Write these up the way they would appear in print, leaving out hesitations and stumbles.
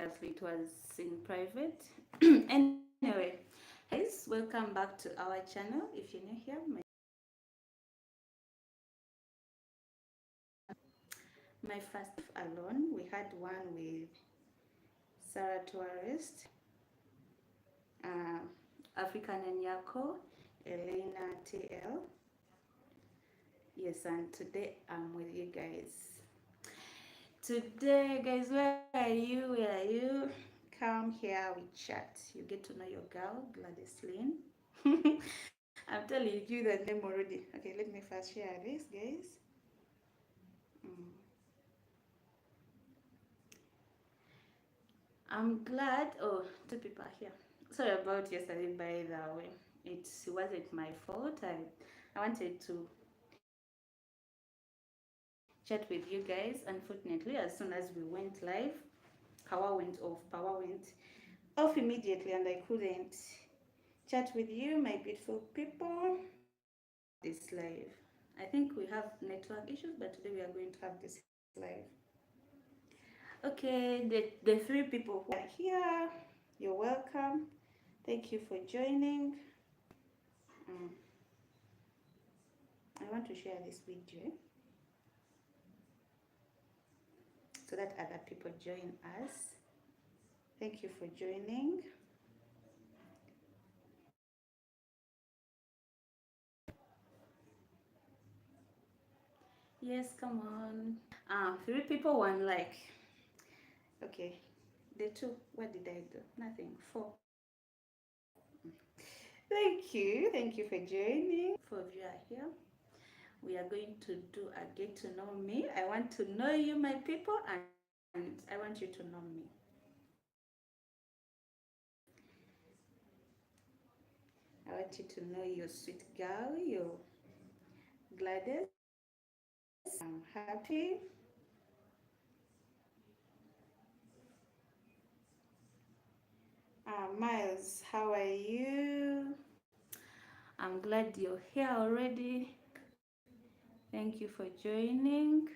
obviously it was in private. Anyway, guys, welcome back to our channel. If you're new here, my first alone, we had one with Sarah Tourist, uh, African Nyako, Elena TL. Yes, and today I'm with you guys. Today, guys, where are you? Where are you? Come here, we chat. You get to know your girl, Gladys Lynn. I'm telling you the name already. Okay, let me first share this, guys. Mm. I'm glad. Oh, two people are here. Sorry about yesterday, by the way. It wasn't my fault. I wanted to chat with you guys. Unfortunately, as soon as we went live, power went off. Power went off immediately, and I couldn't chat with you, my beautiful people. This live. I think we have network issues, but today we are going to have this live. Okay, the three people who are here, you're welcome. Thank you for joining. Mm. I want to share this video so that other people join us. Thank you for joining. Yes, come on. Three people, one like. Okay, the two. What did I do? Nothing. Four. Thank you. Thank you for joining. Four of you are here. We are going to do a get to know me. I want to know you, my people, and I want you to know me. I want you to know your sweet girl, your Gladys. I'm happy. Miles, how are you? I'm glad you're here already. Thank you for joining.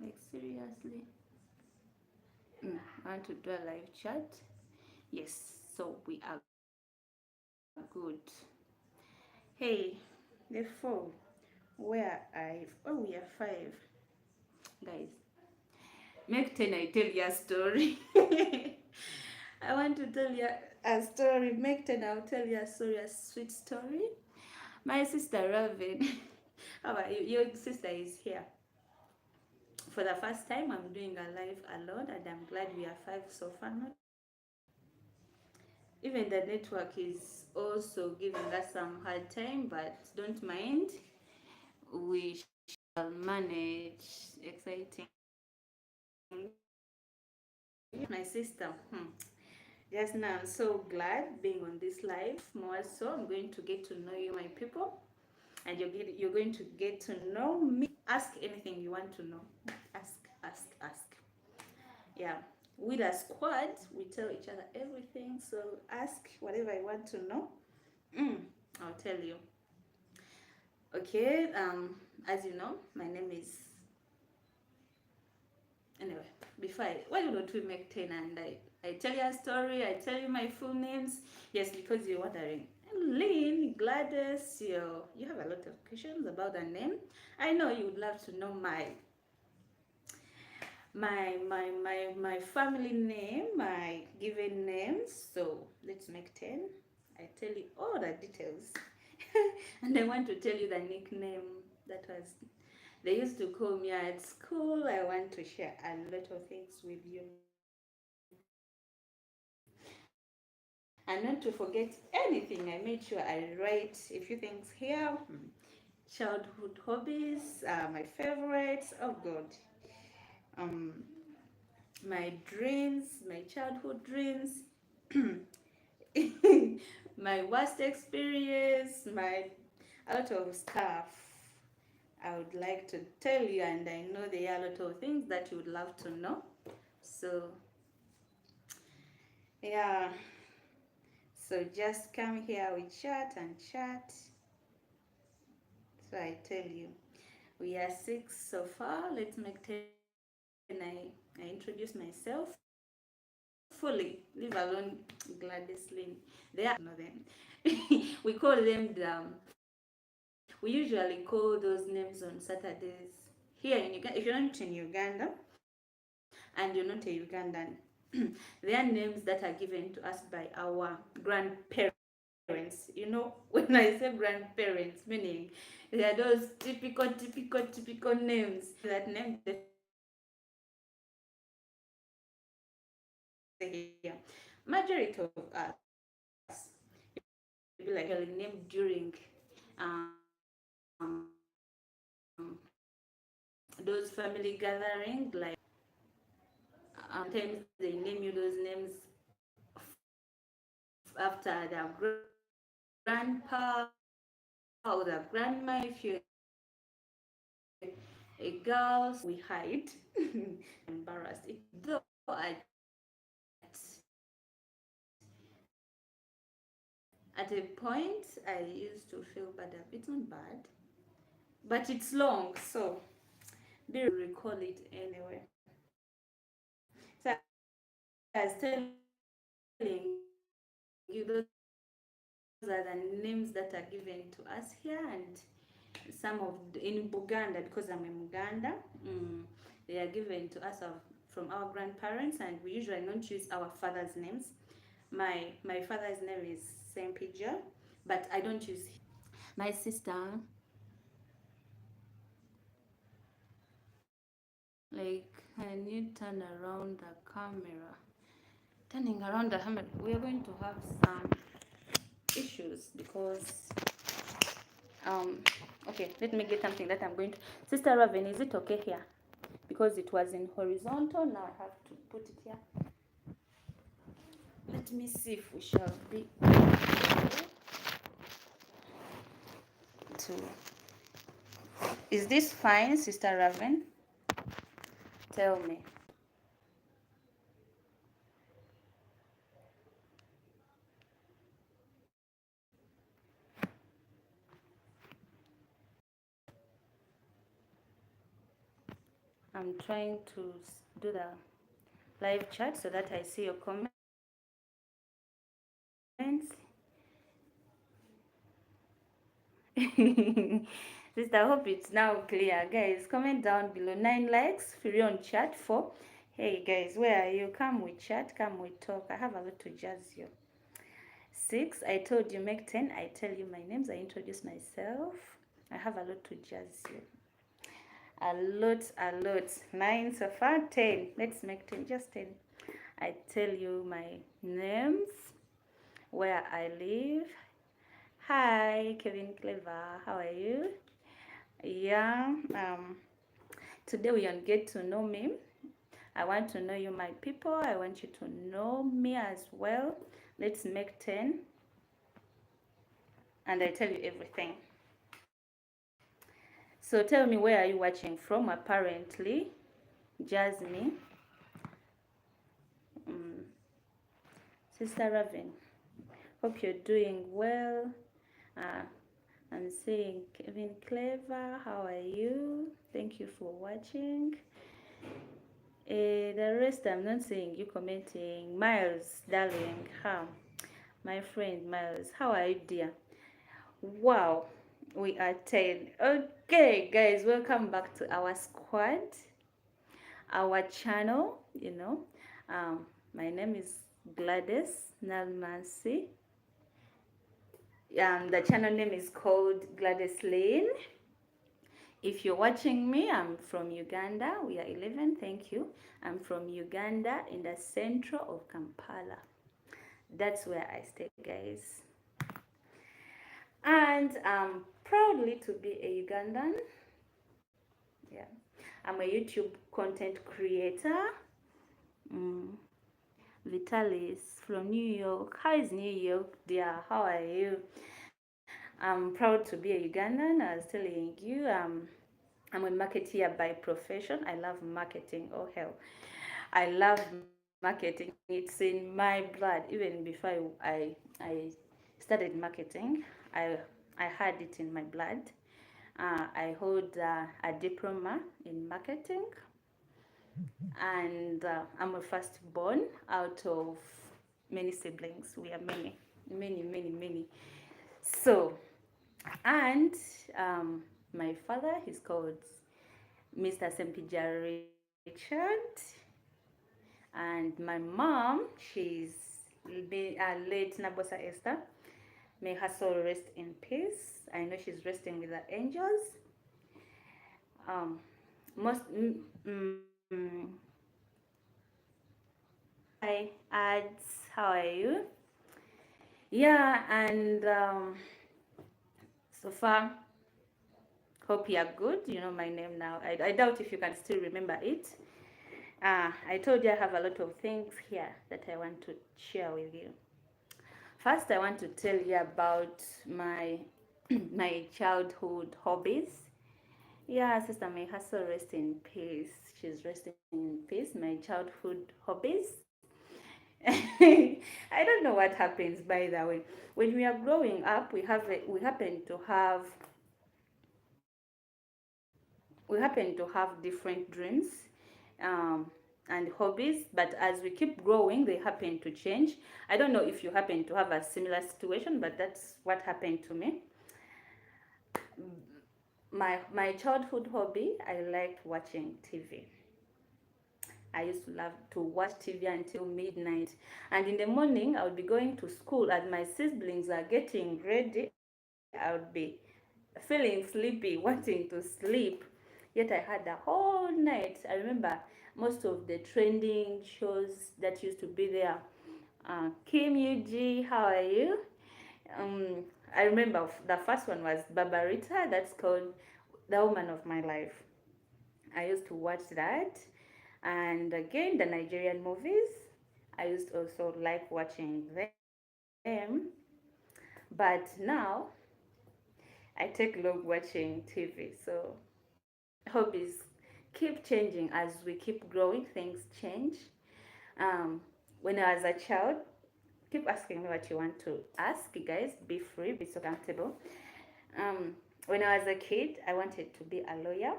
Like, seriously? I want to do a live chat. Yes, so we are good. Hey, the four. Where are you? Oh, we are five. Guys, make 10 I tell you a story. I want to tell you a story. Make 10 I'll tell you a story, a sweet story. My sister Raven. How are you? Your sister is here. For the first time, I'm doing a live alone, and I'm glad we are five so far. Even the network is also giving us some hard time, but don't mind. We shall manage. Exciting. My sister. Just now, I'm so glad being on this live. More so, I'm going to get to know you, my people, and you're going to get to know me. Ask anything you want to know. Ask. Yeah, with a squad, we tell each other everything. So ask whatever I want to know. I'll tell you. Okay. As you know, my name is. Anyway, why don't we make 10 and I tell you a story, I tell you my full names? Yes, because you're wondering. Lynn, Gladys, you have a lot of questions about the name. I know you would love to know my family name, my given names. So let's make 10. I tell you all the details. And I want to tell you the nickname that was they used to call me at school. I want to share a lot of things with you. And not to forget anything, I made sure I write a few things here. Childhood hobbies, my favorites. Oh God. Um, my dreams, my childhood dreams, my worst experience, a lot of stuff I would like to tell you, and I know there are a lot of things that you would love to know. So yeah, so just come here, we chat and chat. So I tell you, We are six so far. Let's make 10. I introduce myself fully, leave alone Gladys Lynn. They are know them. We call them we usually call those names on Saturdays. Here in Uganda, if you're not in Uganda and you're not a Ugandan, they are names that are given to us by our grandparents. When I say grandparents, meaning they are those typical names. They give you that name, they feel like you are here. Majority of us, you'll be like you'll be named during um, those family gathering, like sometimes they name you those names after the grandpa or the grandma. If you're a girl, sometimes they name you those names for we hide. Though at a point I used to feel bad. It's not bad, but it's long, so be recall it anyway. So I was telling you, those are the names that are given to us here, and some of in Buganda, because I'm in Uganda, they are given to us from our grandparents, and we usually don't use our father's names. My father's name is Sempija, but I don't use his name. My sister, like, can you turn around the camera? Turning around the camera, we are going to have some issues because okay, let me get something that I'm going to. Sister Raven, is it okay here? Because it was in horizontal, now I have to put it here. Let me see if we shall be able to. Is this fine, Sister Raven? Tell me. I'm trying to do the live chat so that I see your comments. Sister, I hope it's now clear. Guys, comment down below. 9 likes, free on chat for. Hey guys, where are you? Come we chat, come we talk. I have a lot to jazz you. 6, I told you make 10. I tell you my names, I introduce myself. I have a lot to jazz you. A lot. 9 so far, 10. Let's make 10, just 10. I tell you my names, where I live. Hi, Kevin Clever, how are you? Yeah, today we on Get to Know Me. I want to know you, my people. I want you to know me as well. Let's make 10. And I tell you everything. So tell me, where are you watching from? Apparently, Jasmine, um, Sister Raven. Hope you're doing well. Uh, I'm saying Kevin Clever, how are you? Thank you for watching. The rest I'm not seeing you commenting. Miles, darling, how? My friend Miles, how are you, dear? Wow, we are 10. Okay, guys, welcome back to our squad, our channel. My name is Gladys Nalmansi. The channel name is called Gladys Lane. If you're watching me, I'm from Uganda. We are 11, thank you. I'm from Uganda in the center of Kampala. That's where I stay, guys. And I'm proudly to be a Ugandan. Yeah, I'm a YouTube content creator. Vitalis from New York. How is New York, dear? How are you? I'm proud to be a Ugandan. I was telling you, I'm a marketeer by profession. I love marketing. Oh hell, I love marketing. It's in my blood. Even before I started marketing, I had it in my blood. I hold a diploma in marketing, and I'm a firstborn out of many siblings. We are many, many, many, many. So, and um, my father, he's called Mr. Sempija Richard, and my mom, she's late Nabosa Esther. May her soul rest in peace. I know she's resting with the angels. Um, most Hi, ads. How are you? Yeah, and so far, hope you are good. You know my name now. I doubt if you can still remember it. I told you I have a lot of things here that I want to share with you. First, I want to tell you about my my childhood hobbies. Yeah, Sister May her soul rest in peace. She's resting in peace. My childhood hobbies. I don't know what happens, by the way. When we are growing up, we happen to have different dreams, um, and hobbies. But as we keep growing, they happen to change. I don't know if you happen to have a similar situation, but that's what happened to me. My childhood hobby, I liked watching TV. I used to love to watch TV until midnight. And in the morning, I would be going to school as my siblings are getting ready. I would be feeling sleepy, wanting to sleep. Yet I had the whole night. I remember most of the trending shows that used to be there. Kim Yuji, how are you? Um, I remember the first one was Barbarita, that's called The Woman of My Life. I used to watch that. And again, the Nigerian movies, I used to also like watching them. But now I take long watching TV. So hobbies keep changing as we keep growing, things change. Um, when I was a child, keep asking me what you want to ask, you guys. Be free, be so comfortable. Um, when I was a kid, I wanted to be a lawyer.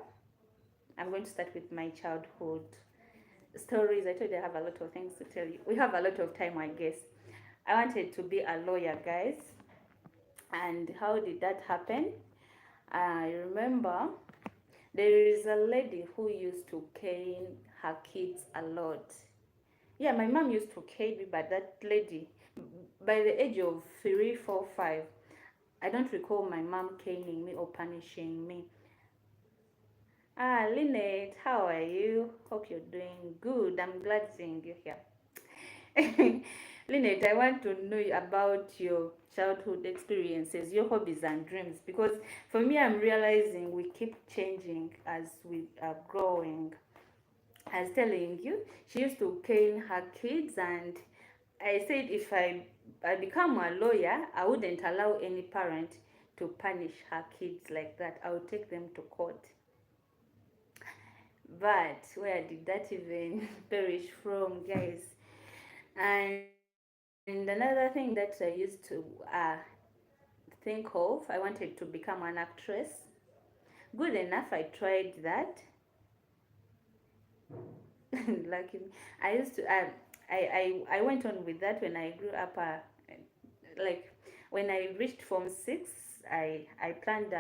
I'm going to start with my childhood stories. I told you I have a lot of things to tell you. We have a lot of time, I guess. I wanted to be a lawyer, guys. And how did that happen? I remember there is a lady who used to cane her kids a lot. Yeah, my mom used to cane me, but that lady, by the age of 3, 4, 5, I don't recall my mom caning me or punishing me. Lynette, how are you? Hope you're doing good. I'm glad seeing you here. Lynette, I want to know about your childhood experiences, your hobbies and dreams, because for me, I'm realizing we keep changing as we are growing. I was telling you, she used to cane her kids, and I said if I become a lawyer, I wouldn't allow any parent to punish her kids like that. I would take them to court. But where did that even perish from, guys? And another thing that I used to think of, I wanted to become an actress. Good enough, I tried that. Lucky me. I used to, I went on with that when I grew up. Like when I reached Form 6, I planned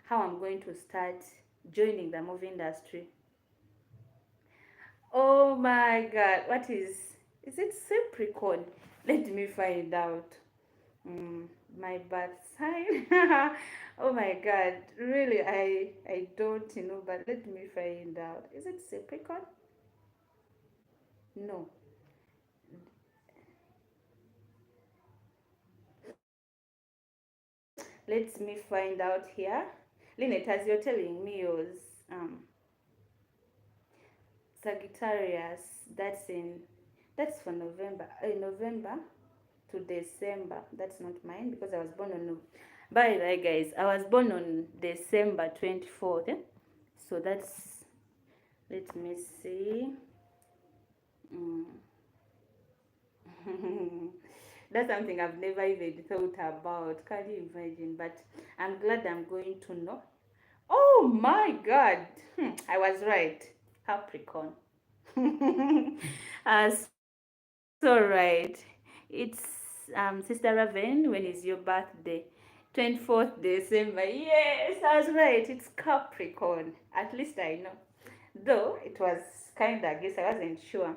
how I'm going to start joining the movie industry. Oh my God, what is it Capricorn? Let me find out. Mm, my birth sign. Oh my God, really, I don't know, but let me find out. Is it Capricorn? No. Let me find out here. Lynette, as you're telling me yours, um, Sagittarius, that's for November. November to December. That's not mine because I was born on. By the way, guys, I was born on December 24th. So that's. Let me see. Mm. That's something I've never even thought about. Can you imagine? But I'm glad I'm going to know Oh my God. I was right. Capricorn. So right. It's Sister Raven, when is your birthday? 24th December. Yes, I was right. It's Capricorn. At least I know. Though it was kind of, I guess I wasn't sure.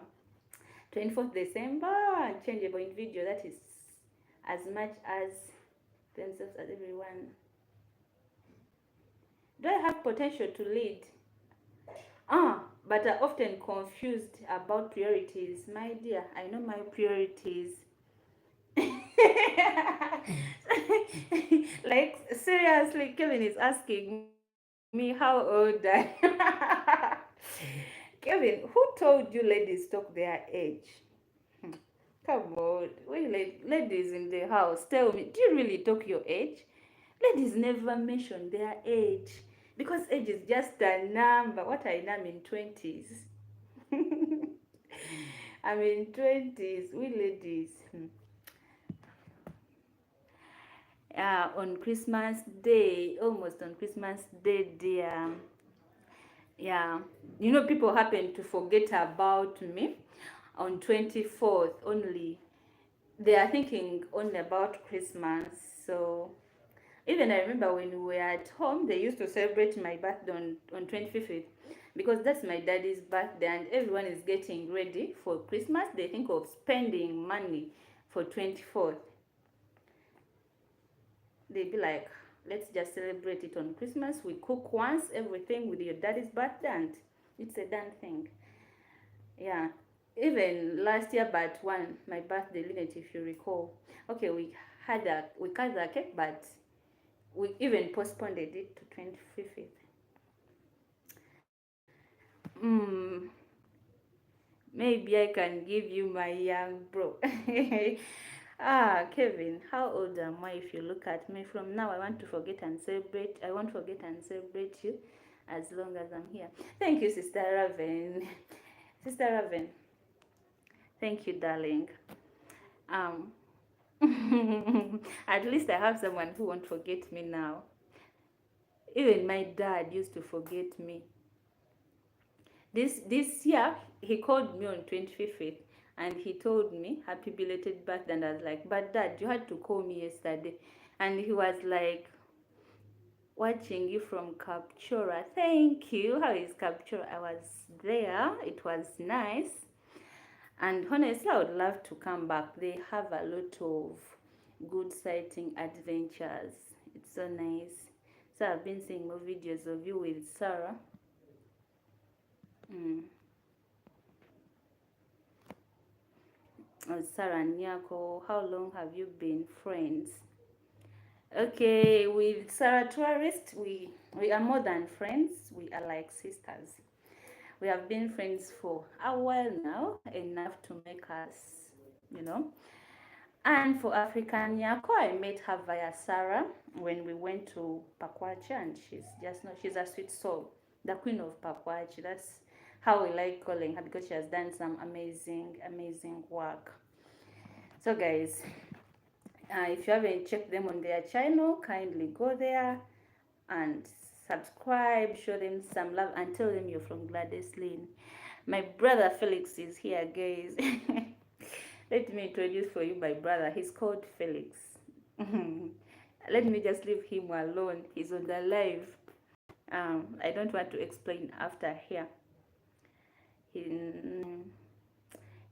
24th December, unchangeable individual. That is as much as themselves as everyone. Do I have potential to lead? But are often confused about priorities. My dear, I know my priorities. Like, seriously, Kevin is asking me how old I Kevin, who told you ladies talk their age? Hmm. Come on, we ladies in the house, tell me, do you really talk your age? Ladies never mention their age because age is just a number. What I am in 20s. I'm in 20s. We ladies. On Christmas Day, almost on Christmas Day, dear. Yeah, people happen to forget about me on 24th only. They are thinking only about Christmas. So even I remember when we were at home, they used to celebrate my birthday on 25th because that's my daddy's birthday and everyone is getting ready for Christmas. They think of spending money for 24th. They'd be like, let's just celebrate it on Christmas. We cook once, everything with your daddy's birthday, and it's a done thing. Yeah. Even last year, but one, my birthday, Lynette, if you recall. Okay, we cut the cake, but we even postponed it to 25th. Mm, maybe I can give you my young bro. Kevin, how old am I if you look at me? From now, I want to forget and celebrate. I won't forget and celebrate you as long as I'm here. Thank you, Sister Raven. Sister Raven, thank you, darling. Um, at least I have someone who won't forget me now. Even my dad used to forget me. This year he called me on 25th and he told me happy belated birthday, and I was like, but dad, you had to call me yesterday. And he was like, watching you from Captura. Thank you. How is Captura? I was there. It was nice. And honestly, I would love to come back. They have a lot of good sighting adventures. It's so nice. So I've been seeing more videos of you with Sarah. Mm. Sarah and Nyako, how long have you been friends? Okay, with Sarah Tourist, we are more than friends. We are like sisters. We have been friends for a while now, enough to make us, you know. And for African Nyako, I met her via Sarah when we went to Pakwachi, and she's a sweet soul, the queen of Pakwachi. That's how we like calling her because she has done some amazing work. So guys, if you haven't checked them on their channel, kindly go there and subscribe, show them some love, and tell them you're from Gladys Lynn. My brother Felix is here, guys. Let me introduce for you my brother. He's called Felix. Let me just leave him alone. He's on the live. I don't want to explain after here. In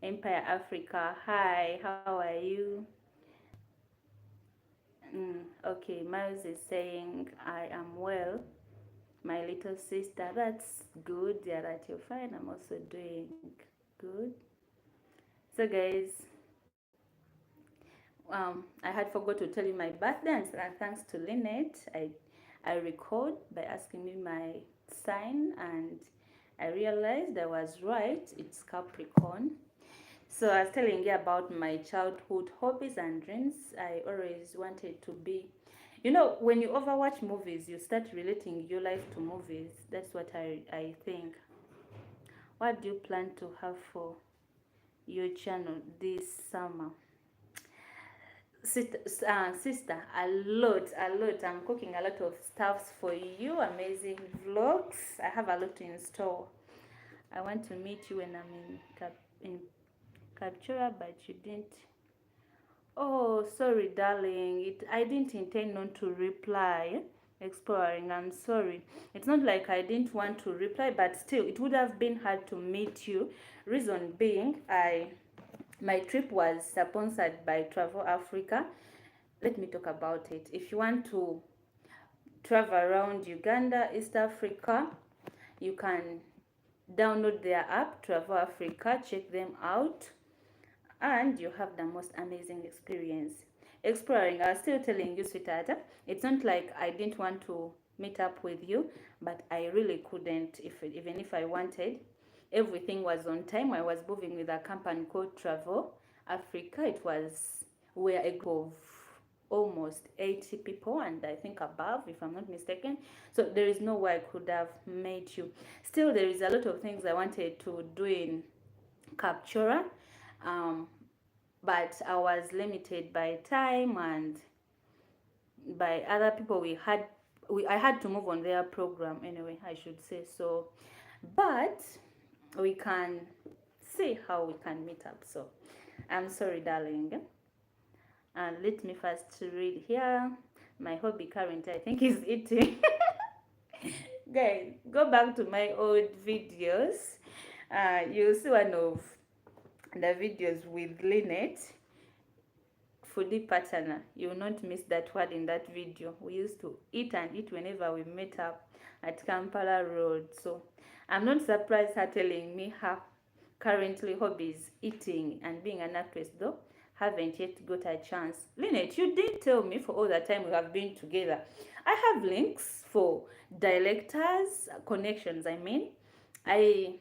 Empire Africa. Hi, how are you? Okay, Miles is saying, I am well. My little sister, that's good. Yeah, that you're fine. I'm also doing good. So, guys, I had forgot to tell you my birthday, and thanks to Lynette, I recalled by asking me my sign, and I realized I was right. It's Capricorn. So I was telling you about my childhood hobbies and dreams. I always wanted to be, when you overwatch movies, you start relating your life to movies. That's what I think. What do you plan to have for your channel this summer? sister, a lot. I'm cooking a lot of stuffs for you, amazing vlogs. I have a lot in store. I want to meet you when I'm in Captura, but you didn't. Oh, sorry, darling. I didn't intend not to reply. Exploring, I'm sorry. It's not like I didn't want to reply, but still, it would have been hard to meet you. Reason being, my trip was sponsored by Travel Africa. Let me talk about it. If you want to travel around Uganda, East Africa, you can download their app, Travel Africa, check them out, and you have the most amazing experience. Exploring, I was still telling you, sweetheart, it's not like I didn't want to meet up with you, but I really couldn't, even if I wanted. Everything was on time. I was moving with a company called Travel Africa. It was where a group of almost 80 people, and I think above, if I'm not mistaken. So there is no way I could have met you. Still, there is a lot of things I wanted to do in Captura, um, but I was limited by time and by other people. I had to move on their program anyway, I should say so. But we can see how we can meet up. So I'm sorry, darling. And let me first read here. My hobby currently, I think, is eating. Guys, go back to my old videos. You'll see one of the videos with Lynette, foodie partner. You will not miss that word in that video. We used to eat and eat whenever we met up at Kampala Road. So I'm not surprised her telling me her currently hobbies eating and being an actress, though haven't yet got a chance. Lynette, you did tell me for all the time we have been together. I have links for directors, connections, I mean. I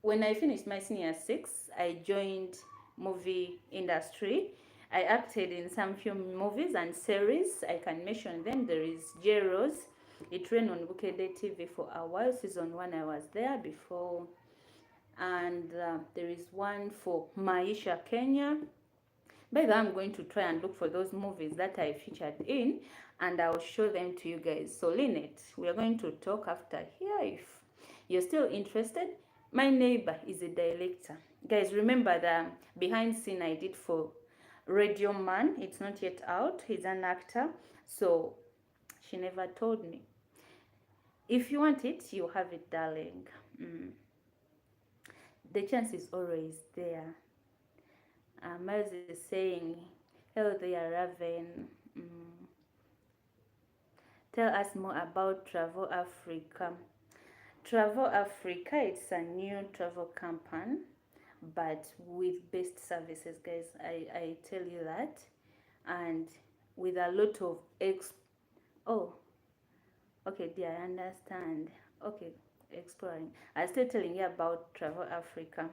When I finished my senior six, I joined movie industry. I acted in some few movies and series. I can mention them. There is J Rose. It ran on Bukede TV for a while. Season 1 I was there before. And there is one for Maisha Kenya. By the way, I'm going to try and look for those movies that I featured in, and I'll show them to you guys. So Lynette, we are going to talk after here if you're still interested. My neighbor is a director. Guys, remember the behind scene I did for Radio Man. It's not yet out. He's an actor. So she never told me. If you want it, you have it, darling. The chance is always there. Miles is saying, hello there, Raven. Tell us more about Travel Africa. Travel Africa, it's a new travel company, but with best services, guys. I tell you that. And with a lot of oh, okay, dear, I understand. Okay, exploring. I'm still telling you about Travel Africa.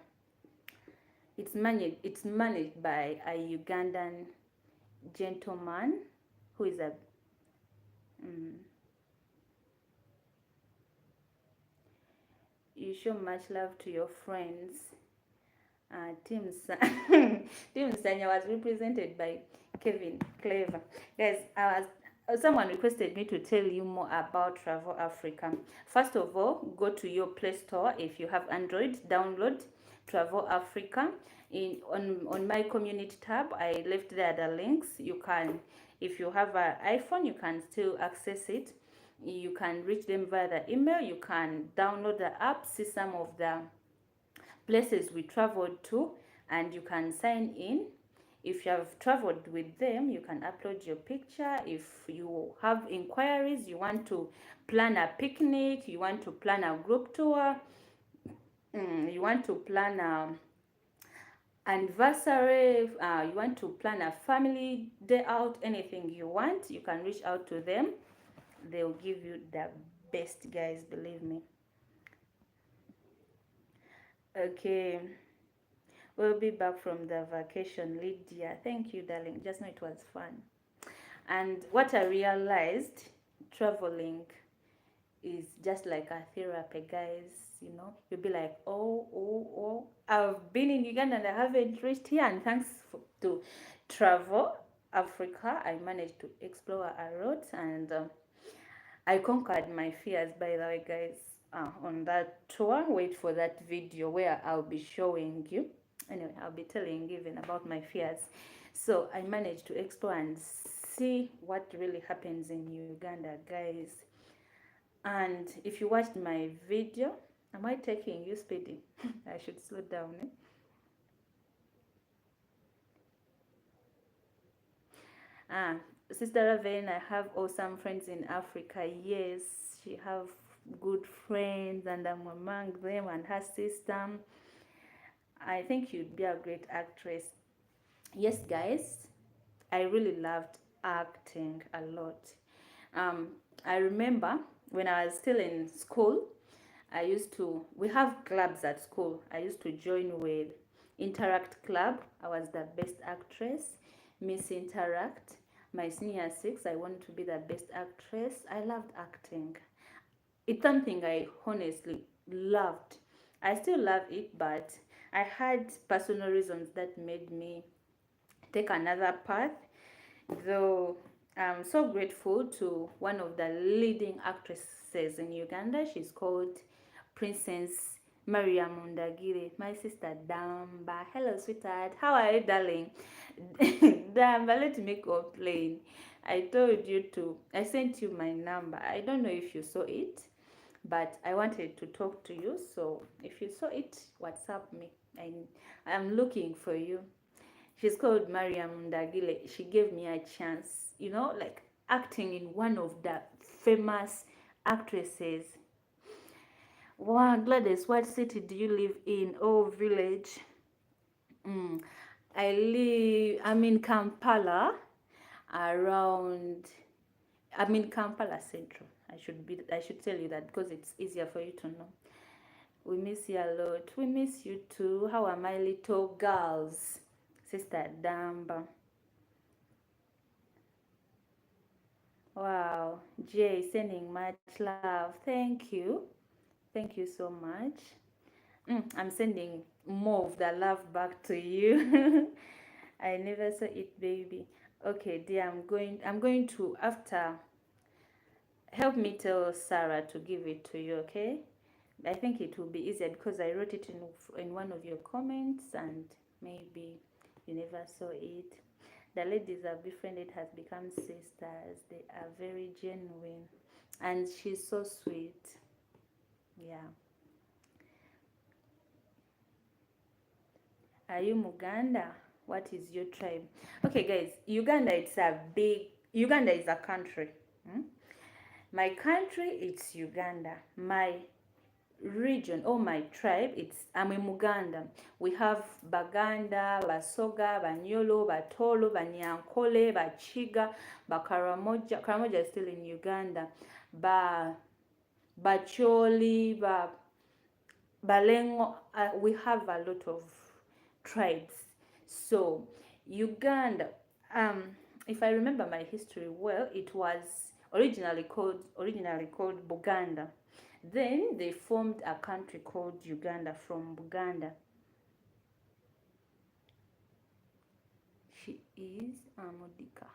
It's managed by a Ugandan gentleman who is a you show much love to your friends. Team Sanya was represented by Kevin Clever. Guys, someone requested me to tell you more about Travel Africa. First of all, go to your Play Store. If you have Android, download Travel Africa. On my community tab, I left there the links. You can, if you have an iPhone, you can still access it. You can reach them via the email. You can download the app, see some of the places we traveled to, and you can sign in. If you have traveled with them, you can upload your picture. If you have inquiries, you want to plan a picnic, you want to plan a group tour, you want to plan a anniversary, you want to plan a family day out, anything you want, you can reach out to them. They'll give you the best, guys, believe me. Okay, we'll be back from the vacation, Lydia. Thank you, darling. Just know it was fun. And what I realized, traveling is just like a therapy, guys. You know, you'll be like, oh, I've been in Uganda and I haven't reached here, and thanks to travel Africa. I managed to explore a lot, and I conquered my fears, by the way, guys, on that tour. Wait for that video where I'll be showing you. Anyway, I'll be telling you even about my fears. So I managed to explore and see what really happens in Uganda, guys. And if you watched my video, am I taking you speeding? I should slow down. Eh? Ah, Sister Raven, I have awesome friends in Africa. Yes, she have good friends, and I'm among them. And her sister, I think you'd be a great actress. Yes, guys, I really loved acting a lot. Um, I remember when I was still in school, we have clubs at school. I used to join with Interact Club. I was the best actress, Miss Interact. My senior six, I wanted to be the best actress. I loved acting. It's something I honestly loved. I still love it, but I had personal reasons that made me take another path. Though I'm so grateful to one of the leading actresses in Uganda. She's called Princess Maria Mundagire, my sister Damba. Hello, sweetheart. How are you, darling? Damba, let me complain. I sent you my number. I don't know if you saw it, but I wanted to talk to you. So if you saw it, WhatsApp me. I'm looking for you. She's called Mariam Ndagile. She gave me a chance, like acting in one of the famous actresses. Wow, Gladys, what city do you live in? Oh, village. Mm. I'm in Kampala, around, I'm in Kampala Central. I should tell you that because it's easier for you to know. We miss you a lot. We miss you too. How are my little girls? Sister Damba. Wow, Jay, sending much love. Thank you. Thank you so much. I'm sending more of the love back to you. I never saw it, baby. Okay, dear, I'm going to, after, help me tell Sarah to give it to you, okay? I think it will be easier because I wrote it in one of your comments, and maybe you never saw it. The ladies I've befriended has become sisters. They are very genuine, and she's so sweet. Yeah. Are you Muganda? What is your tribe? Okay, guys, Uganda is a country. Hmm? My country, it's Uganda. My region or my tribe, I'm in Muganda. We have Baganda, Basoga, Banyolo, Batolo, Banyankole, Bachiga, Bakaramoja. Karamoja is still in Uganda. Bacholi, Balengo. We have a lot of tribes. So Uganda, if I remember my history well, it was originally called Buganda. Then they formed a country called Uganda from Buganda. She is a Mudika.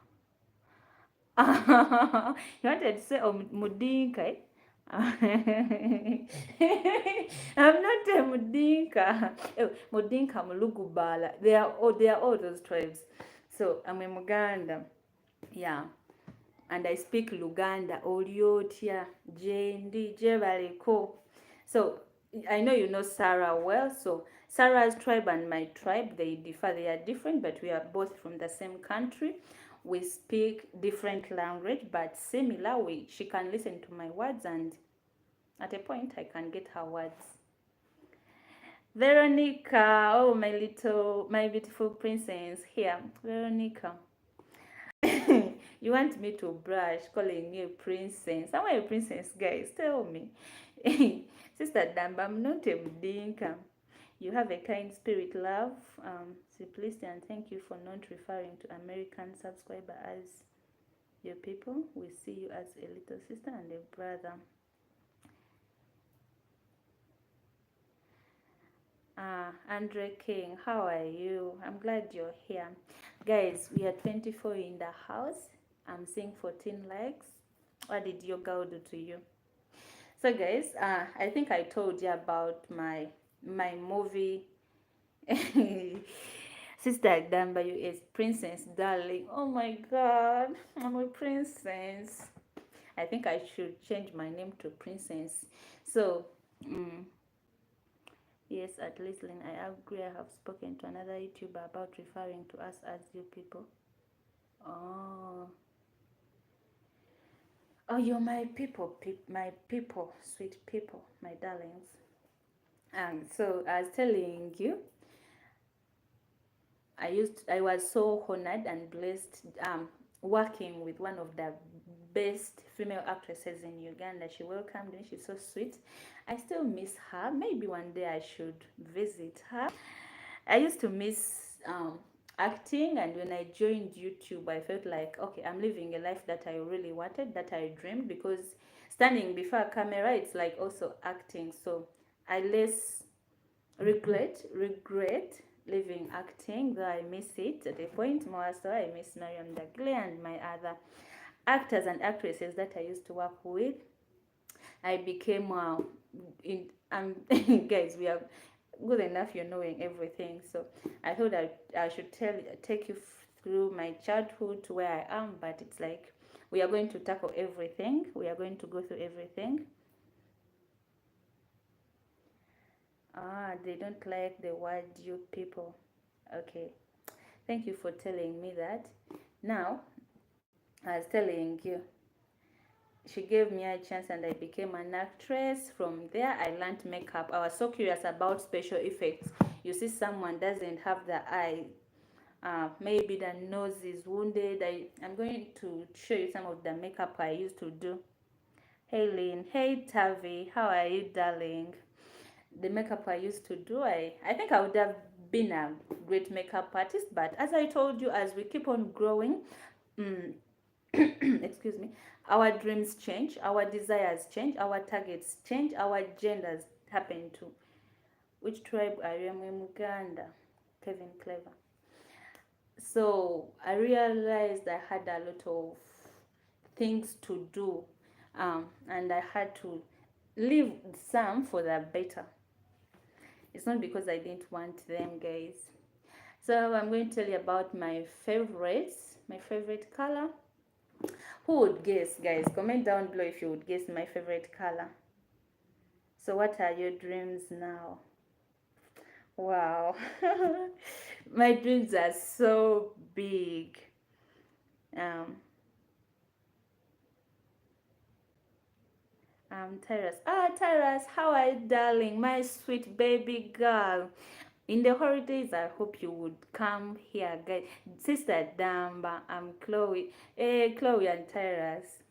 You wanted to say Mudinka, eh? I'm not a Mudinka. Mudinka, Mulugubala. They are all those tribes. So I'm a Muganda. Yeah. And I speak Luganda, Oliotia, Jendi, Jebaliko. So I know you know Sarah well. So Sarah's tribe and my tribe, they differ. They are different, but we are both from the same country. We speak different language, but similar. She can listen to my words, and at a point I can get her words. Veronica, oh my beautiful princess here. Veronica. You want me to brush calling you princess? Am I a princess, guys? Tell me. Sister Damba, I'm not a Mdinka. You have a kind spirit, love, simplicity, and thank you for not referring to American subscriber as your people. We see you as a little sister and a brother. Andre King, how are you? I'm glad you're here. Guys, we are 24 in the house. I'm seeing 14 likes. What did your girl do to you? So guys, I think I told you about my movie Sister Damba US Princess Darling. Oh my god, I'm a princess. I think I should change my name to Princess. So, mm, yes, at least Lynn, I agree. I have spoken to another YouTuber about referring to us as you people. Oh, oh, you're my people, my people, sweet people, my darlings. And so I was telling you, I was so honored and blessed working with one of the best female actresses in Uganda. She welcomed me. She's so sweet. I still miss her. Maybe one day I should visit her. I used to miss acting, and when I joined YouTube, I felt like, okay, I'm living a life that I really wanted, that I dreamed, because standing before a camera, it's like also acting. So I less regret leaving acting, though I miss it at a point. More so, I miss Mariam Dagle and my other actors and actresses that I used to work with. I became in guys, we are good enough. You're knowing everything, so I thought I should take you through my childhood to where I am. But it's like we are going to tackle everything. We are going to go through everything. They don't like the word you people. Okay, thank you for telling me that. Now, I was telling you, she gave me a chance and I became an actress. From there, I learned makeup. I was so curious about special effects. You see, someone doesn't have the eye, maybe the nose is wounded. I'm going to show you some of the makeup I used to do. Hey Lynn, hey Tavi, how are you, darling? The makeup I used to do, I think I would have been a great makeup artist, but as I told you, as we keep on growing, excuse me, our dreams change, our desires change, our targets change, our genders happen to. Which tribe are you? I'm in Uganda. Kevin Clever. So I realized I had a lot of things to do, and I had to leave some for the better. It's not because I didn't want them, guys. So I'm going to tell you about my favorites, my favorite color. Who would guess, guys? Comment down below if you would guess my favorite color. So what are your dreams now? Wow. My dreams are so big. Um, Tyrus. Tyrus, how are you, darling? My sweet baby girl. In the holidays, I hope you would come here, guys. Sister Damba, I'm Chloe. Hey, Chloe and Tyrus.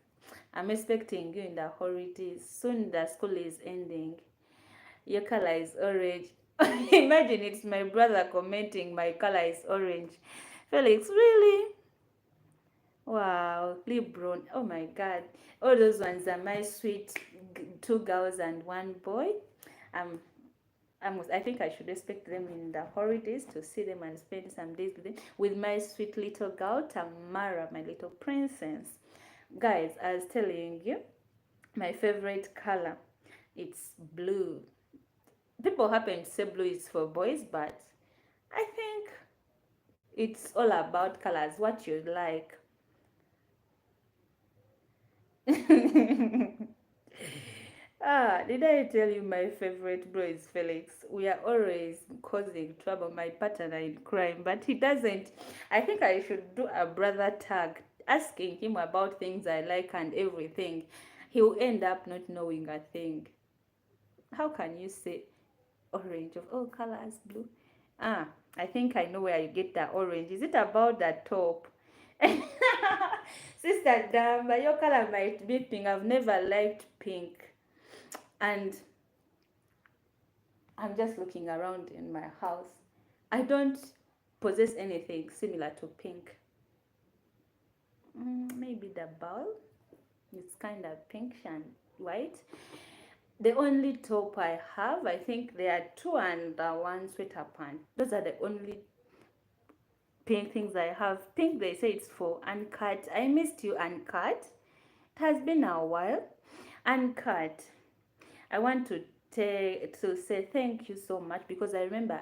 I'm expecting you in the holidays. Soon the school is ending. Your color is orange. Imagine it's my brother commenting my color is orange. Felix, really? Wow, Lebron. Oh my God. All those ones are my sweet two girls and one boy. Um, I think I should expect them in the holidays to see them and spend some days with them. With my sweet little girl, Tamara, my little princess. Guys, I was telling you, my favorite color, it's blue. People happen to say blue is for boys, but I think it's all about colors, what you like. Did I tell you my favorite bro is Felix? We are always causing trouble, my partner in crime, but he doesn't. I think I should do a brother tag, asking him about things I like and everything. He will end up not knowing a thing. How can you say orange of all colors blue? I think I know where you get the orange. Is it about the top? Sister Damba, your color might be pink. I've never liked pink. And I'm just looking around in my house. I don't possess anything similar to pink. Maybe the bowl. It's kind of pinkish and white. The only top I have, I think there are two and one sweater pant. Those are the only pink things I have. Pink, they say it's for uncut. I missed you, uncut. It has been a while. Uncut. I want to say thank you so much, because I remember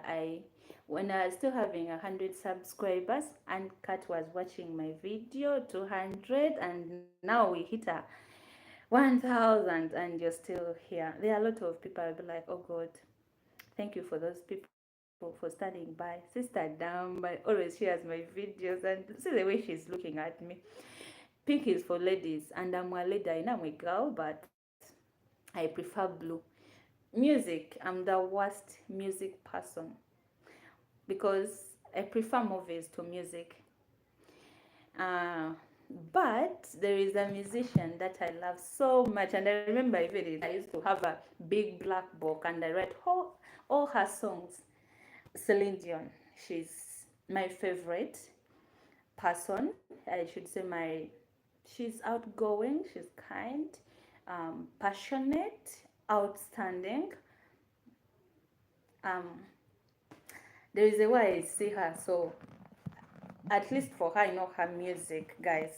when I was still having 100 subscribers, Uncut was watching my video, 200, and now we hit a 1,000, and you're still here. There are a lot of people I'll be like, oh God, thank you for those people for standing by. Sister Damba always shares my videos, and see the way she's looking at me. Pink is for ladies, and I'm a lady. I know I'm a girl, but I prefer blue. Music, I'm the worst music person, because I prefer movies to music. Uh, but there is a musician that I love so much, and I remember even I used to have a big black book and I read all her songs. Celine Dion, she's my favorite person. I should say she's outgoing, she's kind, passionate, outstanding. Um, there is a way I see her, so at least for her, I know her music, guys.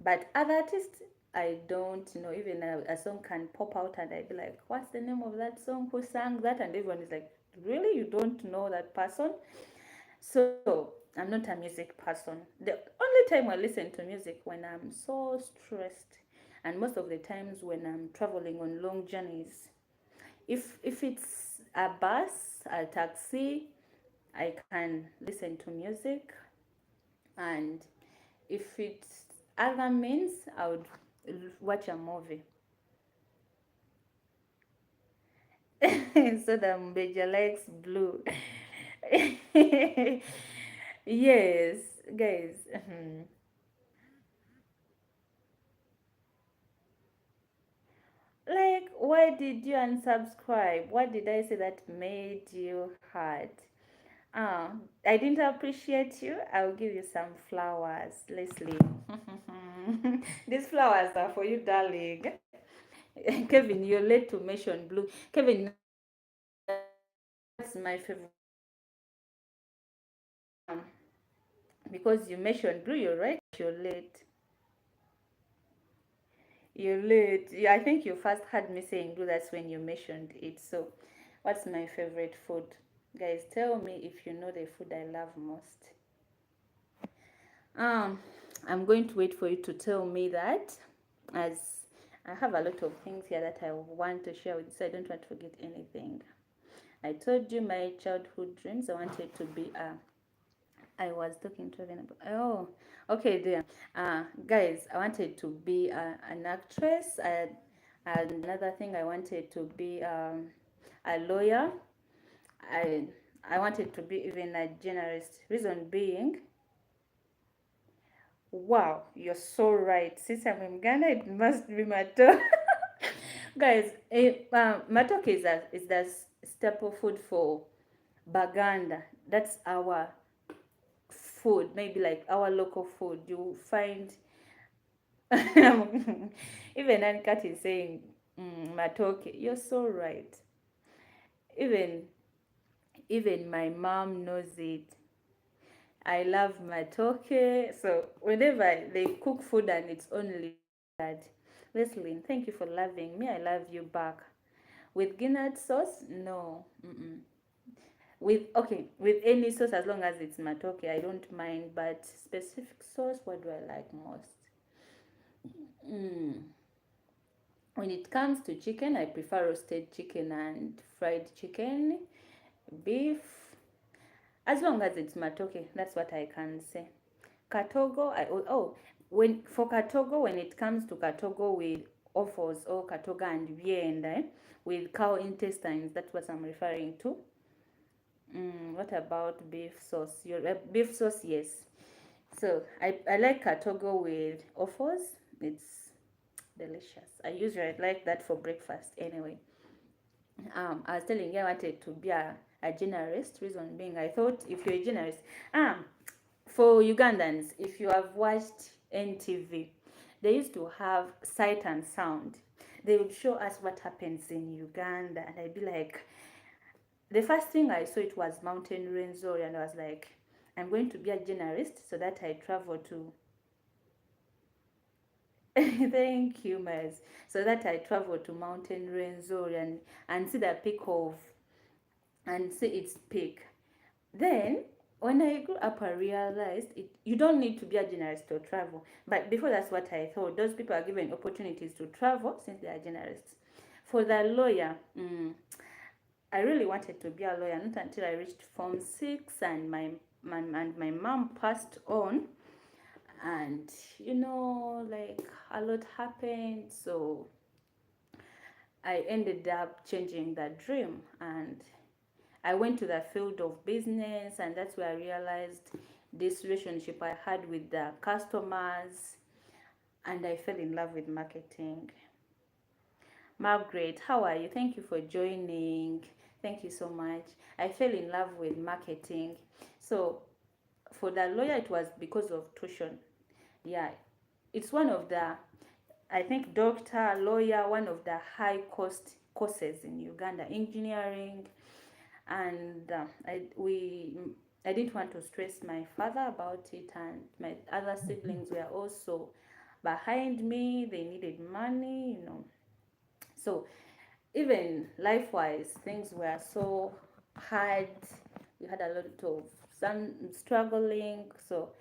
But other artists, I don't know. Even a song can pop out, and I'd be like, "What's the name of that song? Who sang that?" And everyone is like, "Really? You don't know that person?" So I'm not a music person. The only time I listen to music when I'm so stressed, and most of the times when I'm traveling on long journeys. If it's a bus, a taxi, I can listen to music. And if it's other means, I would watch a movie. So the Mbeja likes blue. Yes, guys. Like, why did you unsubscribe? What did I say that made you hurt? Ah, I didn't appreciate you. I'll give you some flowers, Leslie. These flowers are for you, darling. Kevin, you're late to mention blue. Kevin, that's my favorite because you mentioned blue. You're right. You're late. You're late. Yeah, I think you first heard me saying blue. That's when you mentioned it. So, what's my favorite food? Guys, tell me if you know the food I love most. Um, I'm going to wait for you to tell me that, as I have a lot of things here that I want to share with you, so I don't want to forget anything. I told you my childhood dreams. I wanted to be a. I was talking to them about. Oh, okay, there. Guys, I wanted to be an actress. And another thing, I wanted to be a lawyer. I I wanted to be even a journalist. Reason being, wow, you're so right. Since I'm in Ghana, it must be Mato. Guys, matoke is the staple food for Baganda. That's our food, maybe like our local food. You find even Ankat is saying matoke. You're so right. Even even my mom knows it. I love matoke. So whenever they cook food and it's only that, Leslie, thank you for loving me. I love you back. With Guinness sauce, no. Mm-mm. With any sauce as long as it's matoke, I don't mind. But specific sauce, what do I like most? Mm. When it comes to chicken, I prefer roasted chicken and fried chicken, beef, as long as it's matoke. That's what I can say. Katogo, when for katogo, when it comes to katogo with offals or katoga and vienda, with cow intestines, that's what I'm referring to. What about beef sauce? Your beef sauce, yes. So I like katogo with offals. It's delicious. I usually like that for breakfast anyway. I was telling you I wanted to be a generalist. Reason being, I thought if you're a generalist, for Ugandans, if you have watched NTV, they used to have sight and sound. They would show us what happens in Uganda, and I'd be like, the first thing I saw it was mountain Rwenzori, and I was like, I'm going to be a journalist so that I travel to thank you, Miles. So that I travel to mountain Rwenzori and see the peak of and see its peak. Then when I grew up, I realized you don't need to be a journalist to travel. But before, that's what I thought. Those people are given opportunities to travel since they are journalists. For the lawyer, I really wanted to be a lawyer, not until I reached Form 6 and my mom passed on. And, like a lot happened. So I ended up changing that dream, and I went to the field of business, and that's where I realized this relationship I had with the customers, and I fell in love with marketing. Margaret, how are you? Thank you for joining. Thank you so much. I fell in love with marketing. So for the lawyer, it was because of tuition. Yeah, it's one of the, I think, doctor, lawyer, one of the high cost courses in Uganda. Engineering, and I didn't want to stress my father about it, and my other siblings were also behind me. They needed money. So even life wise, things were so hard. We had a lot of some struggling. So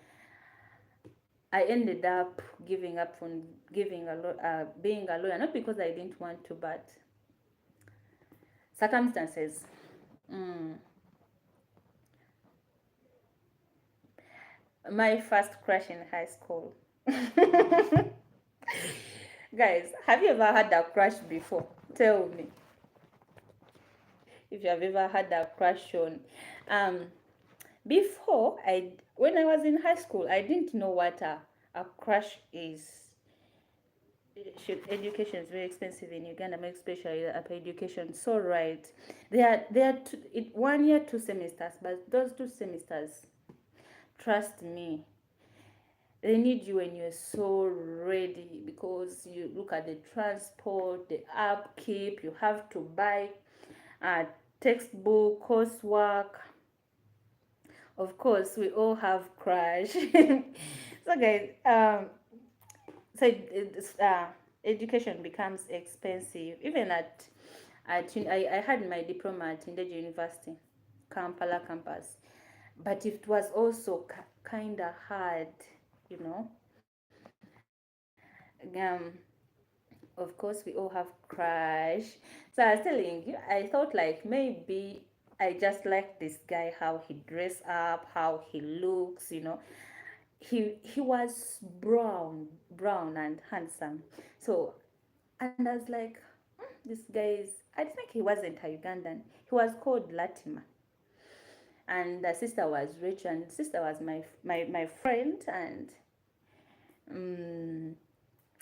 I ended up giving up on being a lawyer, not because I didn't want to, but circumstances. Mm. My first crush in high school. Guys, have you ever had a crush before? Tell me if you have ever had a crush on. Um, before when I was in high school, I didn't know what a crush is. Education is very expensive in Uganda, more especially upper education. So right, there are 1 year 2 semesters, but those 2 semesters, trust me, they need you when you're so ready, because you look at the transport, the upkeep, you have to buy a textbook, coursework. Of course, we all have crush. So guys, education becomes expensive. Even I had my diploma at Indeji University, Kampala campus, but it was also kind of hard, you know. Um, of course, we all have crush. So I was telling you, I thought like maybe I just like this guy, how he dress up, how he looks. He was brown and handsome. So, and I was like, this guy is. I think he wasn't a Ugandan. He was called Latima, and the sister was rich, and sister was my friend, um,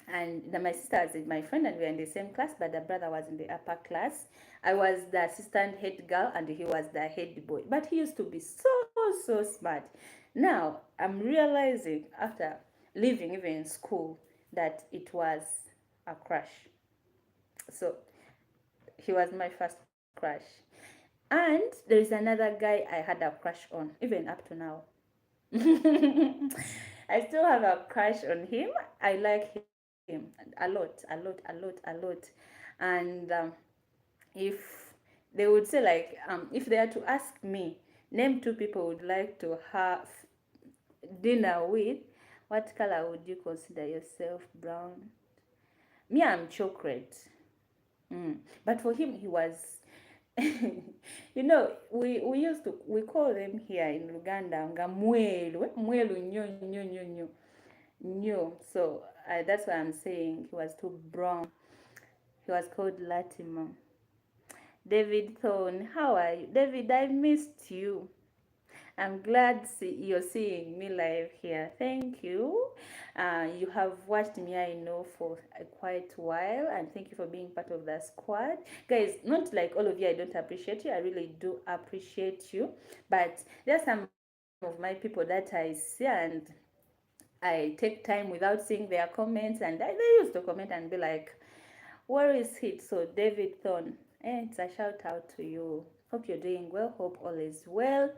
and my sister is my friend, and we were in the same class, but the brother was in the upper class. I was the assistant head girl, and he was the head boy. But he used to be so smart. Now I'm realizing after leaving even school that it was a crush. So he was my first crush. And there is another guy I had a crush on, even up to now. I still have a crush on him. I like him a lot. And if they would say, like, if they are to ask me, name 2 people would like to have dinner with, what color would you consider yourself? Brown? Me, I'm chocolate. But for him, he was. We call them here in Uganda nga mwelu nnyo. So that's why I'm saying he was too brown. He was called Latimer. David Thorne, how are you? David, I missed you. I'm glad you're seeing me live here. Thank you. You have watched me, I know, for quite a while, and thank you for being part of the squad. Guys, not like all of you, I don't appreciate you. I really do appreciate you. But there are some of my people that I see, and I take time without seeing their comments, and they used to comment and be like, Where is it? So David Thorne, it's a shout out to you. Hope you're doing well. Hope all is well.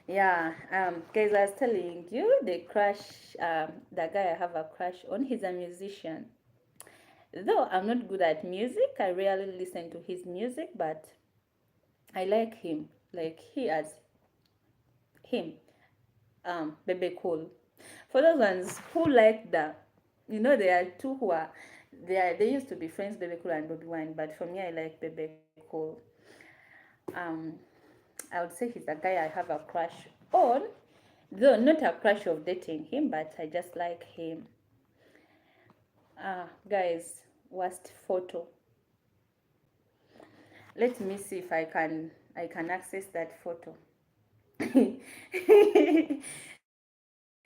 Yeah, guys, I was telling you the crush, the guy I have a crush on. He's a musician. Though I'm not good at music, I rarely listen to his music, but I like him. Like he as him, Bebe Cool. For those ones who like the, there are two who are, they used to be friends, Bebe Cool and Bobby Wine, but for me, I like Bebe Cool. Um, I would say he's a guy I have a crush on, though not a crush of dating him, but I just like him. Guys, worst photo. Let me see if I can access that photo.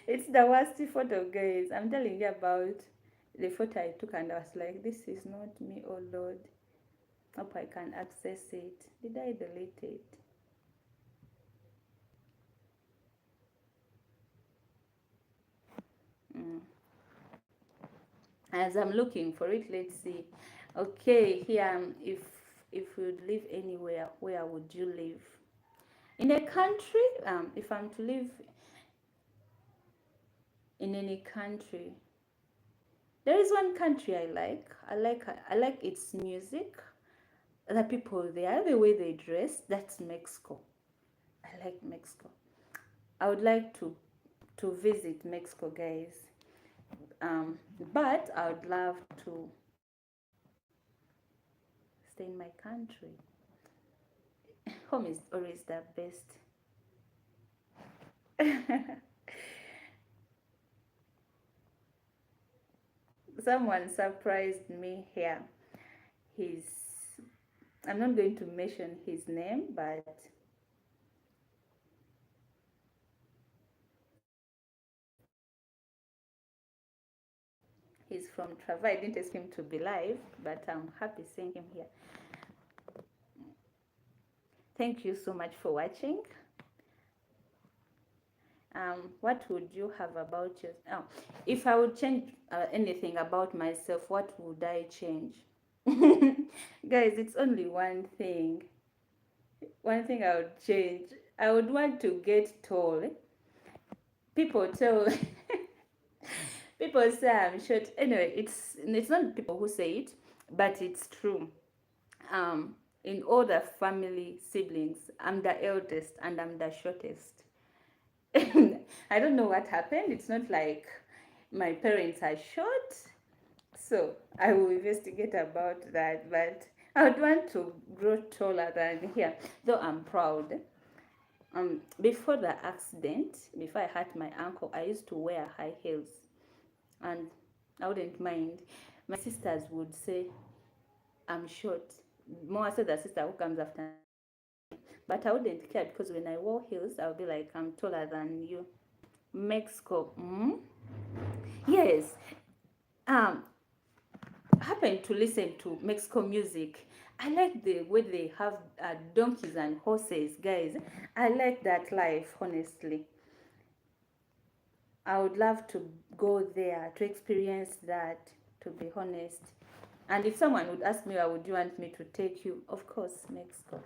It's the worst photo, guys. I'm telling you about the photo I took, and I was like, this is not me, oh Lord. Hope I can access it. Did I delete it? Mm. As I'm looking for it, let's see. Okay, here, if you'd live anywhere, where would you live? In a country, if I'm to live in any country, there is one country I like. I like its music. The people there, the way they dress. That's Mexico. I like Mexico. I would like to visit Mexico, guys. But I would love to stay in my country. Home is always the best. Someone surprised me here. He's I'm not going to mention his name, but he's from Trava. I didn't expect him to be live, but I'm happy seeing him here. Thank you so much for watching. What would you have about you? Oh, if I would change anything about myself, what would I change? Guys, it's only one thing. One thing I would change. I would want to get tall. People tell people say I'm short. Anyway, it's not people who say it, but it's true. In all the family siblings, I'm the eldest and I'm the shortest. I don't know what happened. It's not like my parents are short, so I will investigate about that. But I would want to grow taller than here, though I'm proud. Before the accident, before I hurt my ankle, I used to wear high heels, and I wouldn't mind. My sisters would say I'm short. More so the sister who comes after me. But I wouldn't care because when I wore heels, I would be like, I'm taller than you. Mexico. Yes. Um, Happen to listen to Mexico music. I like the way they have donkeys and horses, guys. I like that life, honestly. I would love to go there to experience that, to be honest. And if someone would ask me, where would you want me to take you? Of course, Mexico.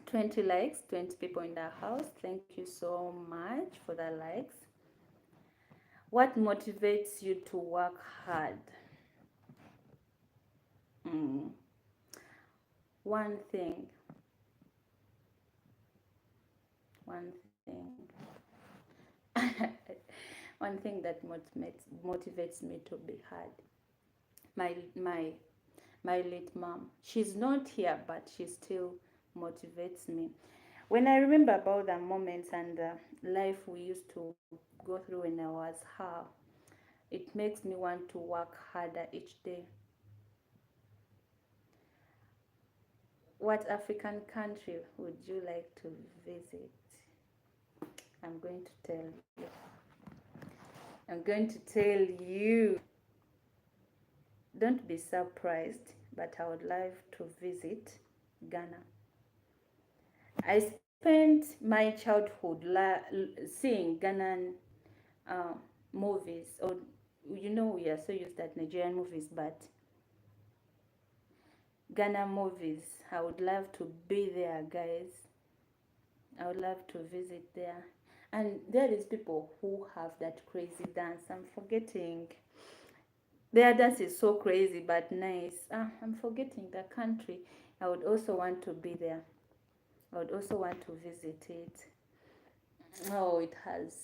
20 likes, 20 people in the house. Thank you so much for the likes. What motivates you to work hard? Mm. One thing. One thing. One thing that motivates me to be hard. My my my late mom. She's not here, but she still motivates me. When I remember about the moments and the life we used to go through when I was her, it makes me want to work harder each day. What African country would you like to visit? I'm going to tell you. I'm going to tell you. Don't be surprised, but I would love to visit Ghana. I spent my childhood seeing Ghanaian uh, movies, or we are so used to Nigerian movies, but Ghana movies. I would love to be there, guys. I would love to visit there. And there is people who have that crazy dance. I'm forgetting. Their dance is so crazy but nice. I'm forgetting the country. I would also want to be there. I would also want to visit it. Oh, it has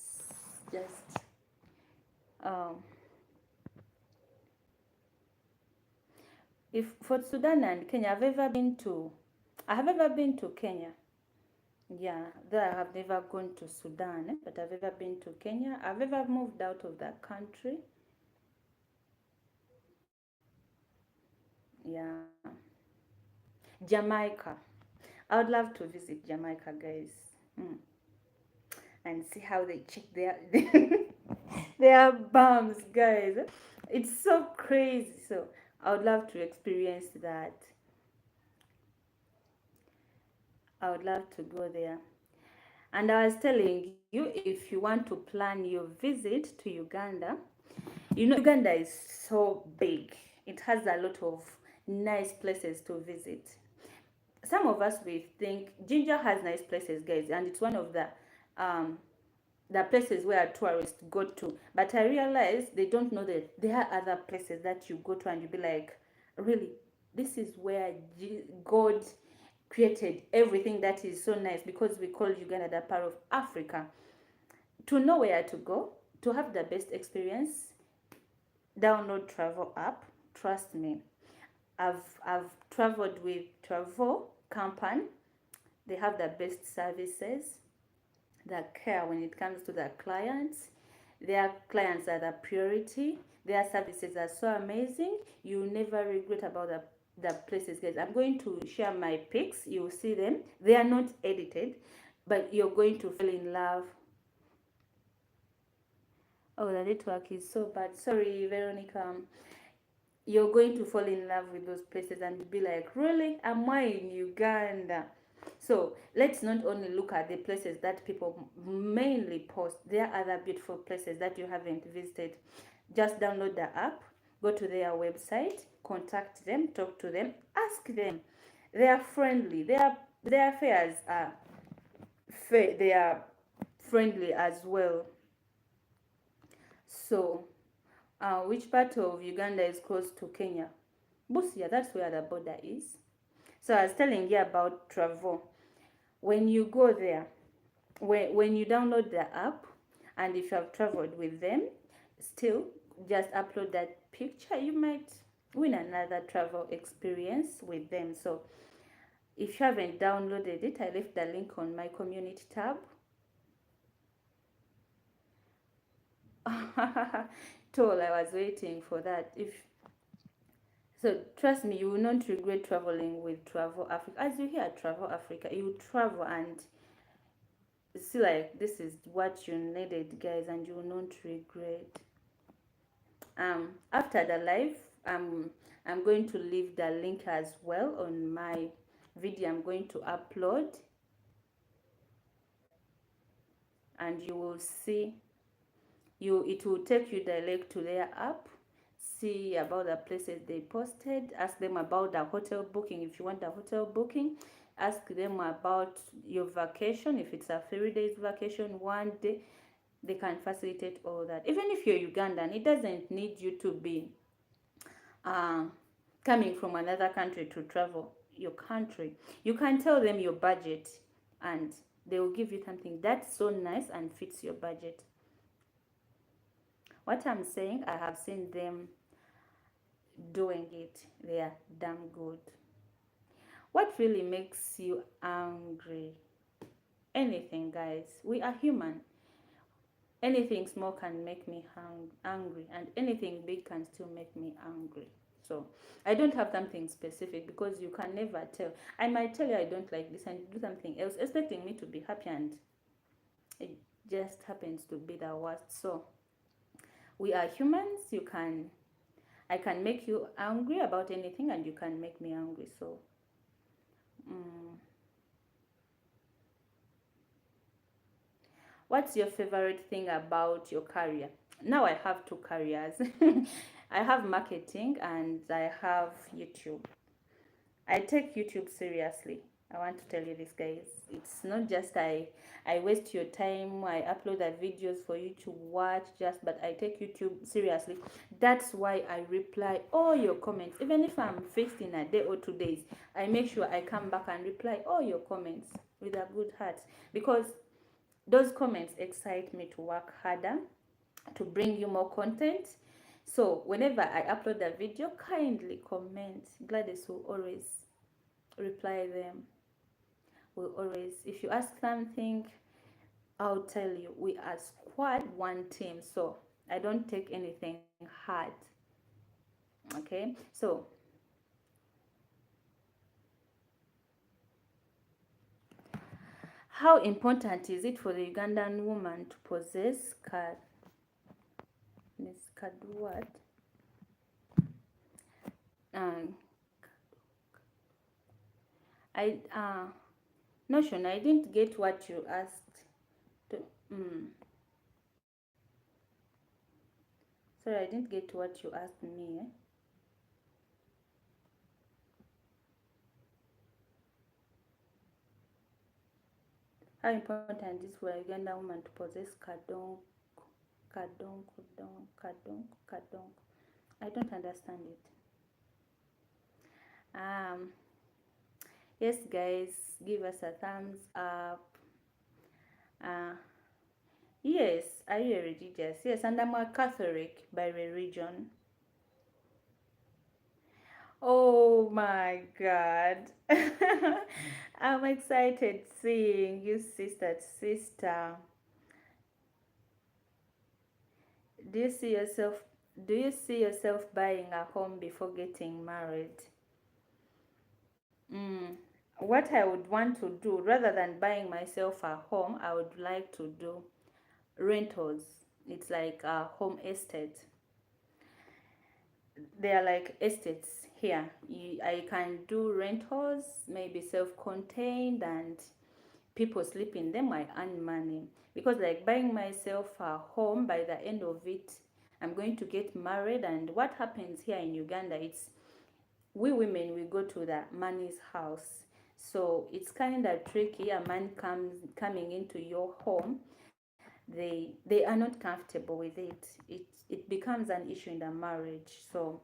just um if for Sudan and Kenya, I have ever been to Kenya. Yeah, though I have never gone to Sudan, but I've ever been to Kenya. I've ever moved out of that country. Yeah. Jamaica. I would love to visit Jamaica, guys. Mm. And see how they check their their bums, guys. It's so crazy. So I would love to experience that. I would love to go there. And I was telling you, if you want to plan your visit to Uganda, Uganda is so big. It has a lot of nice places to visit. Some of us we think Ginger has nice places, guys, and it's one of the places where tourists go to. But I realize they don't know that there are other places that you go to and you be like, really, this is where God created everything that is so nice, because we call Uganda the part of Africa. To know where to go, to have the best experience, download travel app. Trust me. I've traveled with travel company. They have the best services, the care when it comes to the clients. Their clients are the priority. Their services are so amazing. You never regret about the places, guys. I'm going to share my pics. You'll see them. They are not edited, but you're going to fall in love. Oh, the network is so bad. Sorry, Veronica. You're going to fall in love with those places and be like, really? Am I in Uganda? So let's not only look at the places that people mainly post, there are other beautiful places that you haven't visited. Just download the app, go to their website, contact them, talk to them, ask them. They are friendly. Their fares are they are friendly as well. So, which part of Uganda is close to Kenya? Busia, that's where the border is. So I was telling you about travel. When you go there, when you download the app, and if you have traveled with them, still just upload that picture, you might win another travel experience with them. So if you haven't downloaded it, I left the link on my community tab. Told I was waiting for that. If so, trust me, you will not regret traveling with Travel Africa. As you hear Travel Africa, you travel and see like this is what you needed, guys, and you will not regret. After the live, I'm going to leave the link as well on my video. I'm going to upload, and you will see it will take you direct to their app. See about the places they posted, ask them about the hotel booking if you want a hotel booking, ask them about your vacation if it's a 3 days vacation, 1 day. They can facilitate all that. Even if you're Ugandan, it doesn't need you to be uh, coming from another country to travel your country. You can tell them your budget, and they will give you something that's so nice and fits your budget. What I'm saying, I have seen them doing it. They are damn good. What really makes you angry? Anything, guys. We are human. Anything small can make me angry, and anything big can still make me angry. So I don't have something specific, because you can never tell. I might tell you I don't like this and do something else expecting me to be happy, and it just happens to be the worst. So we are humans. I can make you angry about anything, and you can make me angry. So mm, what's your favorite thing about your career? Now I have two careers. I have marketing and I have YouTube. I take YouTube seriously. I want to tell you this, guys. It's not just I waste your time. I upload the videos for you to watch just, but I take YouTube seriously. That's why I reply all your comments. Even if I'm fixed in a day or 2 days, I make sure I come back and reply all your comments with a good heart, because those comments excite me to work harder, to bring you more content. So whenever I upload a video, kindly comment. Gladys will always reply them. Will always, if you ask something, I'll tell you. We are squad, one team, so I don't take anything hard. Okay, so how important is it for the Ugandan woman to possess card? Miss card what? Um, I Notion. I didn't get what you asked. To, mm, sorry, I didn't get what you asked me. Eh? How important is for a Ugandan woman to possess kadong, kadong? I don't understand it. Um, yes, guys, give us a thumbs up. Uh, yes, are you religious? Yes, and I'm a Catholic by religion. Oh my God. I'm excited seeing you, sister. Do you see yourself do you see yourself buying a home before getting married? Mm. What I would want to do, rather than buying myself a home, I would like to do rentals. It's like a home estate. They are like estates here. I can do rentals, maybe self-contained, and people sleep in them. I earn money, because like buying myself a home, by the end of it, I'm going to get married. And what happens here in Uganda, it's we women, we go to the man's house, so it's kind of tricky. A man comes coming into your home, they are not comfortable with it becomes an issue in the marriage. So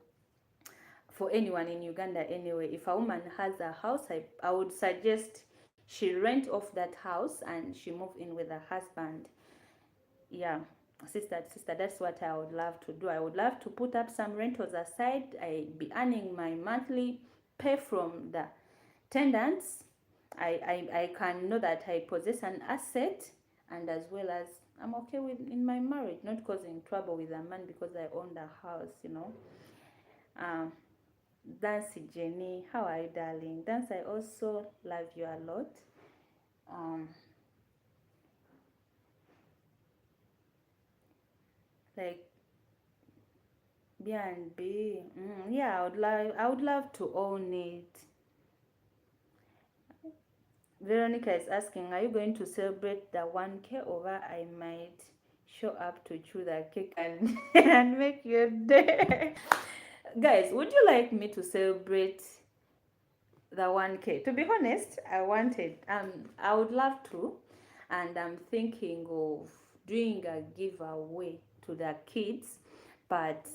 for anyone in Uganda anyway, if a woman has a house, I would suggest she rent off that house and she move in with her husband. Yeah, sister, that's what I would love to do. I would love to put up some rentals aside. I be earning my monthly pay from the tenants. I can know that I possess an asset, and as well as I'm okay with in my marriage, not causing trouble with a man because I own the house. um Dance Jenny, how are you, darling? Dance, I also love you a lot. um like B&B. Yeah, I would love to own it. Veronica is asking, are you going to celebrate the 1K, or I might show up to chew the cake and and make your day? Guys, would you like me to celebrate the 1K? To be honest, I would love to, and I'm thinking of doing a giveaway to the kids, but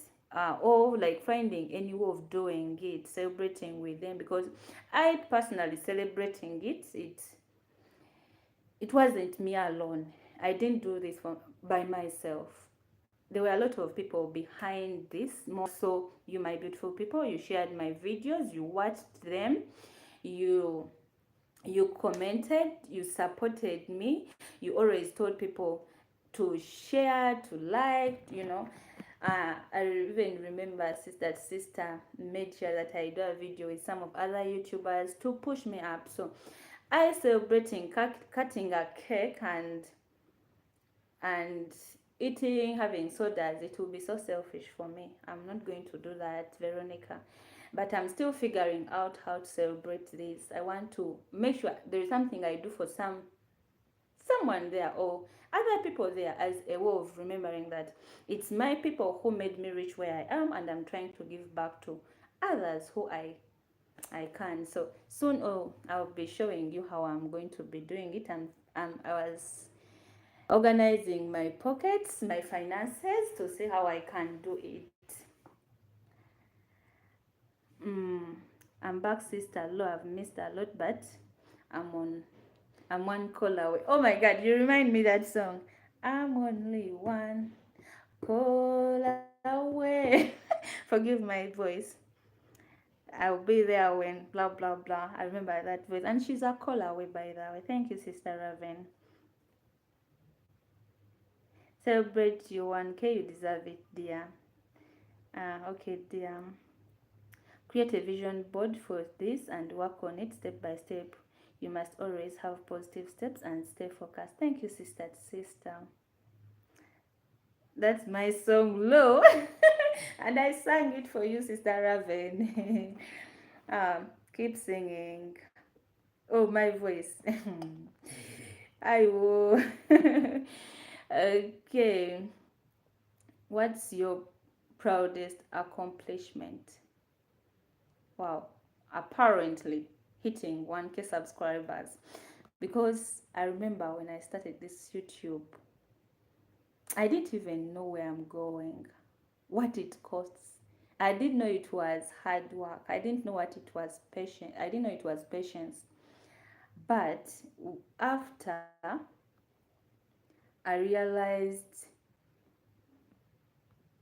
or like finding any way of doing it, celebrating with them, because I personally celebrating it wasn't me alone. I didn't do this by myself. There were a lot of people behind this. More so, you, my beautiful people, you shared my videos, you watched them, you you commented, you supported me, you always told people to share, to like. I even remember sister made sure that I do a video with some of other YouTubers to push me up. So I celebrating cutting a cake and eating, having sodas, it will be so selfish for me. I'm not going to do that, Veronica. But I'm still figuring out how to celebrate this. I want to make sure there is something I do for someone there, or other people there, as a way of remembering that it's my people who made me reach where I am, and I'm trying to give back to others who I I can. So soon, I'll be showing you how I'm going to be doing it. I was organizing my pockets, my finances to see how I can do it. Mm, I'm back, sister. Lo, I've missed a lot, but I'm on. I'm one call away. Oh my God, you remind me that song. I'm only one call away. Forgive my voice. I'll be there when blah blah blah. I remember that voice, and she's a call away by the way. Thank you, Sister Raven. Celebrate your 1K. You deserve it, dear. Okay, dear. Create a vision board for this and work on it step by step. You must always have positive steps and stay focused. Thank you, sister. That's my song, Low. And I sang it for you, Sister Raven. Keep singing. Oh, my voice. I will. Okay. What's your proudest accomplishment? Wow. Apparently hitting 1K subscribers. Because I remember when I started this YouTube, I didn't even know where I'm going, what it costs. I didn't know it was hard work. I didn't know what it was patience. I didn't know it was patience. But after I realized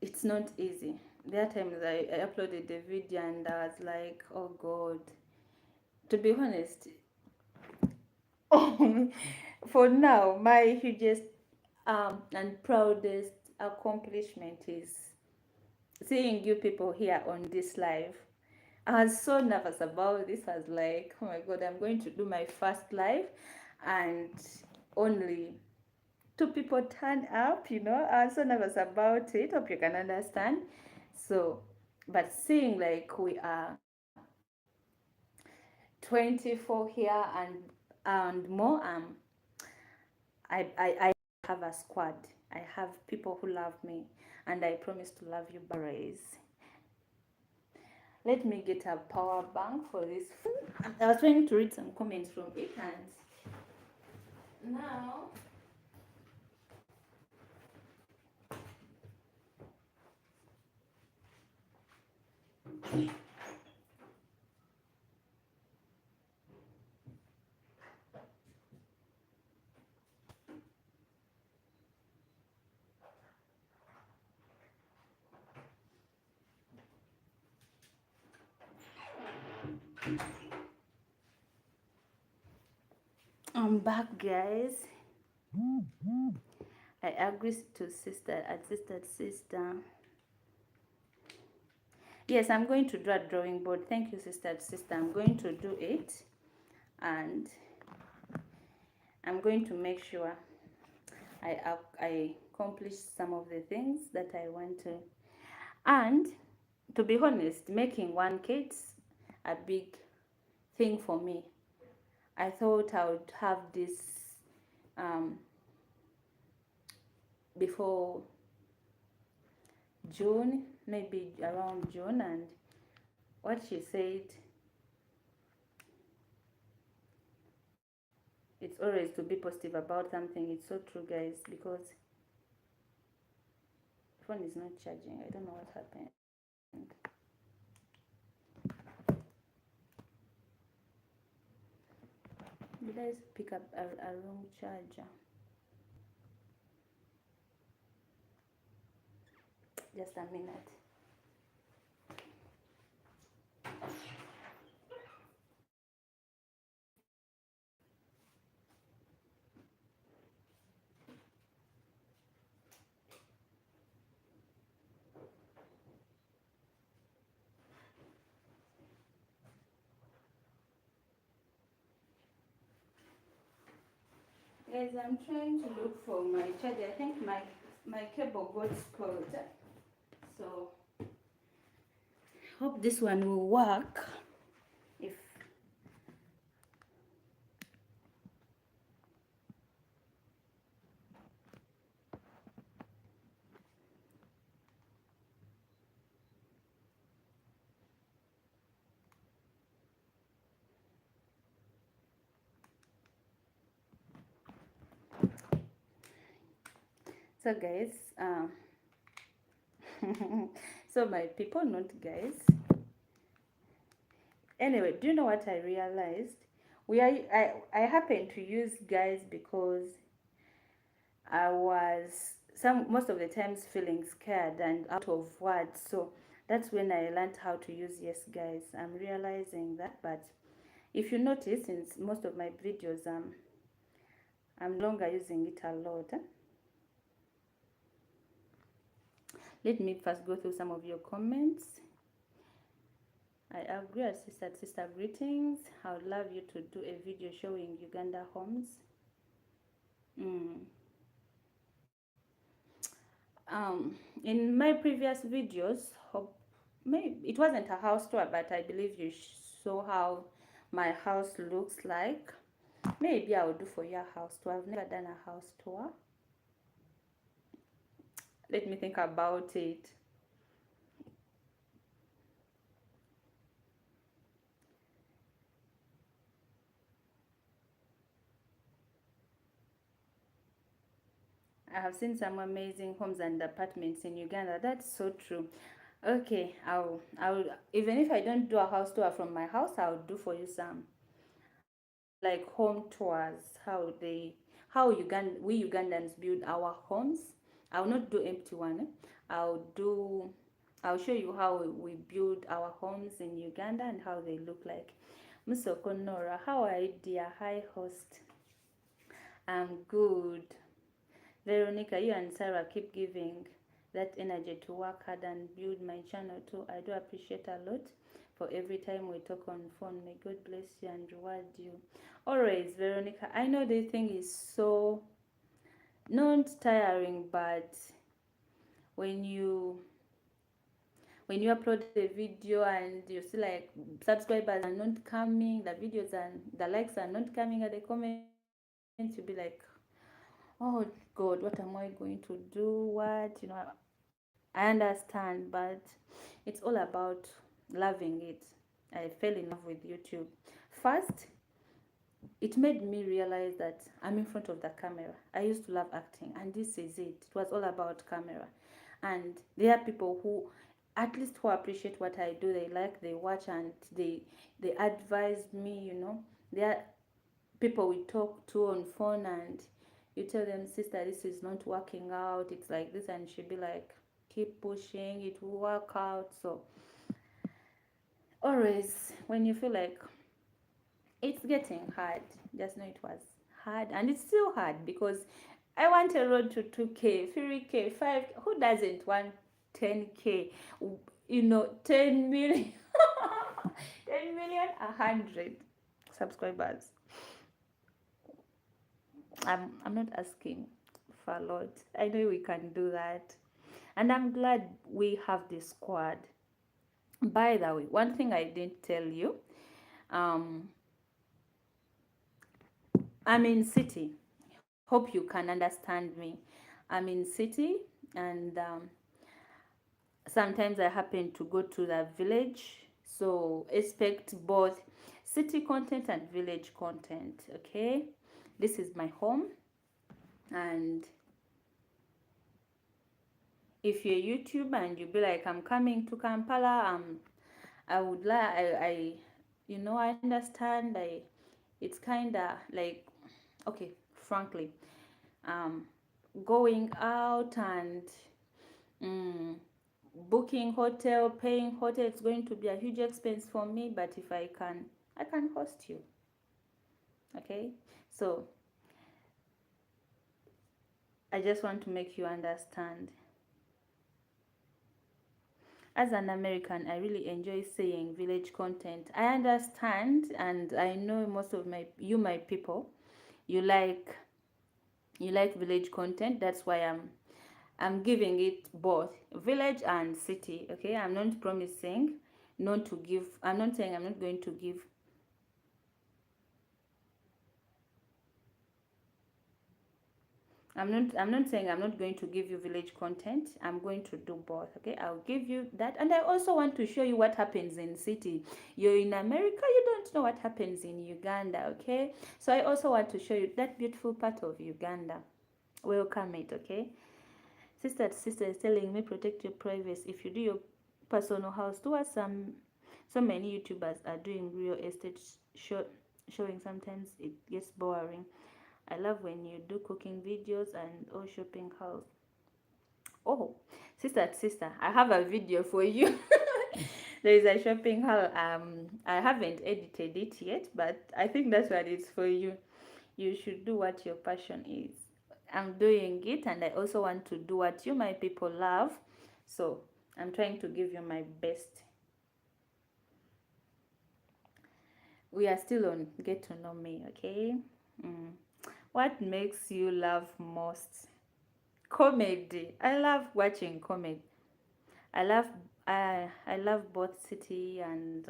it's not easy. There are times I uploaded the video and I was like, oh God. To be honest, for now, my hugest and proudest accomplishment is seeing you people here on this live. I was so nervous about this. I was like, oh my God, I'm going to do my first live, and only two people turn up, I was so nervous about it. Hope you can understand. So, but seeing like we are 24 here and more, I have a squad. I have people who love me, and I promise to love you, berets. Let me get a power bank for this phone. I was trying to read some comments from it, and now I'm back, guys. I agree to sister. Yes, I'm going to draw a drawing board. Thank you, sister. I'm going to do it, and I'm going to make sure I accomplish some of the things that I want to. And to be honest, making 1K is a big thing for me. I thought I would have this before June, maybe around June, and what she said, it's always to be positive about something. It's so true, guys, because phone is not charging. I don't know what happened. Did I pick up a wrong charger? Just a minute. Guys, I'm trying to look for my charger. I think my cable got spoiled. So hope this one will work. If So guys, so my people, not guys. Anyway, do you know what I realized? I happen to use guys because I was some most of the times feeling scared and out of words. So that's when I learned how to use yes guys. I'm realizing that, but if you notice, in most of my videos, I'm no longer using it a lot. Let me first go through some of your comments. I agree, sister greetings. I would love you to do a video showing Uganda homes. Mm. In my previous videos, maybe it wasn't a house tour, but I believe you saw how my house looks like. Maybe I will do for your house tour. I've never done a house tour. Let me think about it. I have seen some amazing homes and apartments in Uganda. That's so true. Okay, I'll even if I don't do a house tour from my house, I'll do for you some like home tours. We Ugandans build our homes. I'll not do empty one. I'll do I'll show you how we build our homes in Uganda and how they look like. Musoko Nora, how are you, dear? Hi, host. I'm good. Veronica, you and Sarah keep giving that energy to work hard and build my channel too. I do appreciate a lot for every time we talk on phone. May God bless you and reward you. Always, Veronica. I know this thing is so not tiring, but when you upload a video and you see like subscribers are not coming, the videos and the likes are not coming at the comments, you'll be like, oh God, what am I going to do? What, I understand, but it's all about loving it. I fell in love with YouTube. First, it made me realize that I'm in front of the camera. I used to love acting, and this is it. It was all about camera. And there are people who, at least who appreciate what I do, they like, they watch, and they advise me. There are people we talk to on phone, and you tell them, sister, this is not working out, it's like this, and she'll be like, keep pushing, it will work out. So always when you feel like it's getting hard, just know it was hard, and it's still hard, because I want a road to 2K, 3K, 5. Who doesn't want 10K? 10 million, 10 million, 100 subscribers. I'm not asking for a lot. I know we can do that. And I'm glad we have this squad. By the way, one thing I didn't tell you, I'm in city. Hope you can understand me. I'm in city, and sometimes I happen to go to the village. So expect both city content and village content. Okay, this is my home, and if you're YouTube and you be like, I'm coming to Kampala, I would like, I understand. It's kind of like, okay, frankly, um, going out and booking hotel, paying hotel, it's going to be a huge expense for me. But if I can host you. Okay, so I just want to make you understand. As an American, I really enjoy seeing village content. I understand, and I know most of my people, you like village content. That's why I'm giving it both village and city. Okay, I'm not promising not to give. I'm not saying I'm not going to give. I'm not saying I'm not going to give you village content. I'm going to do both. Okay, I'll give you that, and I also want to show you what happens in city. You're in America, you don't know what happens in Uganda. Okay, so I also want to show you that beautiful part of Uganda. Welcome it. Okay, Sister is telling me protect your privacy. If you do your personal house tours, so many YouTubers are doing real estate showing. Sometimes it gets boring. I love when you do cooking videos and or shopping house. Oh, sister, I have a video for you. There is a shopping haul. I haven't edited it yet, but I think that's what it's for you. You should do what your passion is. I'm doing it, and I also want to do what you, my people, love. So I'm trying to give you my best. We are still on get to know me, okay? Mm. What makes you laugh most? Comedy. I love watching comedy. I love I love both city and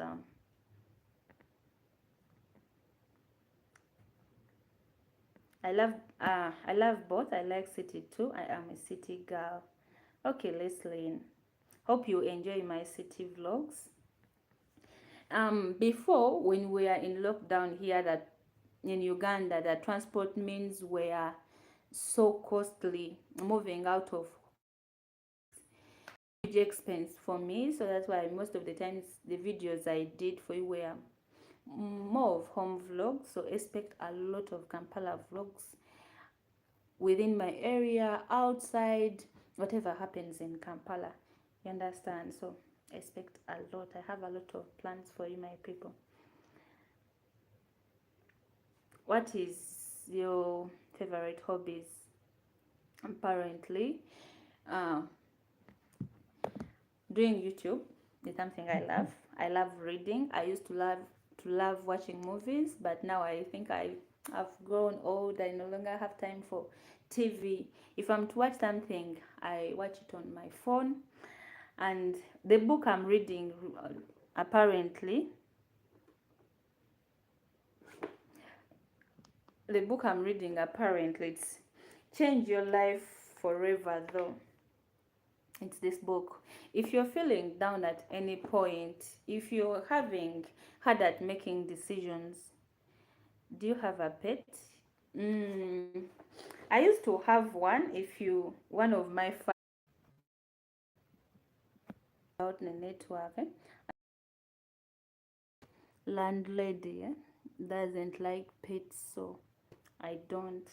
I love both. I like city too. I am a city girl. Okay, let's learn. Hope you enjoy my city vlogs. Before, when we are in lockdown here, that in Uganda, the transport means were so costly. Moving out of huge expense for me, so that's why most of the times the videos I did for you were more of home vlogs. So expect a lot of Kampala vlogs within my area, outside, whatever happens in Kampala. You understand? So expect a lot. I have a lot of plans for you, my people. What is your favorite hobbies? Apparently, uh, doing YouTube is something I love. I love reading. I used to love watching movies, but now I think I've grown old. I no longer have time for TV. If I'm to watch something, I watch it on my phone. And the book I'm reading, apparently, the book I'm reading apparently it's Change Your Life Forever. Though it's this book, if you're feeling down at any point, if you're having hard at making decisions, do you have a pet? mm, I used to have one. If you one of my out the network, landlady, doesn't like pets, so I don't.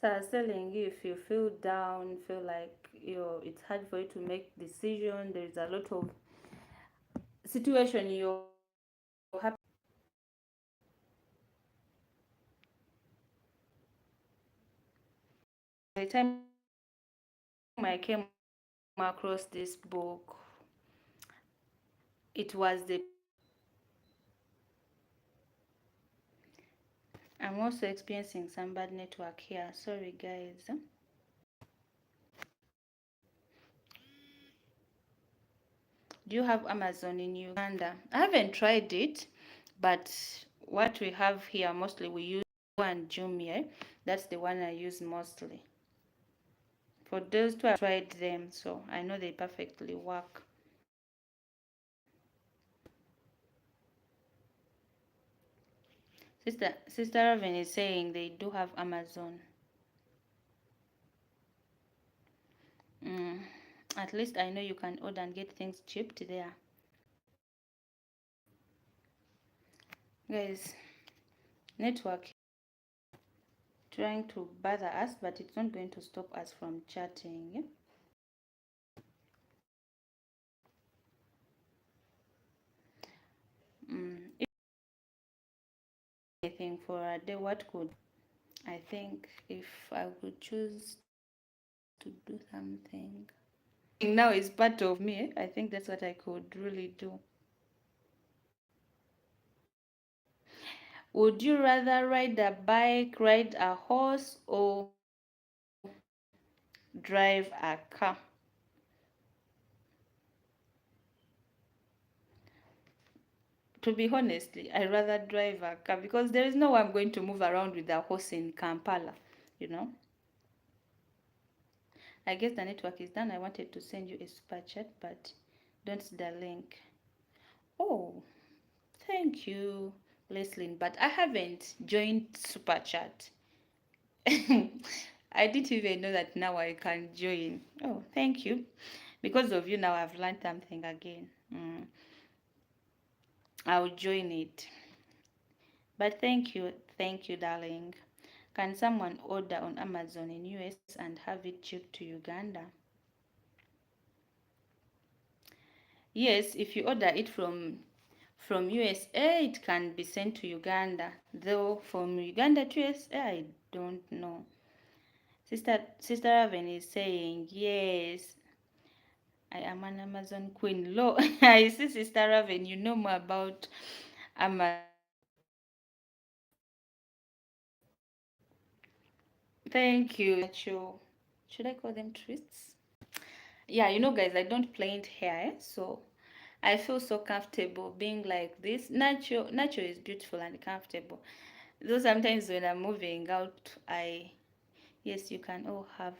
So I was telling you, if you feel down, feel like it's hard for you to make decision, there is a lot of situation you're happy. By the time I came across this book, it was the. I'm also experiencing some bad network here. Sorry, guys. Do you have Amazon in Uganda? I haven't tried it, but what we have here mostly we use one Jumia. That's the one I use mostly. For those who have tried them, so I know they perfectly work. Sister Raven is saying they do have Amazon. Mm, at least I know you can order and get things cheap there. Guys, network trying to bother us, but it's not going to stop us from chatting. If anything for a day, what could I think if I could choose to do something? Now is part of me. I think that's what I could really do. Would you rather ride a bike, ride a horse, or drive a car? To be honestly, I rather drive a car because there is no way I'm going to move around with a horse in Kampala. you know. I guess the network is done. I wanted to send you a super chat, but don't see the link. Oh, thank you, Leslie. But I haven't joined super chat. I didn't even know that now I can join. Oh, thank you. Because of you now I've learned something again. I'll join it. But thank you, darling. Can someone order on Amazon in US and have it shipped to Uganda? Yes, if you order it from USA, it can be sent to Uganda. Though from Uganda to USA, I don't know. Sister Raven is saying yes. I am an Amazon queen. Lo, I see Sister Raven. You know more about Amazon. Thank you. Should I call them twists? Yeah, you know, guys, I don't plait hair, so I feel so comfortable being like this. Natural is beautiful and comfortable. Though sometimes when I'm moving out, yes, you can all have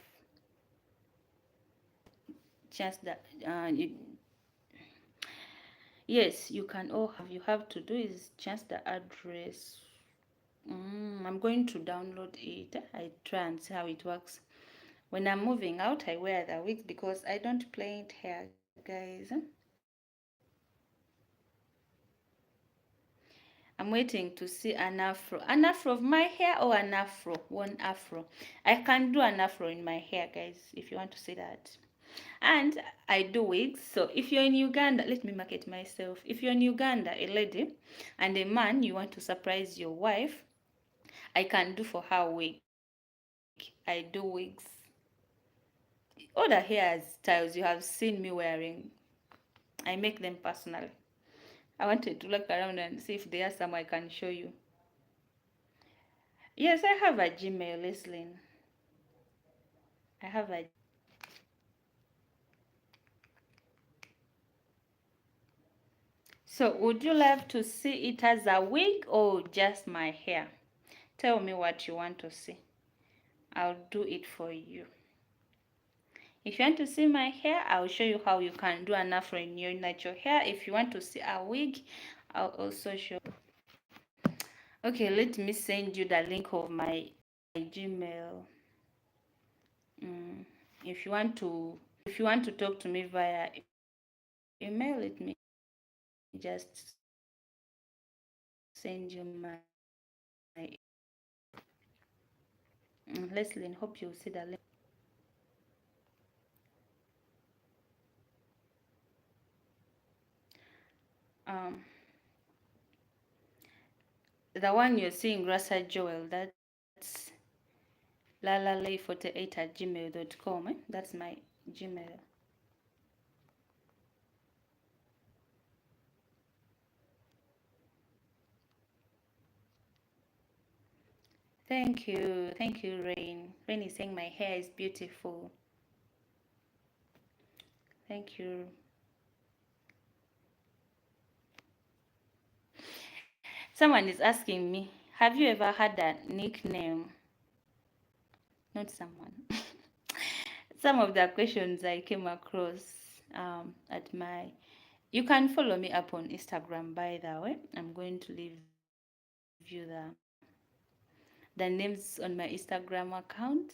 chance that yes, you can all have. You have to do is change the address. I'm going to download it. I try and see how it works. When I'm moving out, I wear the wigs because I don't plait hair, guys. I'm waiting to see an afro. An afro of my hair or an afro? One afro. I can do an afro in my hair, guys, if you want to see that. And I do wigs. So if you're in Uganda, let me market myself. If you're in Uganda, a lady and a man, you want to surprise your wife, I can do for her wig. I do wigs. All the hairstyles you have seen me wearing, I make them personally. I wanted to look around and see if there are some I can show you. Yes, I have a Gmail, Leslie. I have a. So, would you love to see it as a wig or just my hair? Tell me what you want to see. I'll do it for you. If you want to see my hair, I'll show you how you can do an afro in your natural hair. If you want to see a wig, I'll also show. Okay, let me send you the link of my Gmail. If you want to talk to me via email, let me just send you my Leslie. Hope you see the link. Um, the one you're seeing, Rasa Joel, that's lalalay48@gmail.com. That's my Gmail. Thank you, Rain. Rain is saying my hair is beautiful. Thank you. Someone is asking me, have you ever had a nickname? Not someone. Some of the questions I came across at my. You can follow me up on Instagram, by the way. I'm going to leave you the names on my Instagram account.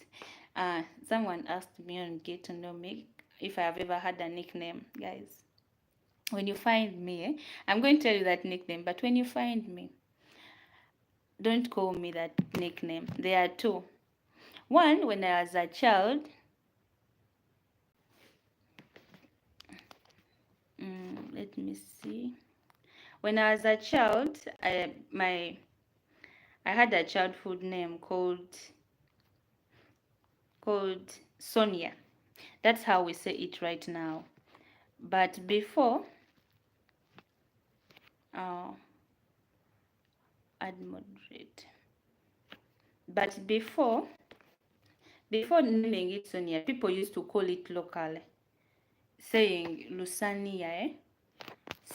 Someone asked me on Get to Know Me if I have ever had a nickname, guys. When you find me, I'm going to tell you that nickname, but when you find me, don't call me that nickname. There are two. One, when I was a child, let me see. When I was a child, I had a childhood name called Sonia. That's how we say it right now. But before, uh, add moderate. But before naming it Sonia, people used to call it locally, saying Lusania.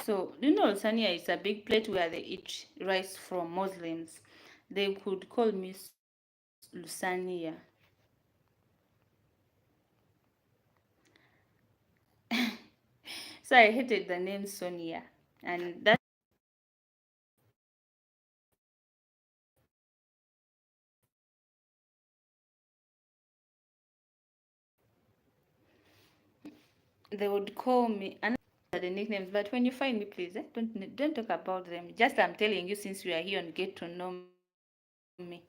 So you know Lusania is a big plate where they eat rice from Muslims. They could call me Sonia. Lusania. So I hated the name Sonia, and that they would call me and the nicknames. But when you find me, please don't talk about them. Just I'm telling you, since we are here and get to know me.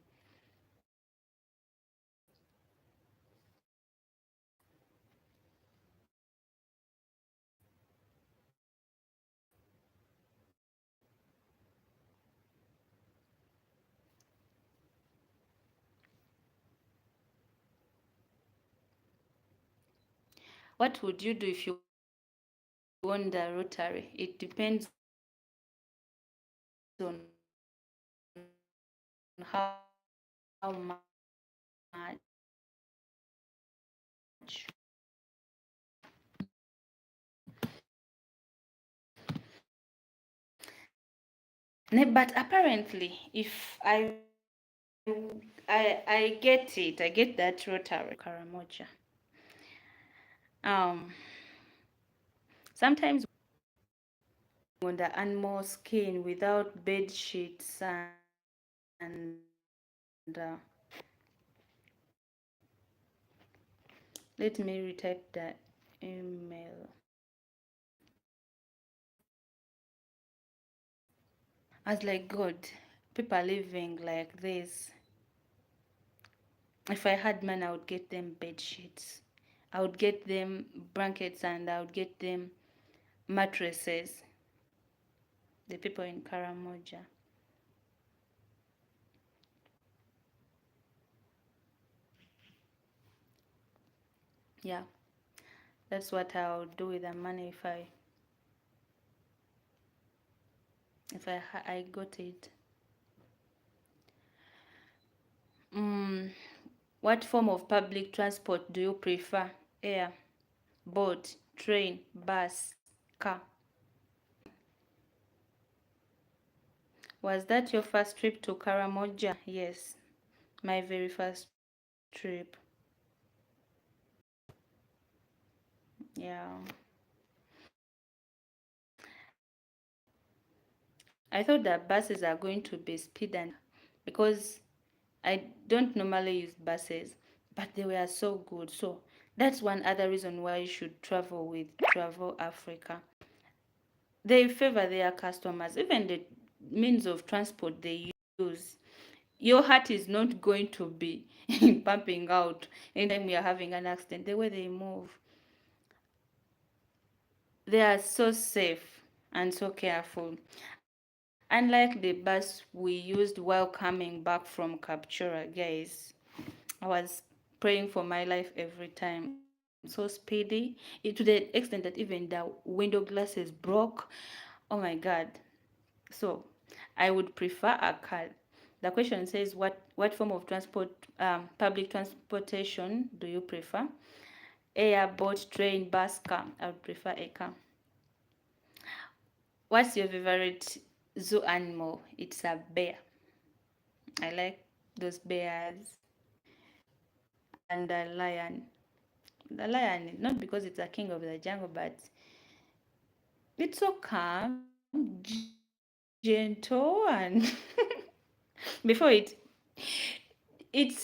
What would you do if you won the Rotary? It depends on how much. But apparently, if I get it, I get that Rotary Karamoja. Um, Sometimes on the animal skin without bed sheets and let me retype the email. I was like, God, people are living like this. If I had money, I would get them bed sheets. I would get them blankets and I would get them mattresses. The people in Karamoja. Yeah, that's what I would do with the money if I got it. Mm, what form of public transport do you prefer? Air, boat, train, bus, car. Was that your first trip to Karamoja? Yes, my very first trip. Yeah. I thought that buses are going to be speed and because I don't normally use buses, but they were so good. So that's one other reason why you should travel with Travel Africa. They favor their customers, even the means of transport they use. Your heart is not going to be pumping out anytime you're having an accident. The way they move, they are so safe and so careful. Unlike the bus we used while coming back from Captura, guys, I was praying for my life every time. So speedy, to the extent that even the window glasses broke. Oh my God. So I would prefer a car. The question says, what form of transport, public transportation do you prefer? Air, boat, train, bus, car. I would prefer a car. What's your favorite zoo animal? It's a bear. I like those bears and the lion. The lion, not because it's a king of the jungle, but it's so calm, gentle, and before it's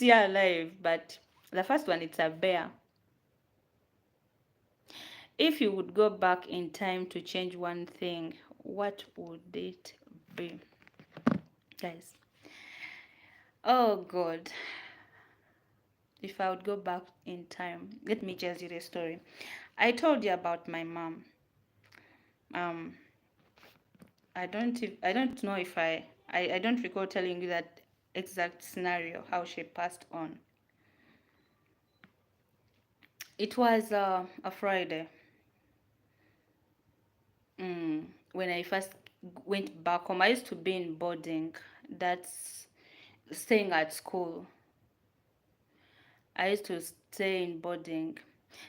yeah alive. But the first one, it's a bear. If you would go back in time to change one thing, what would it be, guys? Oh God, if I would go back in time, let me tell you the story. I told you about my mom. Um, I don't know if I don't recall telling you that exact scenario how she passed on. It was a Friday. When I first went back home, I used to be in boarding. That's staying at school. I used to stay in boarding.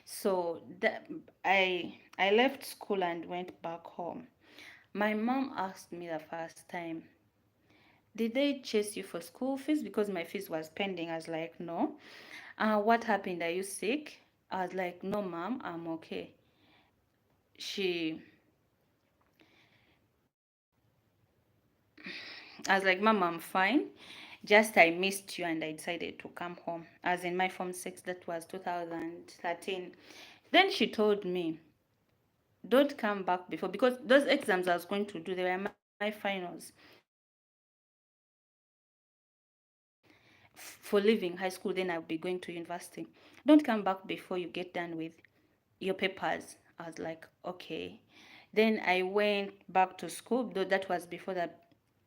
So I left school and went back home. My mom asked me the first time, did they chase you for school fees? Because my fees was pending. I was like, no. What happened? Are you sick? I was like, no, mom, I'm okay. She, I was like, mom, I'm fine. Just I missed you and I decided to come home. As in my form 6, that was 2013. Then she told me, don't come back before, because those exams I was going to do, they were my finals. For leaving high school, then I'll be going to university. Don't come back before you get done with your papers. I was like, okay. Then I went back to school, though that was before the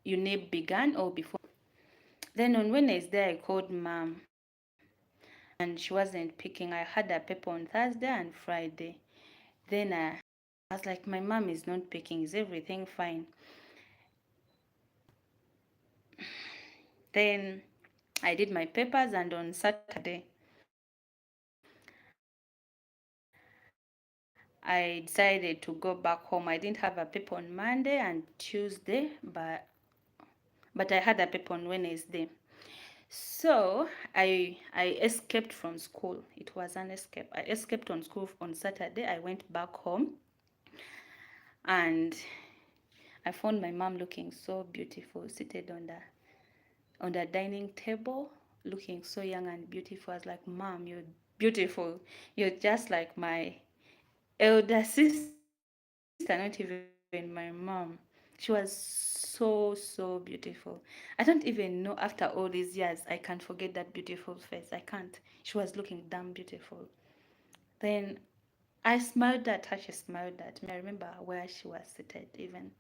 UNIP began or before. Then on Wednesday, I called mom and she wasn't picking. I had a paper on Thursday and Friday. Then I was like, my mom is not picking. Is everything fine? Then I did my papers, and on Saturday, I decided to go back home. I didn't have a paper on Monday and Tuesday, but I had a paper on Wednesday. So I escaped from school. It was an escape. I escaped on school on Saturday. I went back home and I found my mom looking so beautiful, seated on the dining table, looking so young and beautiful. I was like, Mom, you're beautiful. You're just like my elder sister, not even my mom. She was so beautiful. I don't even know, after all these years I can't forget that beautiful face. I can't. She was looking damn beautiful. Then I smiled at her, she smiled at me. I remember where she was seated even.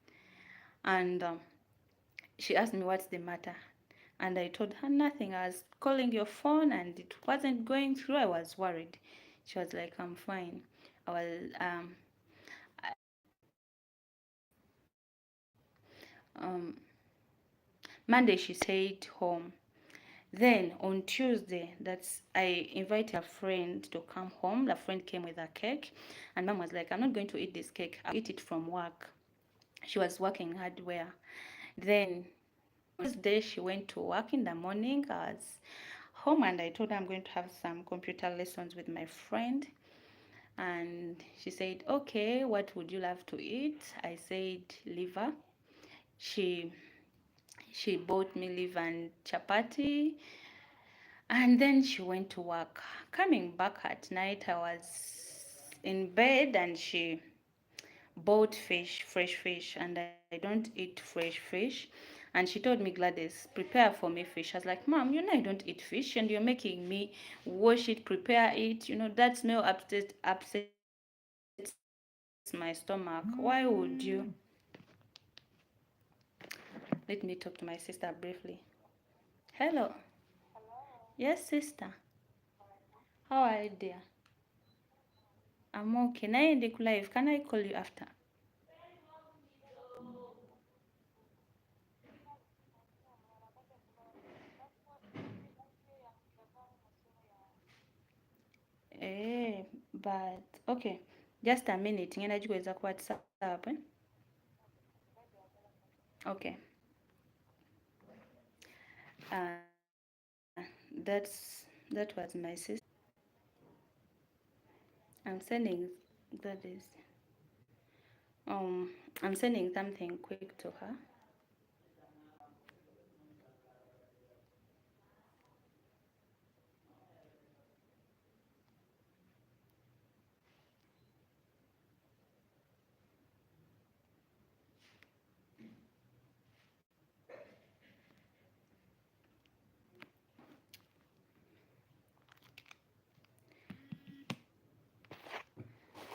And she asked me what's the matter. And I told her nothing. I was calling your phone and it wasn't going through. I was worried. She was like, I'm fine. I was um Monday she stayed home. Then on Tuesday, that's I invited a friend to come home. The friend came with a cake, and mom was like, "I'm not going to eat this cake. I'll eat it from work." She was working hardware. Then Tuesday she went to work in the morning. I was home and I told her I'm going to have some computer lessons with my friend. And she said, "Okay, what would you love to eat?" I said, "Liver." She she bought me liver and chapati, and then she went to work. Coming back at night, I was in bed and she bought fish, fresh fish, and I don't eat fresh fish. And she told me, Gladys, prepare for me fish. I was like, Mom, you know I don't eat fish, and you're making me wash it, prepare it. You know that smell upsets my stomach. Why would you? Let me talk to my sister briefly. Hello. Yes, sister. How are you, dear? I'm okay. Naende live. Can I call you after? Eh, but okay. Just a minute. Ngenda gikweza ku WhatsApp. Okay. That's that was my sister. I'm sending that is I'm sending something quick to her.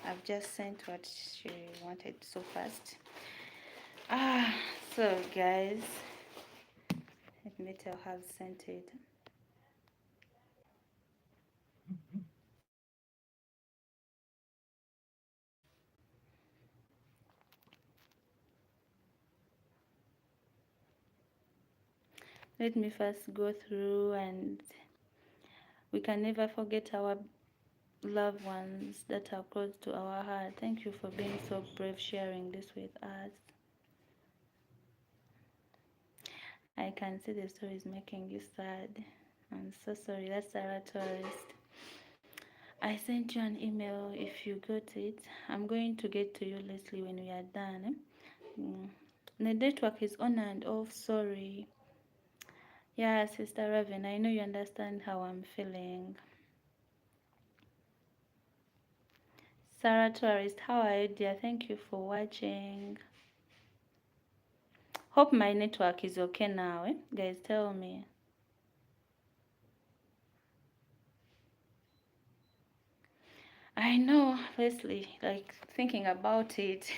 I've just sent what she wanted so fast. Ah, so guys, let me tell her I've sent it. Let me first go through, and we can never forget our loved ones that are close to our heart. Thank you for being so brave sharing this with us. I can see the story is making you sad. I'm so sorry. That's Sarah Tourist. I sent you an email if you got it. I'm going to get to you, Leslie, when we are done. Mm. The network is on and off. Sorry. Yeah, Sister Raven, I know you understand how I'm feeling. Sarah Tourist, how are you, dear? Thank you for watching. Hope my network is okay now. Guys, tell me. I know, Leslie, like thinking about it.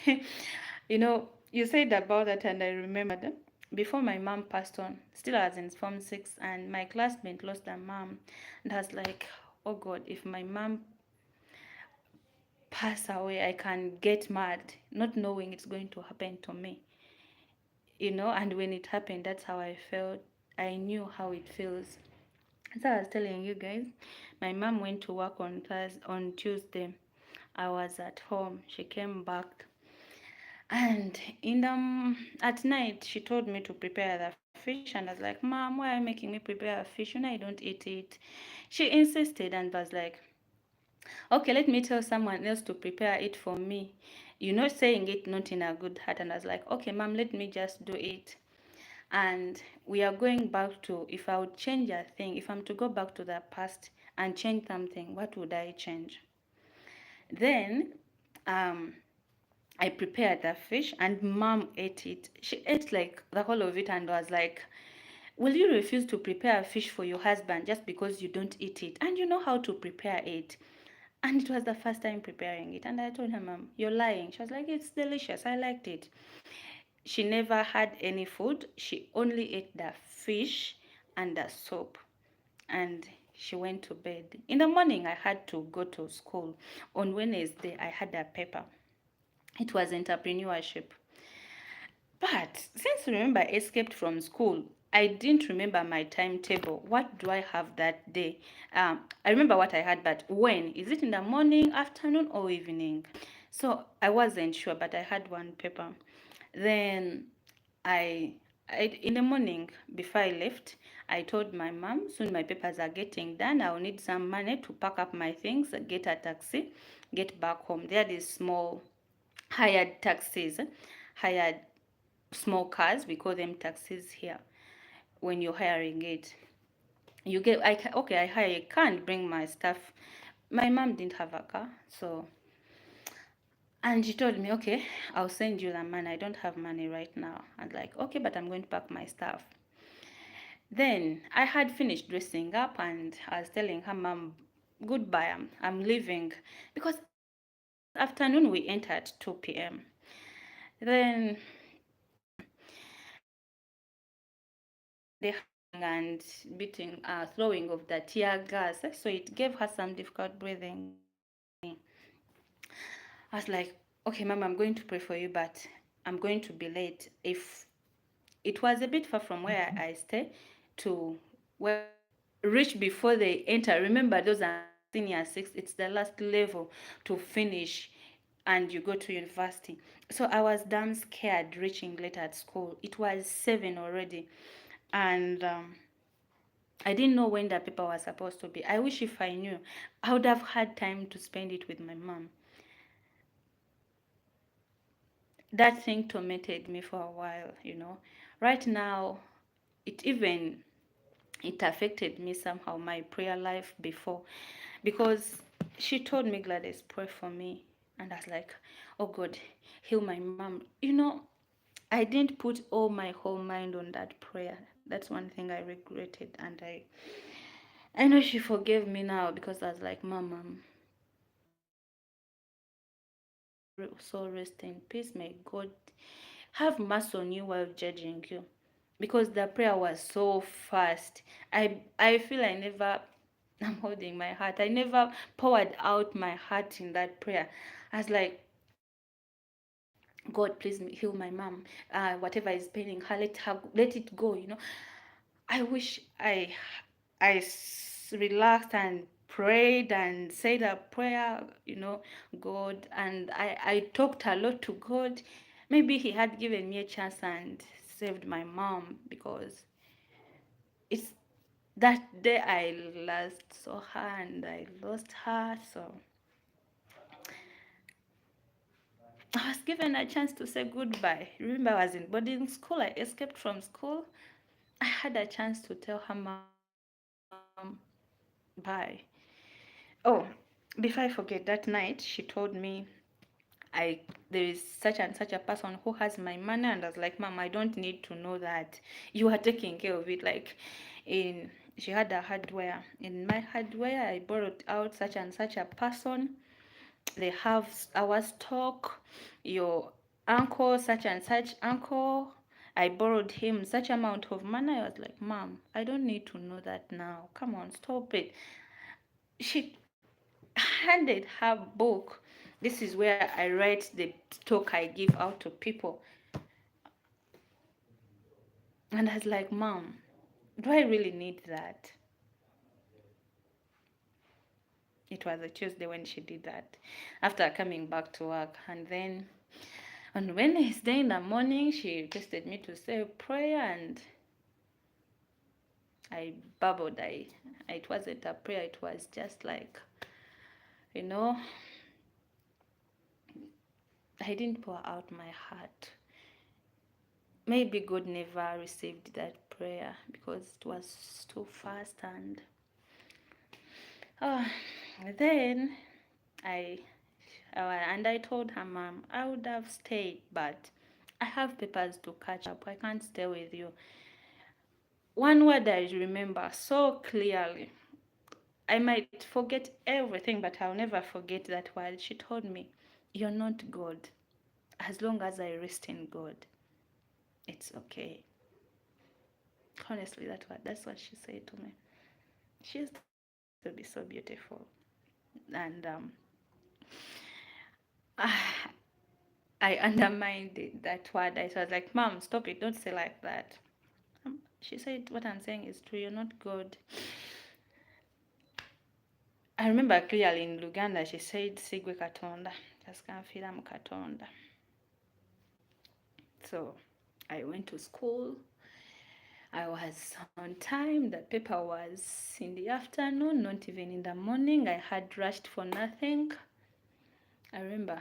You said about that, and I remembered before my mom passed on, still as in Form 6, and my classmate lost their mom. And I was like, oh God, if my mom pass away, I can get mad, not knowing it's going to happen to me. And when it happened, that's how I felt. I knew how it feels. So I was telling you guys, my mom went to work on Tuesday. I was at home. She came back, and at night she told me to prepare the fish, and I was like, "Mom, why are you making me prepare a fish when I don't eat it?" She insisted and was like, "Okay, let me tell someone else to prepare it for me." Saying it not in a good heart, and I was like, "Okay, Mom, let me just do it." And we are going back to, if I would change a thing, if I'm to go back to the past and change something, what would I change? Then um I prepared the fish and Mom ate it. She ate like the whole of it and was like, "Will you refuse to prepare a fish for your husband just because you don't eat it? And you know how to prepare it?" And it was the first time preparing it. And I told her, "Mom, you're lying." She was like, "It's delicious. I liked it." She never had any food. She only ate the fish and the soup. And she went to bed. In the morning, I had to go to school. On Wednesday, I had a paper. It was entrepreneurship. But since remember I escaped from school, I didn't remember my timetable. What do I have that day? I remember what I had, but when? Is it in the morning, afternoon, or evening? So I wasn't sure, but I had one paper. Then I, in the morning before I left, I told my mom, soon my papers are getting done. I'll need some money to pack up my things, get a taxi, get back home. There are these small hired taxis, hired small cars. We call them taxis here. When you're hiring it, you get, okay, I hire a car and bring my stuff. My mom didn't have a car, so, and she told me, "Okay, I'll send you the money. I don't have money right now." I'm like, "Okay, but I'm going to pack my stuff." Then I had finished dressing up and I was telling her, "Mom, goodbye, I'm leaving." Because afternoon we enter at 2 p.m. Then they and beating, throwing of the tear gas, so it gave her some difficult breathing. I was like, "Okay, Mom, I'm going to pray for you, but I'm going to be late." If it was a bit far from where I stay to where reach before they enter. Remember, those are senior six. It's the last level to finish, and you go to university. So I was damn scared reaching late at school. It was 7 already, and I didn't know when the paper was supposed to be. I wish if I knew, I would have had time to spend it with my mom. That thing tormented me for a while. Right now, it even it affected me somehow, my prayer life before, because she told me, "Gladys, pray for me." And I was like, "Oh God, heal my mom." I didn't put all my whole mind on that prayer. That's one thing I regretted, and I know she forgave me now, because I was like, "Mom, so rest in peace. May God have mercy on you while judging you." Because the prayer was so fast. I feel I never I'm holding my heart. I never poured out my heart in that prayer. I was like, "God, please heal my mom. Whatever is paining her, let it go. I wish relaxed and prayed and said a prayer, God, and I talked a lot to God. Maybe he had given me a chance and saved my mom, because it's that day I last saw her and I lost her. So I was given a chance to say goodbye. Remember, I was in boarding school. I escaped from school. I had a chance to tell her mom bye. Oh, before I forget, that night she told me, I there is such and such a person who has my money, and I was like, Mom, I don't need to know that. You are taking care of it. Like, in she had a hardware. In my hardware, I borrowed out such and such a person. They have our stock. Your uncle, such and such uncle, I borrowed him such amount of money. I was like, Mom, I don't need to know that now. Come on, stop it. She handed her book. This is where I write the talk I give out to people. And I was like, Mom, do I really need that? It was a Tuesday when she did that, after coming back to work. And then on Wednesday in the morning, she requested me to say a prayer, and I babbled. It wasn't a prayer, it was just like, you know, I didn't pour out my heart. Maybe God never received that prayer because it was too fast. And uh, then I I told her, Mom, I would have stayed, but I have papers to catch up. I can't stay with you. One word I remember so clearly. I might forget everything, but I'll never forget that word. She told me, You're not God. As long as I rest in God, it's okay. Honestly, that's what she said to me. She used to be so beautiful. And I undermined that word. I was like, Mom, stop it. Don't say like that. She said, what I'm saying is true. You're not God. I remember clearly in Luganda, she said, Sigwe Katonda. Just can't feel I'm Katonda. So I went to school. I was on time. The paper was in the afternoon, not even in the morning. I had rushed for nothing. I remember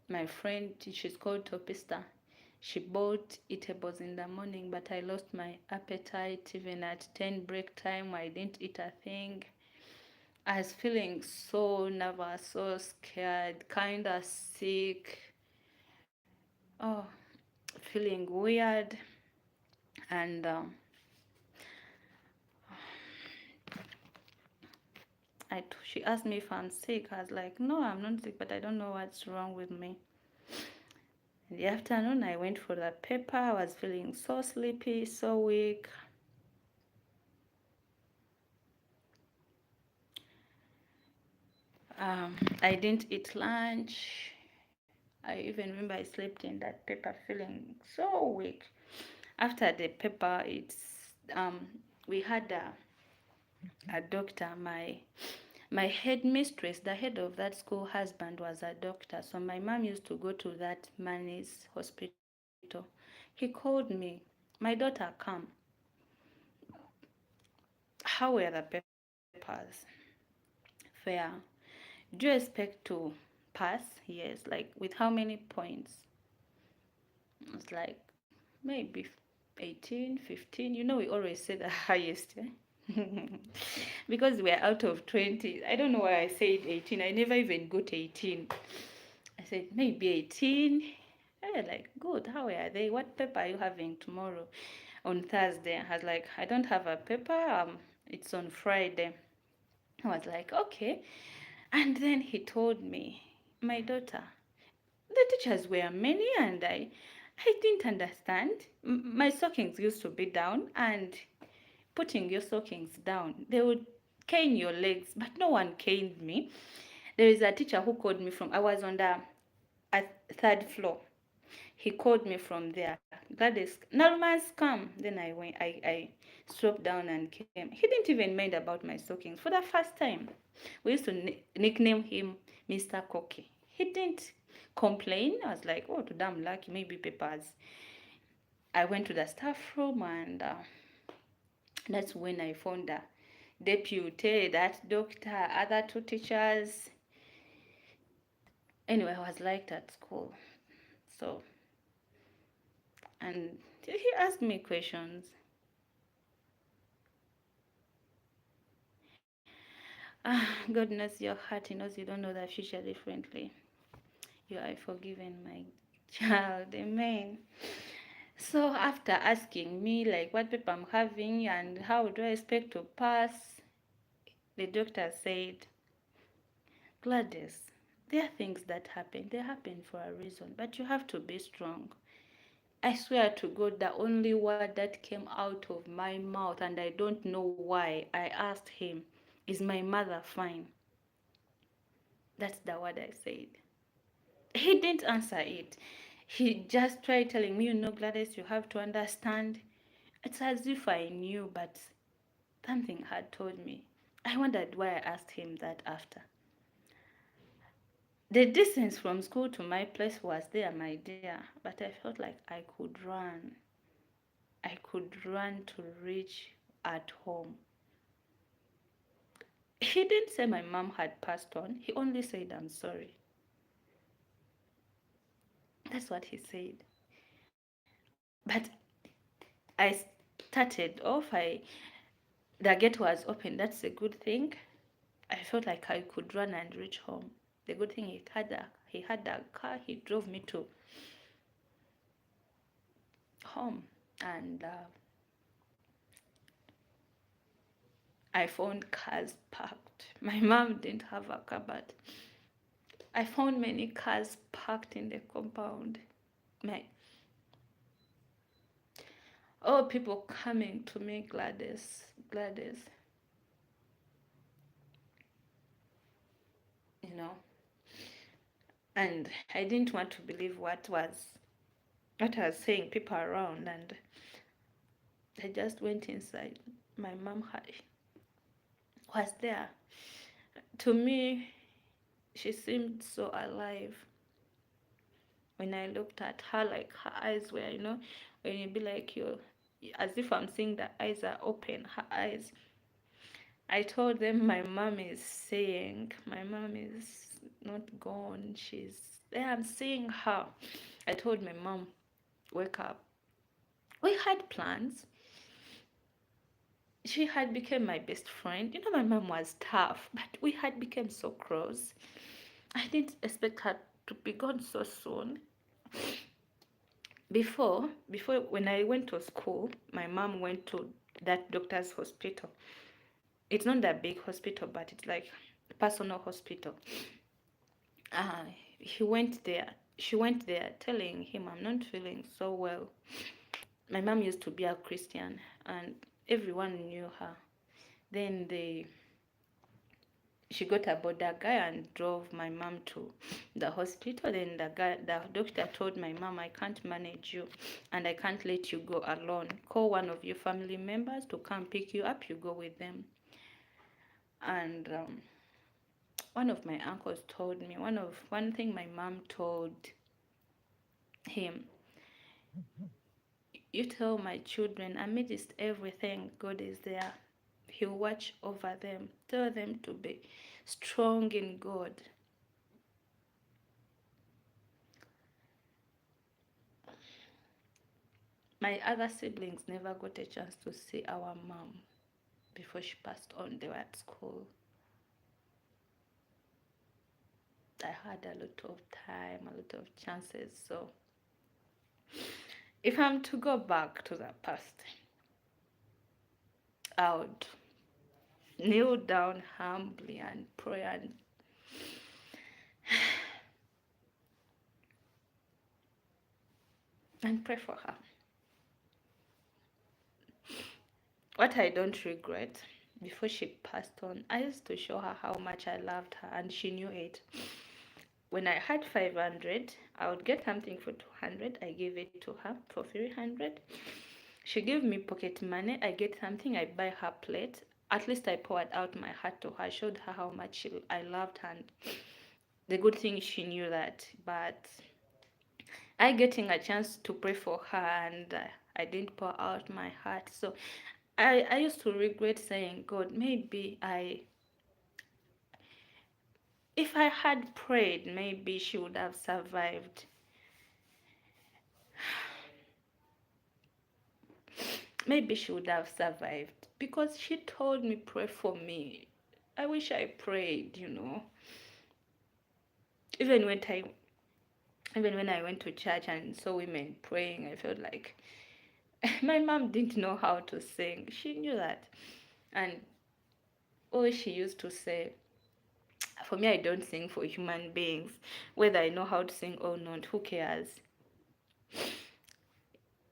my friend, she's called Topista. She bought eatables in the morning, but I lost my appetite. Even at 10 break time, I didn't eat a thing. I was feeling so nervous, so scared, kind of sick. Oh, feeling weird. And she asked me if I'm sick. I was like, no, I'm not sick, but I don't know what's wrong with me. In the afternoon, I went for the paper. I was feeling so sleepy, so weak. I didn't eat lunch. I even remember I slept in that paper feeling so weak. After the paper, we had a doctor. My headmistress, the head of that school husband, was a doctor. So my mom used to go to that man's hospital. He called me, my daughter, come. How were the papers? Fair. Do you expect to pass? Yes. Like, with how many points? It's like maybe 18, 15. You know, we always say the highest. Because we're out of 20. I don't know why I said 18. I never even got 18. I said maybe 18. Like, good. How are they? What paper are you having tomorrow? On Thursday. I was like, I don't have a paper. It's on Friday. I was like, okay. And then he told me, my daughter, the teachers were many, and I didn't understand. My stockings used to be down, and putting your stockings down, they would cane your legs, but no one caned me. There is a teacher who called me from, I was on the third floor. He called me from there. Gladys, Nalmas, come. Then I went. I stropped down and came. He didn't even mind about my stockings. For the first time, we used to nickname him Mr. Cocky. He didn't complain. I was like, oh, to damn lucky, maybe papers. I went to the staff room, and that's when I found the deputy, that doctor, other two teachers. Anyway, I was liked at school. So, and he asked me questions. God knows your heart. He knows you don't know the future differently. You are forgiven, my child. Amen. So after asking me like what paper I'm having and how do I expect to pass, the doctor said, Gladys, there are things that happen. They happen for a reason, but you have to be strong. I swear to God, the only word that came out of my mouth, and I don't know why, I asked him, is my mother fine? That's the word I said. He didn't answer it. He just tried telling me, Gladys, you have to understand. It's as if I knew, but something had told me. I wondered why I asked him that after. The distance from school to my place was there, my dear, but I felt like I could run. I could run to reach at home. He didn't say my mom had passed on. He only said, I'm sorry. That's what he said. But I started off, the gate was open. That's a good thing. I felt like I could run and reach home. The good thing he had a car. He drove me to home, and I found cars parked. My mom didn't have a car, but I found many cars parked in the compound. My people coming to me, Gladys, Gladys, you know. And I didn't want to believe what I was saying, people around, and I just went inside. My mom was there. To me, she seemed so alive. When I looked at her, like her eyes were, when you be like you, as if I'm seeing the eyes are open, her eyes. I told them my mom is not gone. She's there. I'm seeing her. I told my mom, wake up. We had plans. She had become my best friend. My mom was tough, but we had become so close. I didn't expect her to be gone so soon. Before when I went to school, my mom went to that doctor's hospital. It's not that big hospital, but it's like a personal hospital. Uh, he went there. She went there telling him, I'm not feeling so well. My mom used to be a Christian, and everyone knew her. Then she got aboard a guy and drove my mom to the hospital. Then the doctor told my mom, I can't manage you and I can't let you go alone. Call one of your family members to come pick you up. You go with them. And one of my uncles told me, one thing my mom told him, you tell my children, amidst everything, God is there. He'll watch over them. Tell them to be strong in God. My other siblings never got a chance to see our mom before she passed on. They were at school. I had a lot of time, a lot of chances. So if I'm to go back to the past, I would kneel down humbly and pray and pray for her. What I don't regret, before she passed on, I used to show her how much I loved her, and she knew it. When I had 500, I would get something for 200. I gave it to her for 300. She gave me pocket money. I get something. I buy her plate. At least I poured out my heart to her. I showed her how much I loved her. And the good thing, she knew that. But I getting a chance to pray for her, and I didn't pour out my heart. So I used to regret saying, God, maybe if I had prayed, maybe she would have survived. Maybe she would have survived because she told me, pray for me. I wish I prayed, Even when I even when I went to church and saw women praying, I felt like my mom didn't know how to sing. She knew that. And all she used to say, for me, I don't sing for human beings. Whether I know how to sing or not, who cares?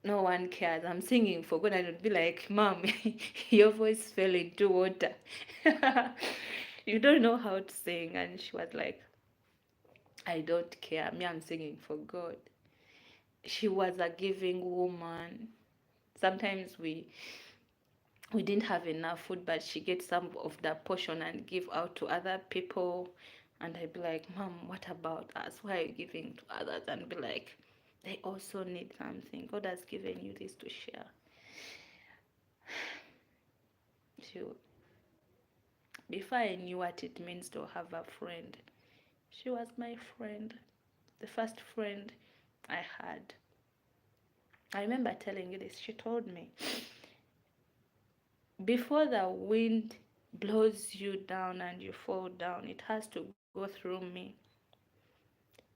No one cares. I'm singing for God. And I'd be like, Mom, your voice fell into water. You don't know how to sing. And she was like, I don't care. Me, I'm singing for God. She was a giving woman. Sometimes we didn't have enough food, but she gets some of that portion and give out to other people. And I'd be like, Mom, what about us? Why are you giving to others? And be like, they also need something. God has given you this to share. So before I knew what it means to have a friend, she was my friend, the first friend I had. I remember telling you this. She told me, before the wind blows you down and you fall down, it has to go through me.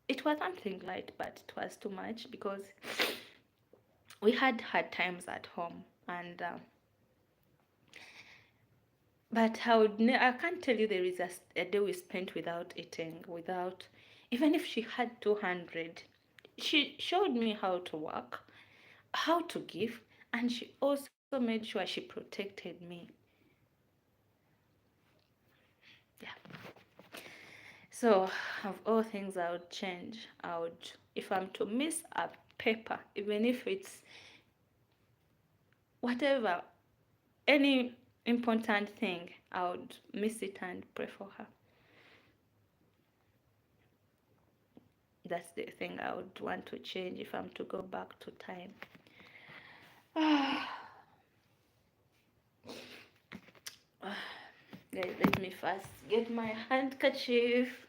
It was something light, but it was too much because we had hard times at home, and but I can't tell you there is a day we spent without eating, without, even if she had 200, she showed me how to work, how to give, and she also made sure she protected me. Yeah. So, of all things, I would change. If I'm to miss a paper, even if it's whatever, any important thing, I would miss it and pray for her. That's the thing I would want to change if I'm to go back to time. Guys, let me first get my handkerchief.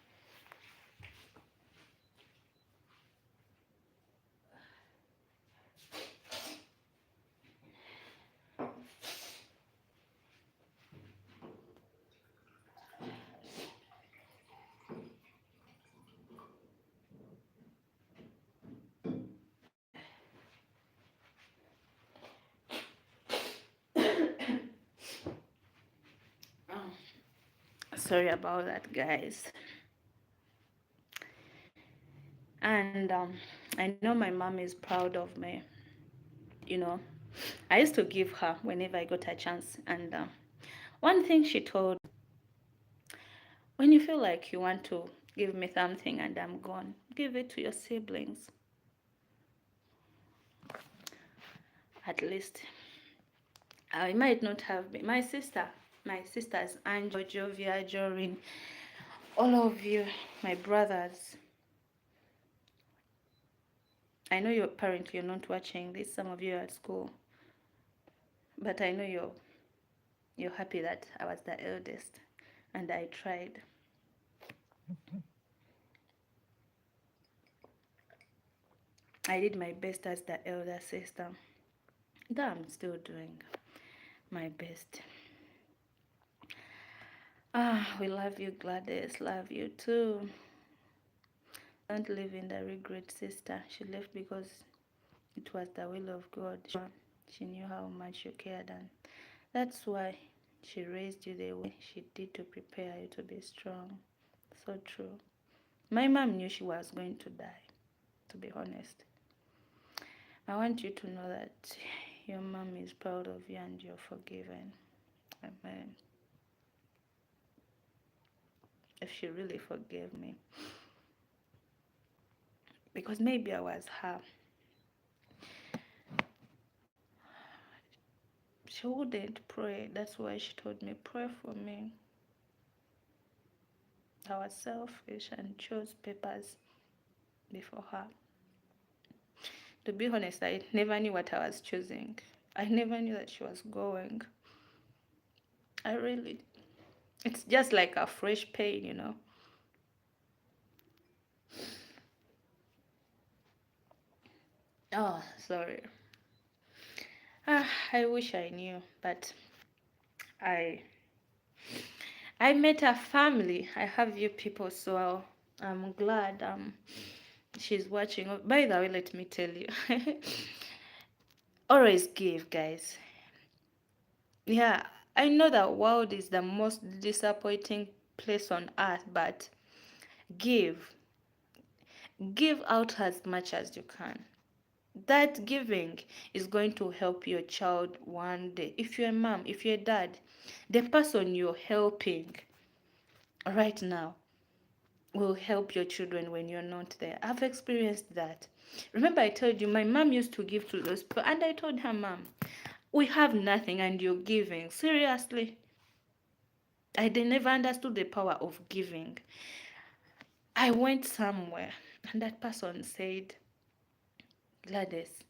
Sorry about that, guys. And I know my mom is proud of me. You know, I used to give her whenever I got a chance. And one thing she told, when you feel like you want to give me something and I'm gone, give it to your siblings. At least I might not have been. My sisters, Angel, Jovia, Jorin, all of you, my brothers. I know you're not watching this. Some of you are at school, but I know you're happy that I was the eldest, and I tried. I did my best as the elder sister. That I'm still doing my best. We love you, Gladys. Love you too. Don't live in the regret, sister. She left because it was the will of God. She knew how much you cared, and that's why she raised you the way she did to prepare you to be strong. So true. My mom knew she was going to die, to be honest. I want you to know that your mom is proud of you and you're forgiven. Amen. If she really forgave me. Because maybe I was her. She wouldn't pray. That's why she told me, pray for me. I was selfish and chose papers before her. To be honest, I never knew what I was choosing. I never knew that she was going. I really, it's just like a fresh pain, you know. Oh, sorry. I wish I knew, but I I met a family. I have you people, so I'm glad she's watching. Oh, by the way, let me tell you, always give, guys. Yeah, I know that world is the most disappointing place on earth, but give, give out as much as you can. That giving is going to help your child one day. If you're a mom, if you're a dad, the person you're helping right now will help your children when you're not there. I've experienced that. Remember, I told you my mom used to give to those people, and I told her, Mom, we have nothing and you're giving. Seriously. Never understood the power of giving. I went somewhere, and that person said, Gladys,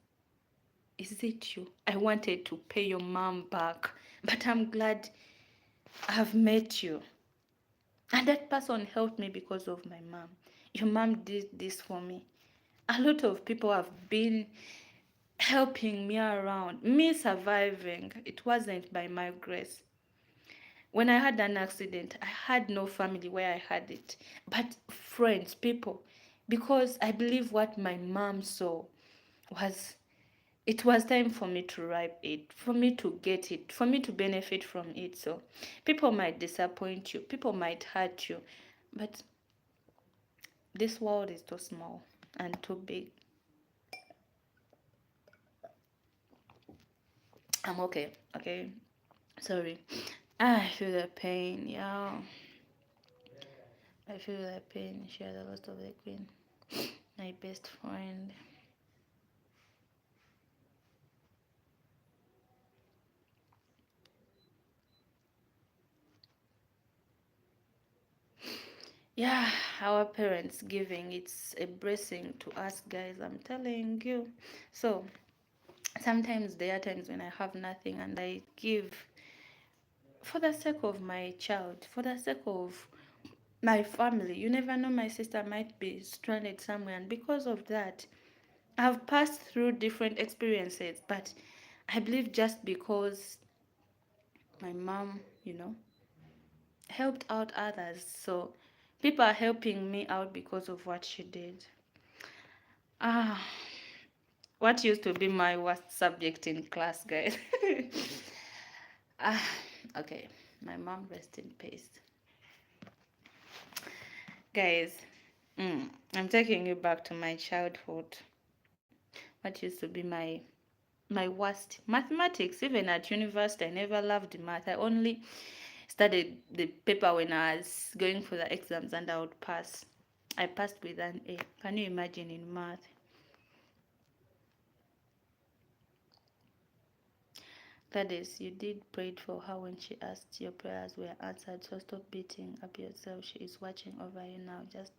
is it you? I wanted to pay your mom back, but I'm glad I've met you. And that person helped me because of my mom. Your mom did this for me. A lot of people have been helping me around, me surviving. It wasn't by my grace. When I had an accident, I had no family where I had it, but friends, people, because I believe what my mom saw was it was time for me to ripe it, for me to get it, for me to benefit from it. So people might disappoint you, people might hurt you, but this world is too small and too big. I'm okay, okay. Sorry. I feel the pain, yeah. I feel the pain. Share the loss of the queen, my best friend. Yeah, our parents giving, it's a blessing to us, guys. I'm telling you. So sometimes there are times when I have nothing and I give for the sake of my child, for the sake of my family. You never know, my sister might be stranded somewhere, and because of that, I've passed through different experiences. But I believe just because my mom, helped out others, so people are helping me out because of what she did. Ah, what used to be my worst subject in class, guys? ah, okay. My mom, rest in peace. Guys, I'm taking you back to my childhood. What used to be my worst mathematics. Even at university, I never loved math. I only studied the paper when I was going for the exams, and I would pass. I passed with an A. Can you imagine in math? That is, you did prayed for her when she asked your prayers were answered. So stop beating up yourself. She is watching over you now. Just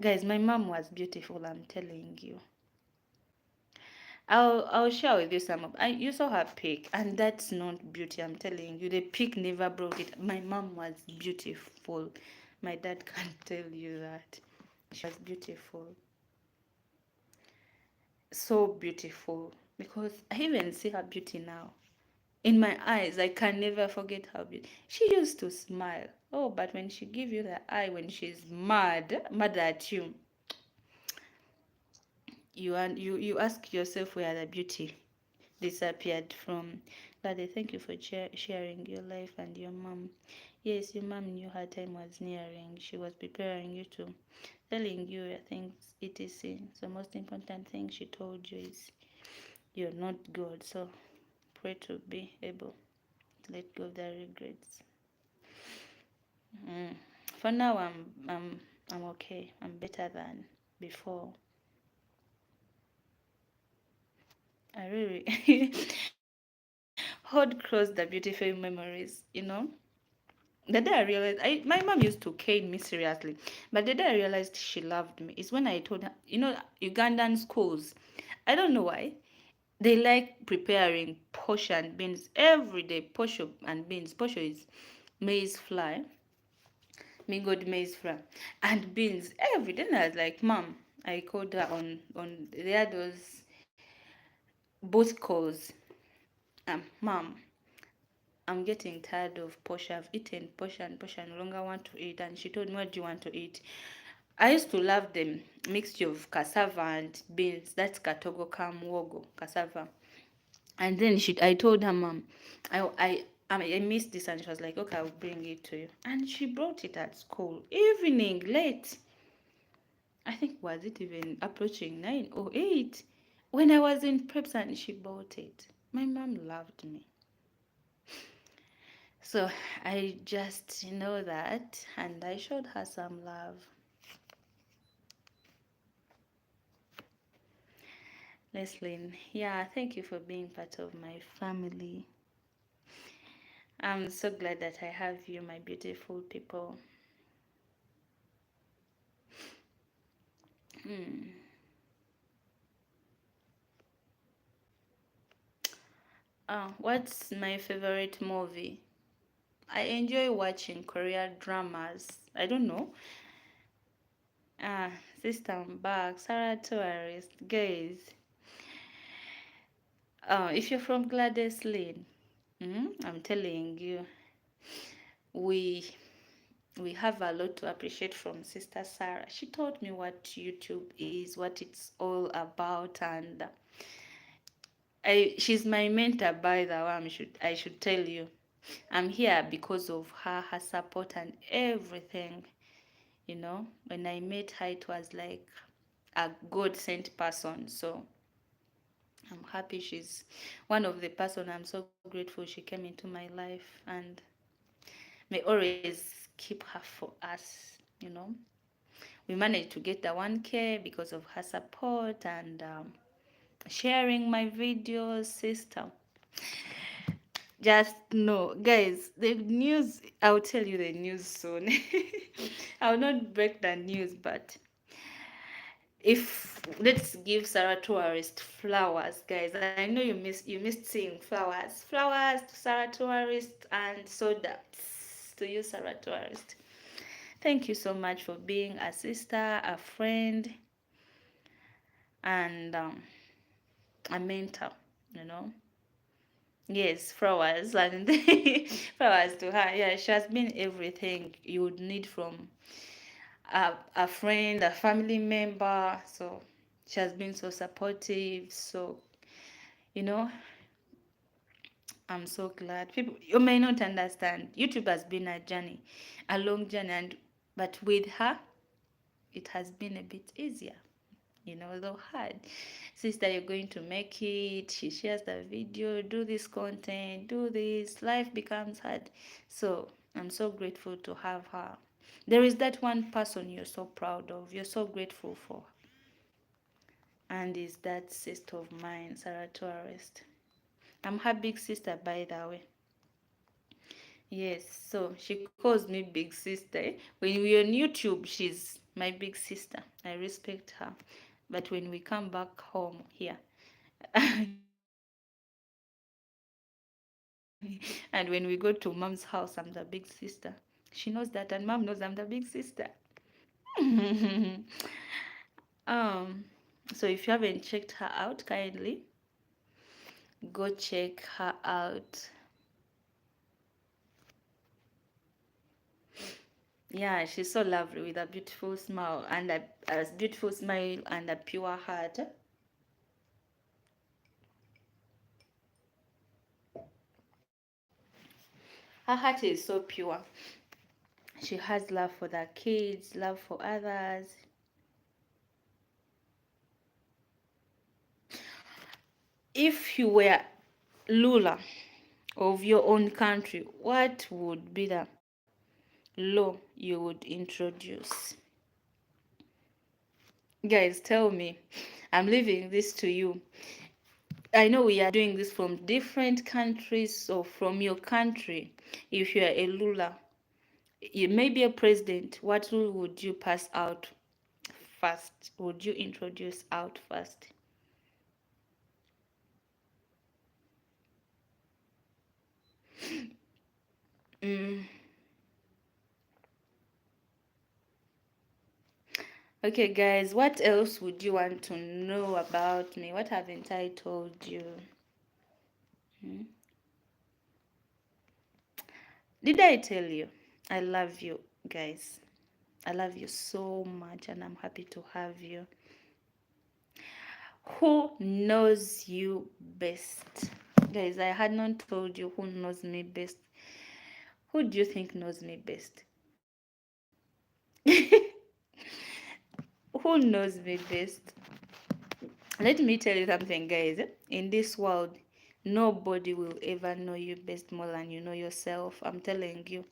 guys, my mom was beautiful. I'm telling you. I'll share with you some of. You saw her pic, and that's not beauty. I'm telling you, the pic never broke it. My mom was beautiful. My dad can't tell you that. She was beautiful, so beautiful. Because I even see her beauty now. In my eyes, I can never forget how beautiful. She used to smile. Oh, but when she give you the eye, when she's mad at you, you ask yourself where the beauty disappeared from. Daddy, thank you for sharing your life and your mom. Yes, your mom knew her time was nearing. She was preparing you to, telling you things etc. So most important thing she told you is you're not God. So pray to be able to let go of the regrets. Mm. For now, I'm okay. I'm better than before. I really hold close the beautiful memories. The day I realized, my mom used to cane me seriously, but the day I realized she loved me is when I told her, Ugandan schools, I don't know why, they like preparing posho and beans every day. Posho and beans. Posho is maize flour, mingled maize flour, and beans every day. And I was like, Mom, I called her on they had those both calls. Mom, I'm getting tired of posho. I've eaten posho and posho. I no longer want to eat. And she told me, what do you want to eat? I used to love the mixture of cassava and beans. That's katogo kamwogo, cassava. And then I told her, Mom, I missed this, and she was like, okay, I'll bring it to you. And she brought it at school, evening, late. I think, was it even approaching 9 or 8? When I was in preps and she bought it. My mom loved me. So I just know that, and I showed her some love. Leslyn, yeah, thank you for being part of my family. I'm so glad that I have you, my beautiful people. Hmm. What's my favorite movie? I enjoy watching Korean dramas. I don't know. Ah, Sister, I'm back. Sarah Tourist. Guys, if you're from Gladys Lane, I'm telling you, we we have a lot to appreciate from Sister Sarah. She taught me what YouTube is, what it's all about, and she's my mentor, by the way. I should tell you. I'm here because of her support and everything. When I met her, it was like a God sent person. So I'm happy she's one of the person. I'm so grateful she came into my life, and may always keep her for us. We managed to get the 1K because of her support and sharing my videos, sister. Just know, guys, the news, I'll tell you the news soon. I'll not break the news, but if let's give Sarah Tourist flowers, guys. I know you missed seeing flowers. Flowers to Sarah Tourist and soda to you, Sarah Tourist. Thank you so much for being a sister, a friend, and a mentor, you know. Yes, flowers and flowers to her. Yeah, she has been everything you would need from a friend, a family member. So she has been so supportive. So, you know, I'm so glad. People, you may not understand. YouTube has been a journey, a long journey, and but with her, it has been a bit easier. Though hard. Sister, you're going to make it. She shares the video, do this content, do this. Life becomes hard. So I'm so grateful to have her. There is that one person you're so proud of, you're so grateful for. And is that sister of mine, Sarah Tourist. I'm her big sister, by the way. Yes, so she calls me big sister. When we're on YouTube, she's my big sister. I respect her. But when we come back home here, and when we go to mom's house, I'm the big sister. She knows that, and mom knows I'm the big sister. um, so if you haven't checked her out, kindly go check her out. Yeah, she's so lovely with a beautiful smile and a beautiful smile and a pure heart. Her heart is so pure. She has love for the kids, love for others. If you were Lula of your own country, what would be the law you would introduce? Guys, tell me. I'm leaving this to you. I know we are doing this from different countries, so from your country, if you are a Lula, You may be a president. What rule would you pass out first? Would you introduce out first? Mm. Okay, guys, what else would you want to know about me? What haven't I told you? Hmm? Did I tell you? I love you, guys. I love you so much, and I'm happy to have you. Who knows you best? Guys, I had not told you who knows me best. Who do you think knows me best? Who knows me best? Let me tell you something, guys. In this world, nobody will ever know you best more than you know yourself. I'm telling you.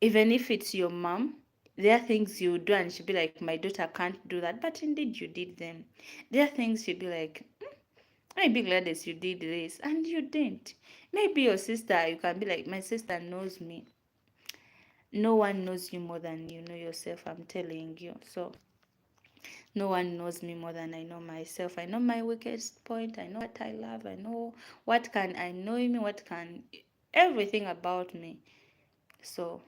Even if it's your mom, there are things you do and she'll be like, my daughter can't do that. But indeed, you did them. There are things she'll be like, I'd be glad as you did this, and you didn't. Maybe your sister, you can be like, my sister knows me. No one knows you more than you know yourself, I'm telling you. So, no one knows me more than I know myself. I know my weakest point. I know what I love. I know what can I know me, what can everything about me. So,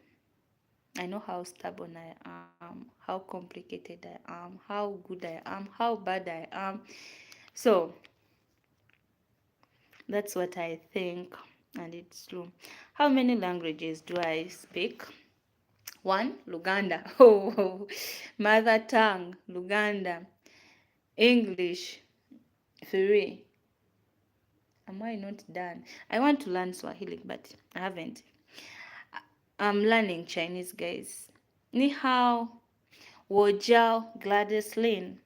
I know how stubborn I am, how complicated I am, how good I am, how bad I am. So, that's what I think, and it's true. How many languages do I speak? One, Luganda. Oh, mother tongue, Luganda. English, three. Am I not done? I want to learn Swahili, but I haven't. I'm learning Chinese, guys. Ni hao, wo jiao, Gladys Lin.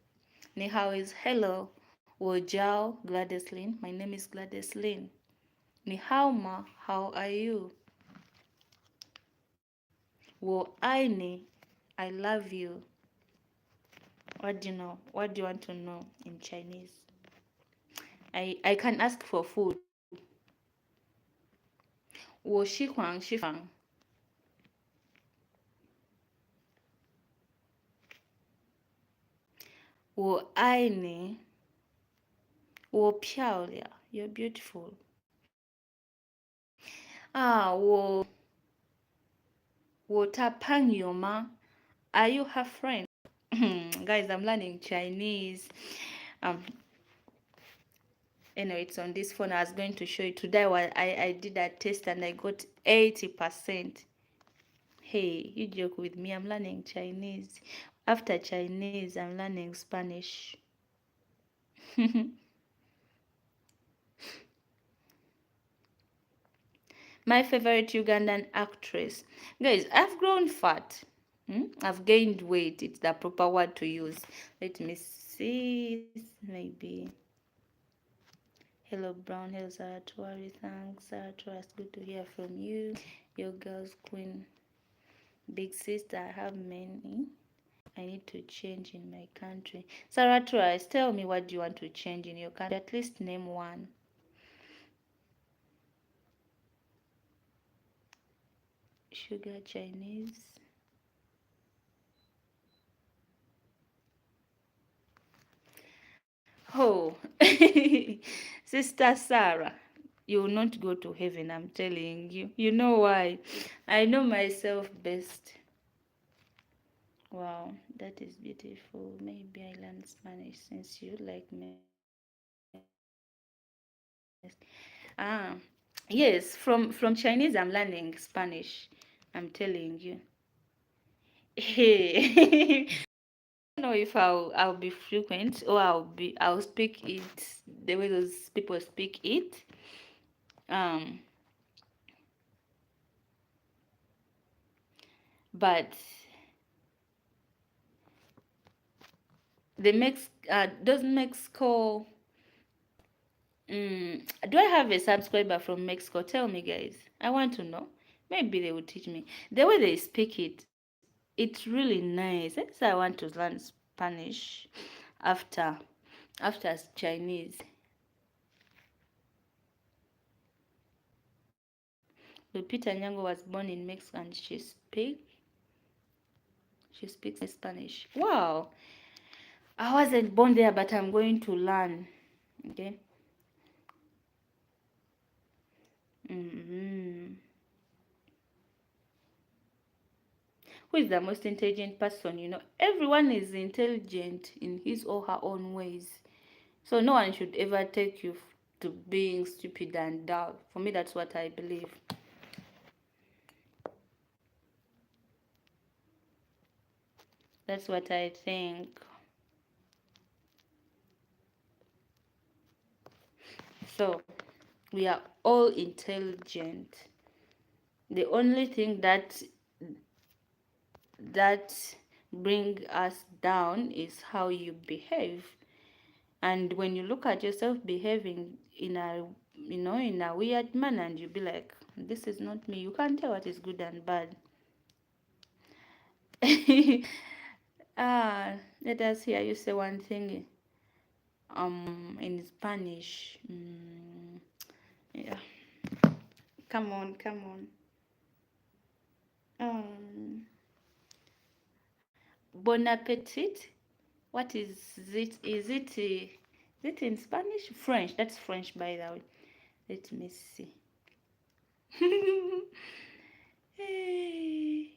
Ni hao is hello. Wo jiao, Gladys Lin. My name is Gladys Lin. Ni hao ma, how are you? Wo aini, I love you. What do you know? What do you want to know in Chinese? I can ask for food. 我喜欢吃饭. Wo aini. Wo piaolia. You're beautiful. Ah, wo tapanyoma. Are you her friend? Guys, I'm learning Chinese. Um, anyway, it's on this phone. I was going to show you today. I did a test and I got 80%. Hey, you joke with me. I'm learning Chinese. After Chinese, I'm learning Spanish. My favorite Ugandan actress. Guys, I've grown fat. I've gained weight. It's the proper word to use. Let me see. Maybe. Hello, Brown. Hello, Sarah Tuari. Thanks, Sarah Tuari. It's good to hear from you. Your girl's queen. Big sister, I have many. I need to change in my country. Sarah Tuari, tell me what do you want to change in your country. At least name one. Sugar Chinese. Oh, Sister Sarah, you will not go to heaven, I'm telling you. You know why? I know myself best. Wow, that is beautiful. Maybe I learn Spanish since you like me. Ah, yes, from Chinese I'm learning Spanish. I'm telling you. Hey, I don't know if I'll be frequent or I'll speak it the way those people speak it. Um, but the does Mexico do I have a subscriber from Mexico? Tell me, guys. I want to know. Maybe they will teach me. The way they speak it, it's really nice. So I want to learn Spanish after after Chinese. Lupita Nyong'o was born in Mexico and she speaks Spanish. Wow, I wasn't born there, but I'm going to learn. Okay. Mm-hmm. Who is the most intelligent person? Everyone is intelligent in his or her own ways. So no one should ever take you to being stupid and dull. For me, that's what I believe. That's what I think. So we are all intelligent. The only thing that bring us down is how you behave. And when you look at yourself behaving in a weird manner, and you be like, this is not me, you can't tell what is good and bad. Let us hear you say one thing in Spanish. Yeah, come on. Bon appetit. What is it? Is it in Spanish? French. That's French, by the way. Let me see. Hey.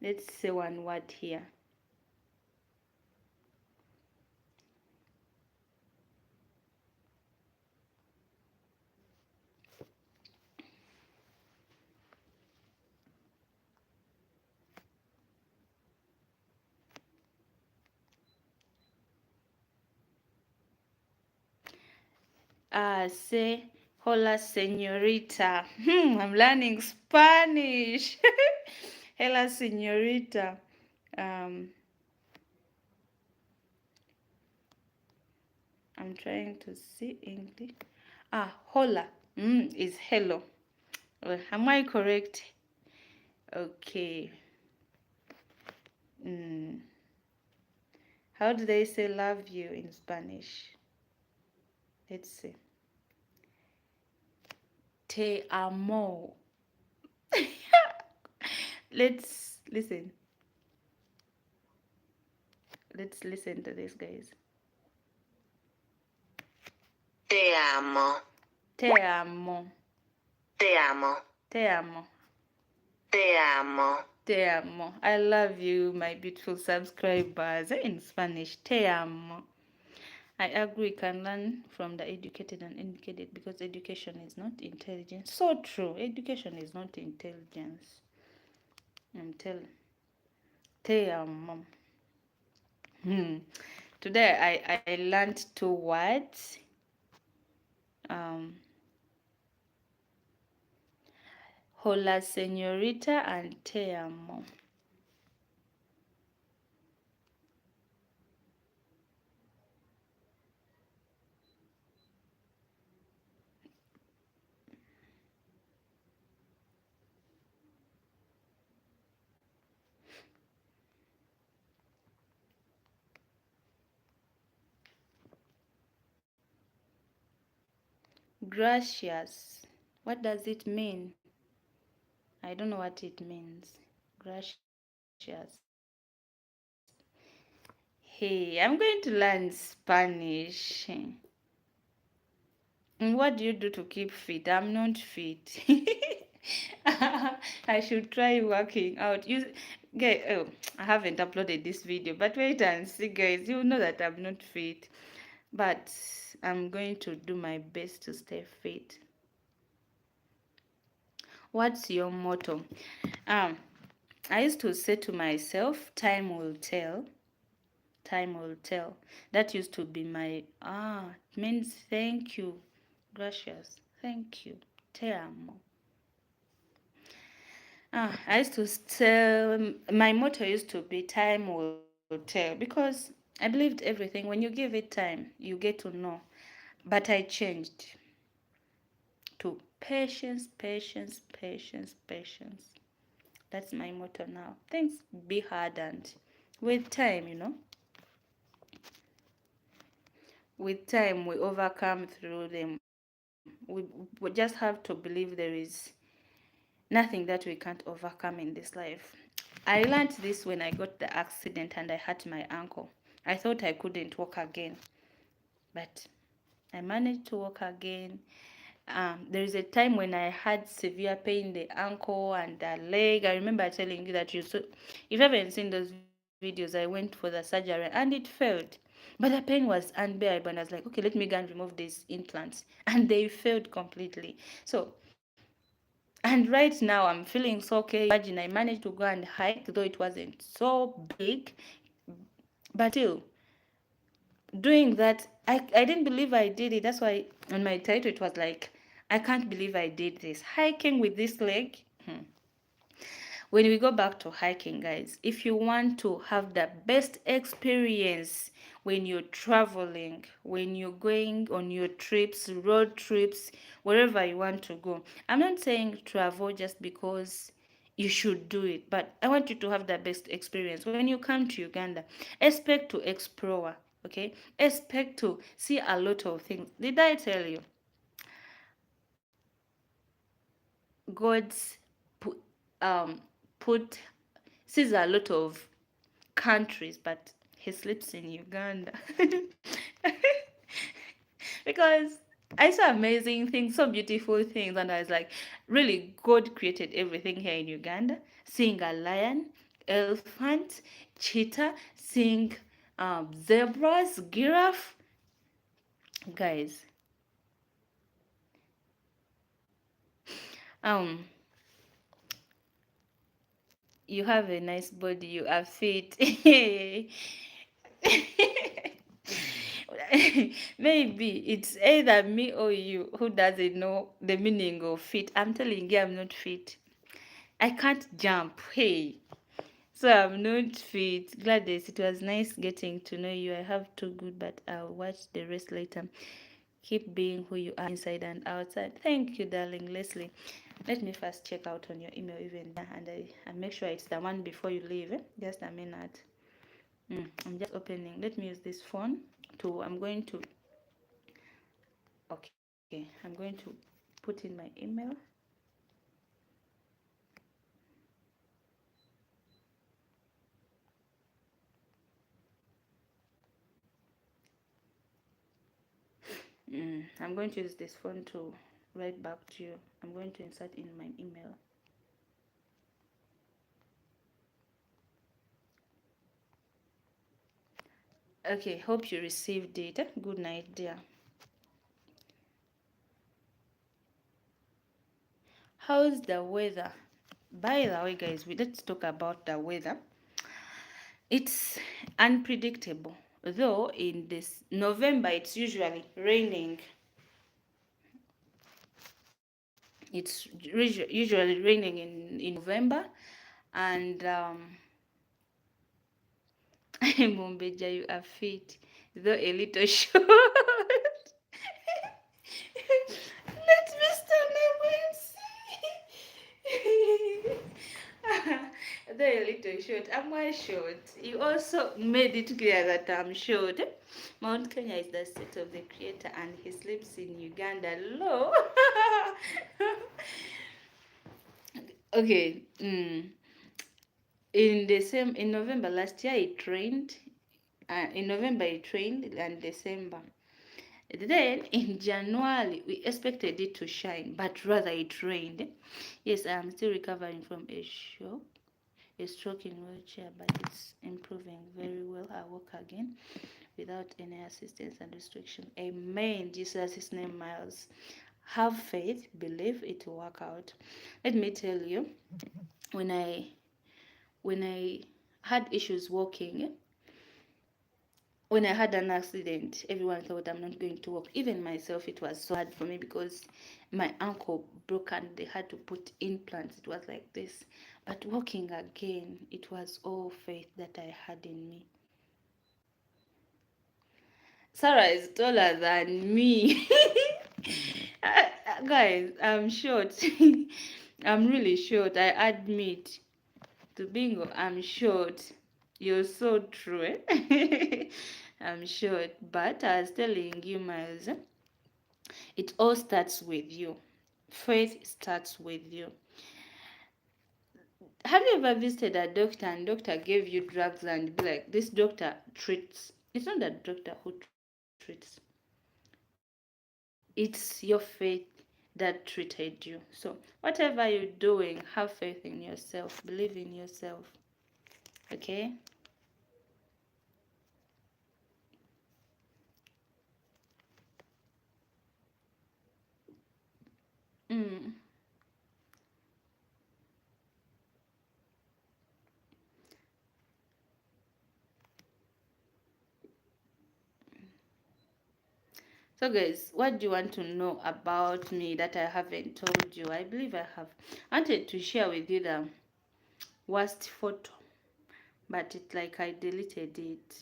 Let's say one word here. Say hola señorita. I'm learning Spanish. Hola señorita. I'm trying to see English. Hola is hello. Am I correct? Okay. How do they say love you in Spanish? Let's see. Te amo. Let's listen. Let's listen to this, guys. Te amo. Te amo. Te amo. Te amo. Te amo. Te amo. I love you, my beautiful subscribers. In Spanish, te amo. I agree, we can learn from the educated and educated because education is not intelligence. So true. Education is not intelligence. I'm telling. Te amo. Today I learned 2 words. Hola señorita and te amo. Gracias. What does it mean? I don't know what it means. Gracias. Hey, I'm going to learn Spanish. What do you do to keep fit? I'm not fit. I should try working out. I haven't uploaded this video, but wait and see, guys. You know that I'm not fit, but I'm going to do my best to stay fit. What's your motto? I used to say to myself, time will tell. Time will tell. That used to be my, it means thank you. Gracias. Thank you. Te amo. I used to tell, my motto used to be time will tell because I believed everything. When you give it time, you get to know. But I changed to patience, patience, patience, patience. That's my motto now. Things be hard and with time, with time we overcome through them. We just have to believe there is nothing that we can't overcome in this life. I learned this when I got the accident and I hurt my ankle. I thought I couldn't walk again, but I managed to walk again. There is a time when I had severe pain in the ankle and the leg. I remember telling you that if you haven't seen those videos, I went for the surgery and it failed. But the pain was unbearable, and I was like, okay, let me go and remove these implants, and they failed completely. So, and right now I'm feeling so okay. Imagine I managed to go and hike, though it wasn't so big, but still doing that, I didn't believe I did it. That's why on my title it was like, I can't believe I did this. Hiking with this leg. When we go back to hiking, guys, if you want to have the best experience when you're traveling, when you're going on your trips, road trips, wherever you want to go, I'm not saying travel just because you should do it, but I want you to have the best experience. When you come to Uganda, expect to explore, okay? Expect to see a lot of things. Did I tell you? God's put, um, put sees a lot of countries, but he sleeps in Uganda. Because I saw amazing things, so beautiful things, and I was like, really, God created everything here in Uganda. Seeing a lion, elephant, cheetah, seeing zebras, giraffe. Guys, um, you have a nice body, you are fit. Maybe it's either me or you who doesn't know the meaning of fit. I'm telling you, I'm not fit. I can't jump. Hey. So I'm not fit. Gladys, it was nice getting to know you. I have two good, but I'll watch the rest later. Keep being who you are inside and outside. Thank you, darling Leslie. Let me first check out on your email even there, and I make sure it's the one before you leave. Just a minute. I'm just opening. Let me use this phone to. I'm going to. Okay, I'm going to put in my email. I'm going to use this phone to write back to you. I'm going to insert in my email. Okay, hope you received it. Good night, dear. How's the weather? By the way, guys, let's talk about the weather. It's unpredictable. Though in this November, it's usually raining. It's usually raining in November, and Mombeja, you are fit, though a little short. Let me stand up and see. Though a little short, am I short? You also made it clear that I'm short. Mount Kenya is the seat of the creator, and he sleeps in Uganda. Low. Okay. In November last year, it rained. In November, it rained, and December. Then in January, we expected it to shine, but rather it rained. Yes, I'm still recovering from a stroke in wheelchair, but it's improving very well. I walk again without any assistance and restriction. Amen. Jesus' name, Miles. Have faith, believe it will work out. Let me tell you, when I when I had issues walking, when I had an accident, everyone thought I'm not going to walk. Even myself, it was so hard for me because my ankle broke and they had to put implants. It was like this. But walking again, it was all faith that I had in me. Sarah is taller than me. Guys, I'm short. I'm really short. I admit to bingo, I'm short. You're so true. I'm short, but I was telling you, Miles, It all starts with you. Faith starts with you. Have you ever visited a doctor and doctor gave you drugs and be like, this doctor treats? It's not the doctor who treats. It's your faith that treated you. So whatever you're doing, have faith in yourself. Believe in yourself. Okay? Mm. So guys, what do you want to know about me that I haven't told you? I believe I have. I wanted to share with you the worst photo, but it's like I deleted it.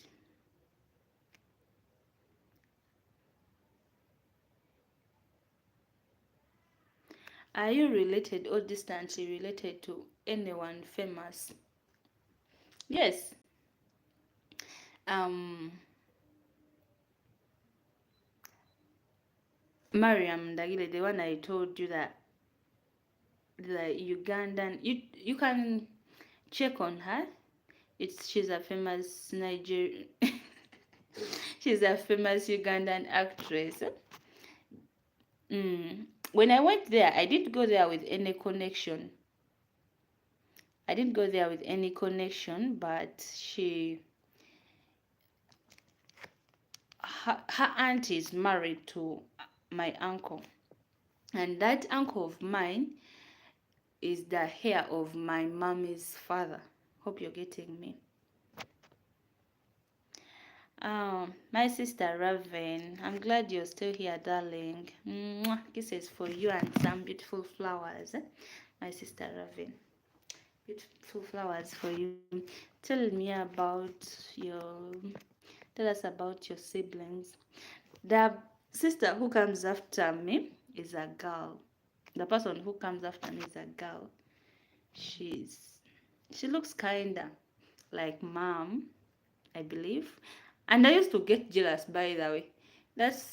Are you related or distantly related to anyone famous? Yes. Um, Mariam Dagile, the one I told you that the Ugandan. You can check on her. She's a famous Nigerian. She's a famous Ugandan actress. When I went there, I didn't go there with any connection. I didn't go there with any connection, but her aunt is married to my uncle, and that uncle of mine is the heir of my mommy's father. Hope you're getting me. My sister Raven, I'm glad you're still here, darling. Mwah. Kisses for you and some beautiful flowers. My sister Raven, beautiful flowers for you. Tell me about your. Tell us about your siblings. The sister who comes after me is a girl. The person who comes after me is a girl. She's she looks kinda like mom, I believe. And I used to get jealous, by the way.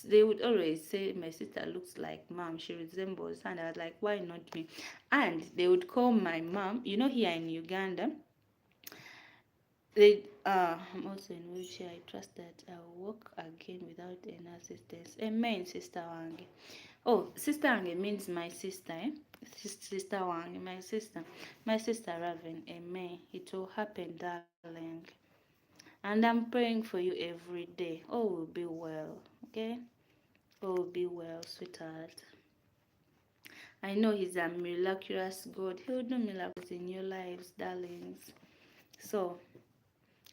They would always say my sister looks like mom, she resembles, and I was like, why not me? And they would call my mom, here in Uganda, I'm also in wheelchair. I trust that I'll walk again without any assistance. Amen, Sister Wange. Oh, Sister Wange means my sister, eh? Sister Wange, my sister. My sister Raven. Amen. It will happen, darling. And I'm praying for you every day. All will be well. Okay? All will be well, sweetheart. I know He's a miraculous God. He'll do miracles in your lives, darlings. So,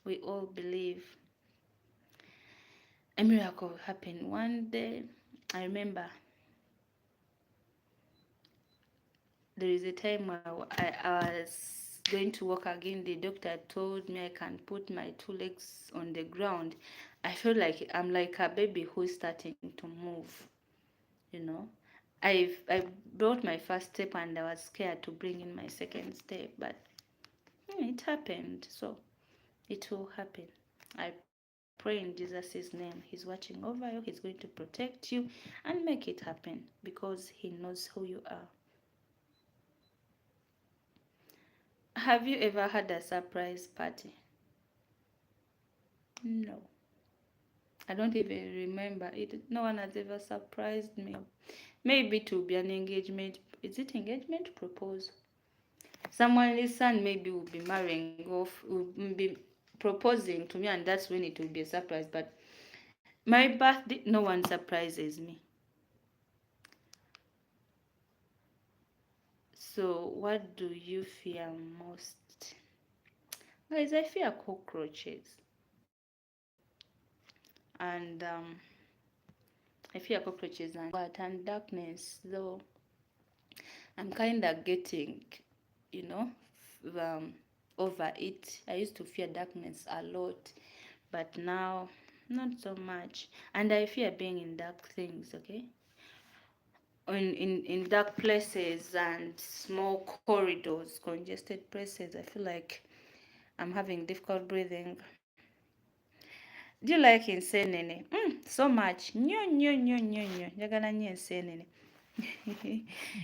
we all believe a miracle will happen one day. I remember there is a time I was going to walk again. The doctor told me I can put my two legs on the ground. I feel like I'm like a baby who's starting to move. You know, I brought my first step and I was scared to bring in my second step, but it happened. So it will happen. I pray in Jesus' name. He's watching over you. He's going to protect you and make it happen because He knows who you are. Have you ever had a surprise party? No. I don't even remember it. No one has ever surprised me. Maybe to be an engagement. Is it engagement? Propose. Someone's son maybe will be marrying off, will be proposing to me, and that's when it will be a surprise. But my birthday, no one surprises me. So, what do you fear most? Guys, I fear cockroaches. And I fear cockroaches and darkness, though I'm kind of getting, you know, um, over it. I used to fear darkness a lot, but now not so much. And I fear being in dark things, okay? In dark places and small corridors, congested places, I feel like I'm having difficult breathing. Do you like enseenene? So much. Nyo, nyo, nyo, nyo, nyo. Njagala nnyo enseenene.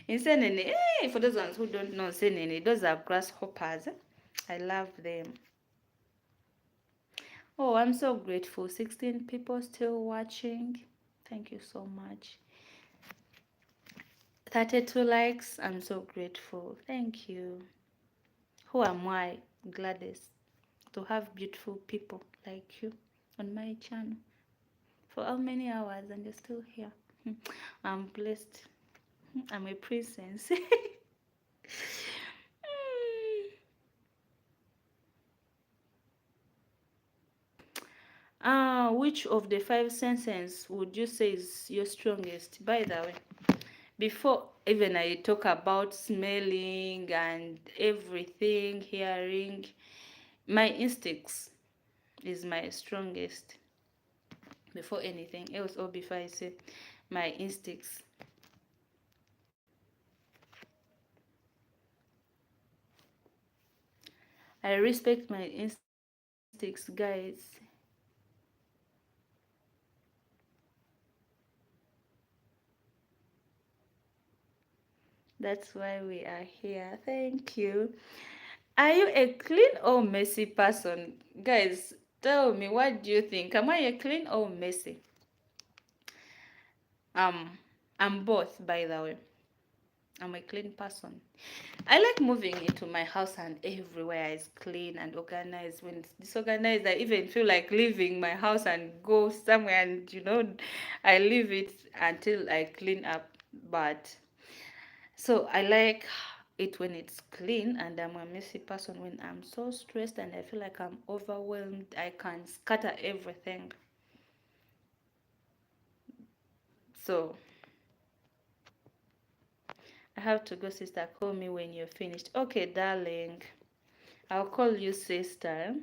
Enseenene, for those ones who don't know enseenene, those are grasshoppers. I love them. Oh, I'm so grateful. 16 people still watching. Thank you so much. 32 likes. I'm so grateful. Thank you. Who am I, Gladys, to have beautiful people like you on my channel for how many hours and you're still here? I'm blessed. I'm a princess. Which of the five senses would you say is your strongest? By the way, before even I talk about smelling and everything, hearing, my instincts is my strongest before anything else, or before I say my instincts. I respect my instincts, guys. That's why we are here. Thank you. Are you a clean or messy person? Guys, tell me, what do you think? Am I a clean or messy? Um, I'm both, by the way. I'm a clean person. I like moving into my house and everywhere is clean and organized. When it's disorganized, I even feel like leaving my house and go somewhere and I leave it until I clean up. But so I like it when it's clean, and I'm a messy person when I'm so stressed and I feel like I'm overwhelmed. I can scatter everything. So I have to go, sister. Call me when you're finished. Okay, darling. I'll call you sister.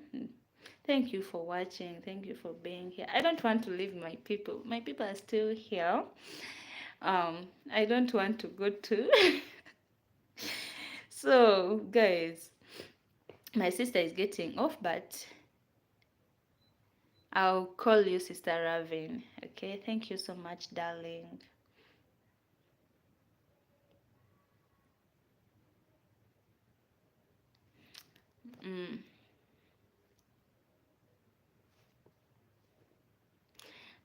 Thank you for watching. Thank you for being here. I don't want to leave my people. My people are still here. I don't want to go to. So, guys, my sister is getting off, but I'll call you Sister Ravin. Okay, thank you so much, darling. Mm.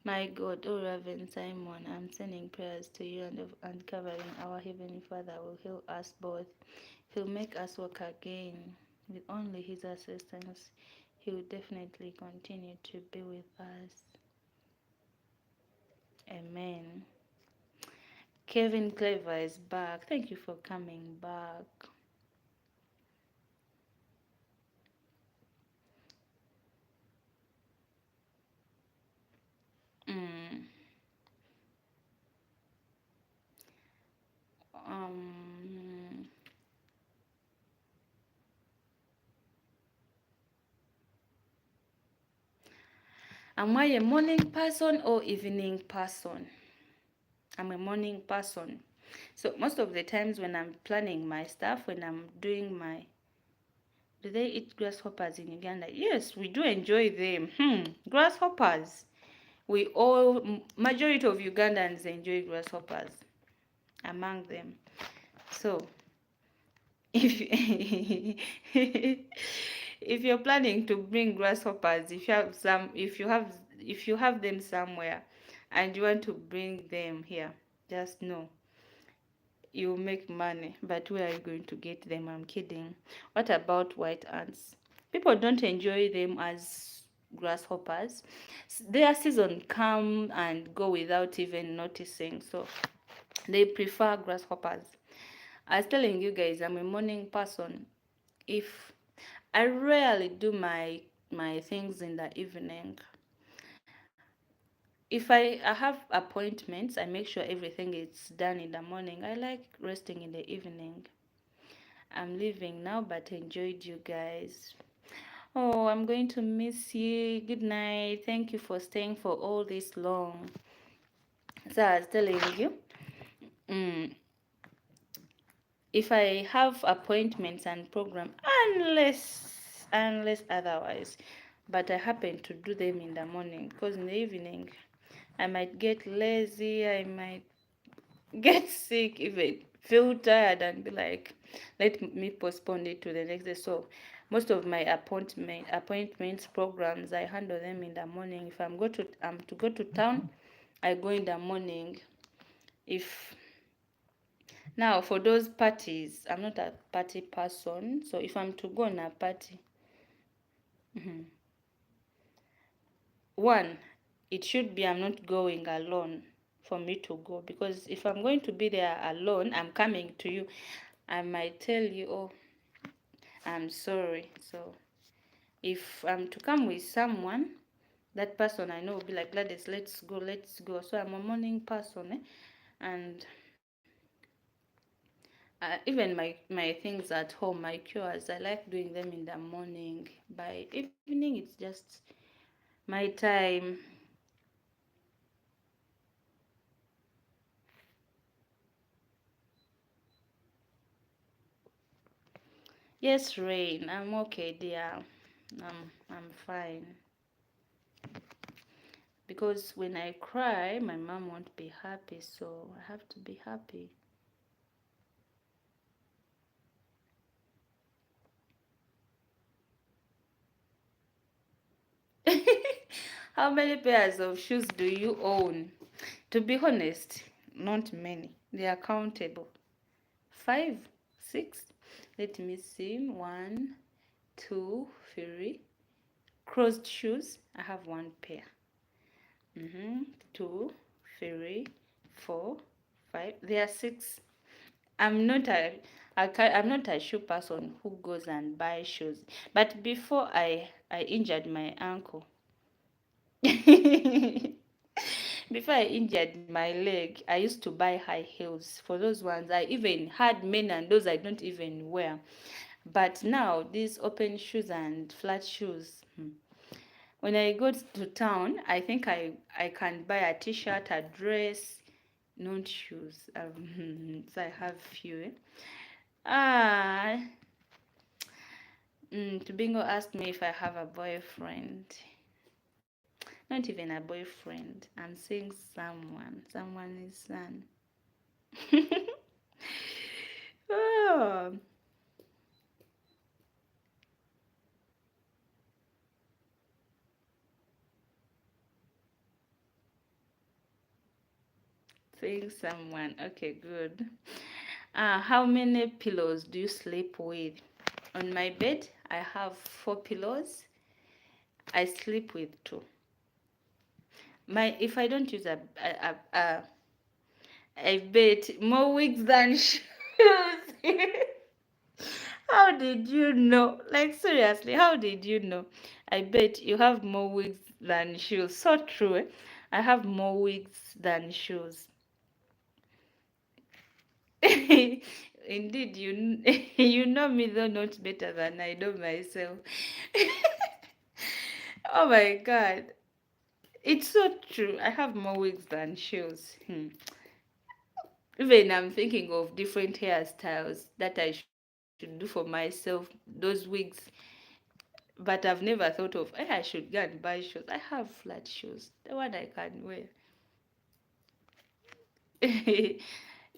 My God, oh Reverend Simon, I'm sending prayers to you and covering our Heavenly Father will heal us both. He'll make us walk again. With only His assistance, He will definitely continue to be with us. Amen. Kevin Clever is back. Thank you for coming back. Mm. Um. Am I a morning person or evening person? I'm a morning person. So most of the times when I'm planning my stuff, when I'm doing my, do they eat grasshoppers in Uganda? Yes, we do enjoy them. Grasshoppers. We all, majority of Ugandans enjoy grasshoppers among them. So if if you're planning to bring grasshoppers, if you have them somewhere and you want to bring them here, just know you make money. But where are you going to get them? I'm kidding. What about white ants? People don't enjoy them as grasshoppers. Their season come and go without even noticing, so they prefer grasshoppers. I was telling you guys, I'm a morning person. If I rarely do my things in the evening. If I have appointments, I make sure everything is done in the morning. I like resting in the evening. I'm leaving now, but enjoyed you guys. Oh, I'm going to miss you. Good night. Thank you for staying for all this long. So I was telling you, mm, if I have appointments and program, unless otherwise, but I happen to do them in the morning, because in the evening I might get lazy, I might get sick, even feel tired and be like, let me postpone it to the next day. So most of my appointments programs, I handle them in the morning. If I'm to go to town, I go in the morning. If Now for those parties, I'm not a party person, so if I'm to go on a party, one, it should be I'm not going alone for me to go, because if I'm going to be there alone, I'm coming to you, I might tell you, oh, I'm sorry. So if I'm to come with someone, that person I know will be like, Gladys, let's go, let's go. So I'm a morning person, and even my things at home, my cures, I like doing them in the morning. By evening, it's just my time. Yes, Rain, I'm okay, dear. I'm fine. Because when I cry, my mom won't be happy, so I have to be happy. How many pairs of shoes do you own? To be honest, not many. They are countable. Five, six. Let me see. One, two, three. Crossed shoes. I have one pair. Two, three, four, five. There are six. I'm not a I'm not a shoe person who goes and buys shoes. But before I injured my ankle, before I injured my leg, I used to buy high heels. For those ones, I even had men and those I don't even wear. But now, these open shoes and flat shoes, when I go to town, I think I can buy a t-shirt, a dress, not shoes. So I have few. Ah, Tubingo asked me if I have a boyfriend. Not even a boyfriend. I'm seeing someone. Someone is son. Oh, seeing someone. Okay, good. How many pillows do you sleep with? On my bed, I have 4 pillows. I sleep with 2. My If I don't use I bet more wigs than shoes. How did you know? Like, seriously, how did you know? I bet you have more wigs than shoes. So true. I have more wigs than shoes. Indeed, you know me though not better than I know myself. Oh my God. It's so true. I have more wigs than shoes. Even I'm thinking of different hairstyles that I should do for myself, those wigs. But I've never thought of, I should go and buy shoes. I have flat shoes, the one I can wear.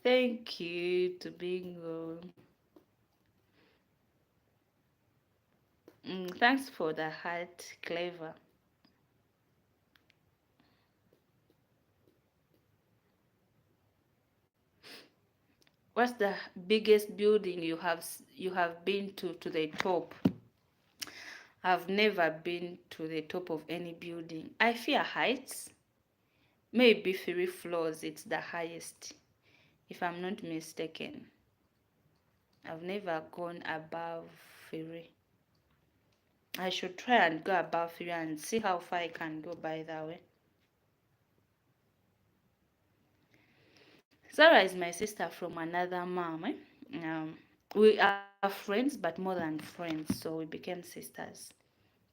Thank you to Bingo. Thanks for the heart, clever. What's the biggest building you have been to the top? I've never been to the top of any building. I fear heights. Maybe 3 floors, it's the highest, if I'm not mistaken. I've never gone above 3. I should try and go above 3 and see how far I can go by that way. Zara is my sister from another mom. We are friends, but more than friends, so we became sisters.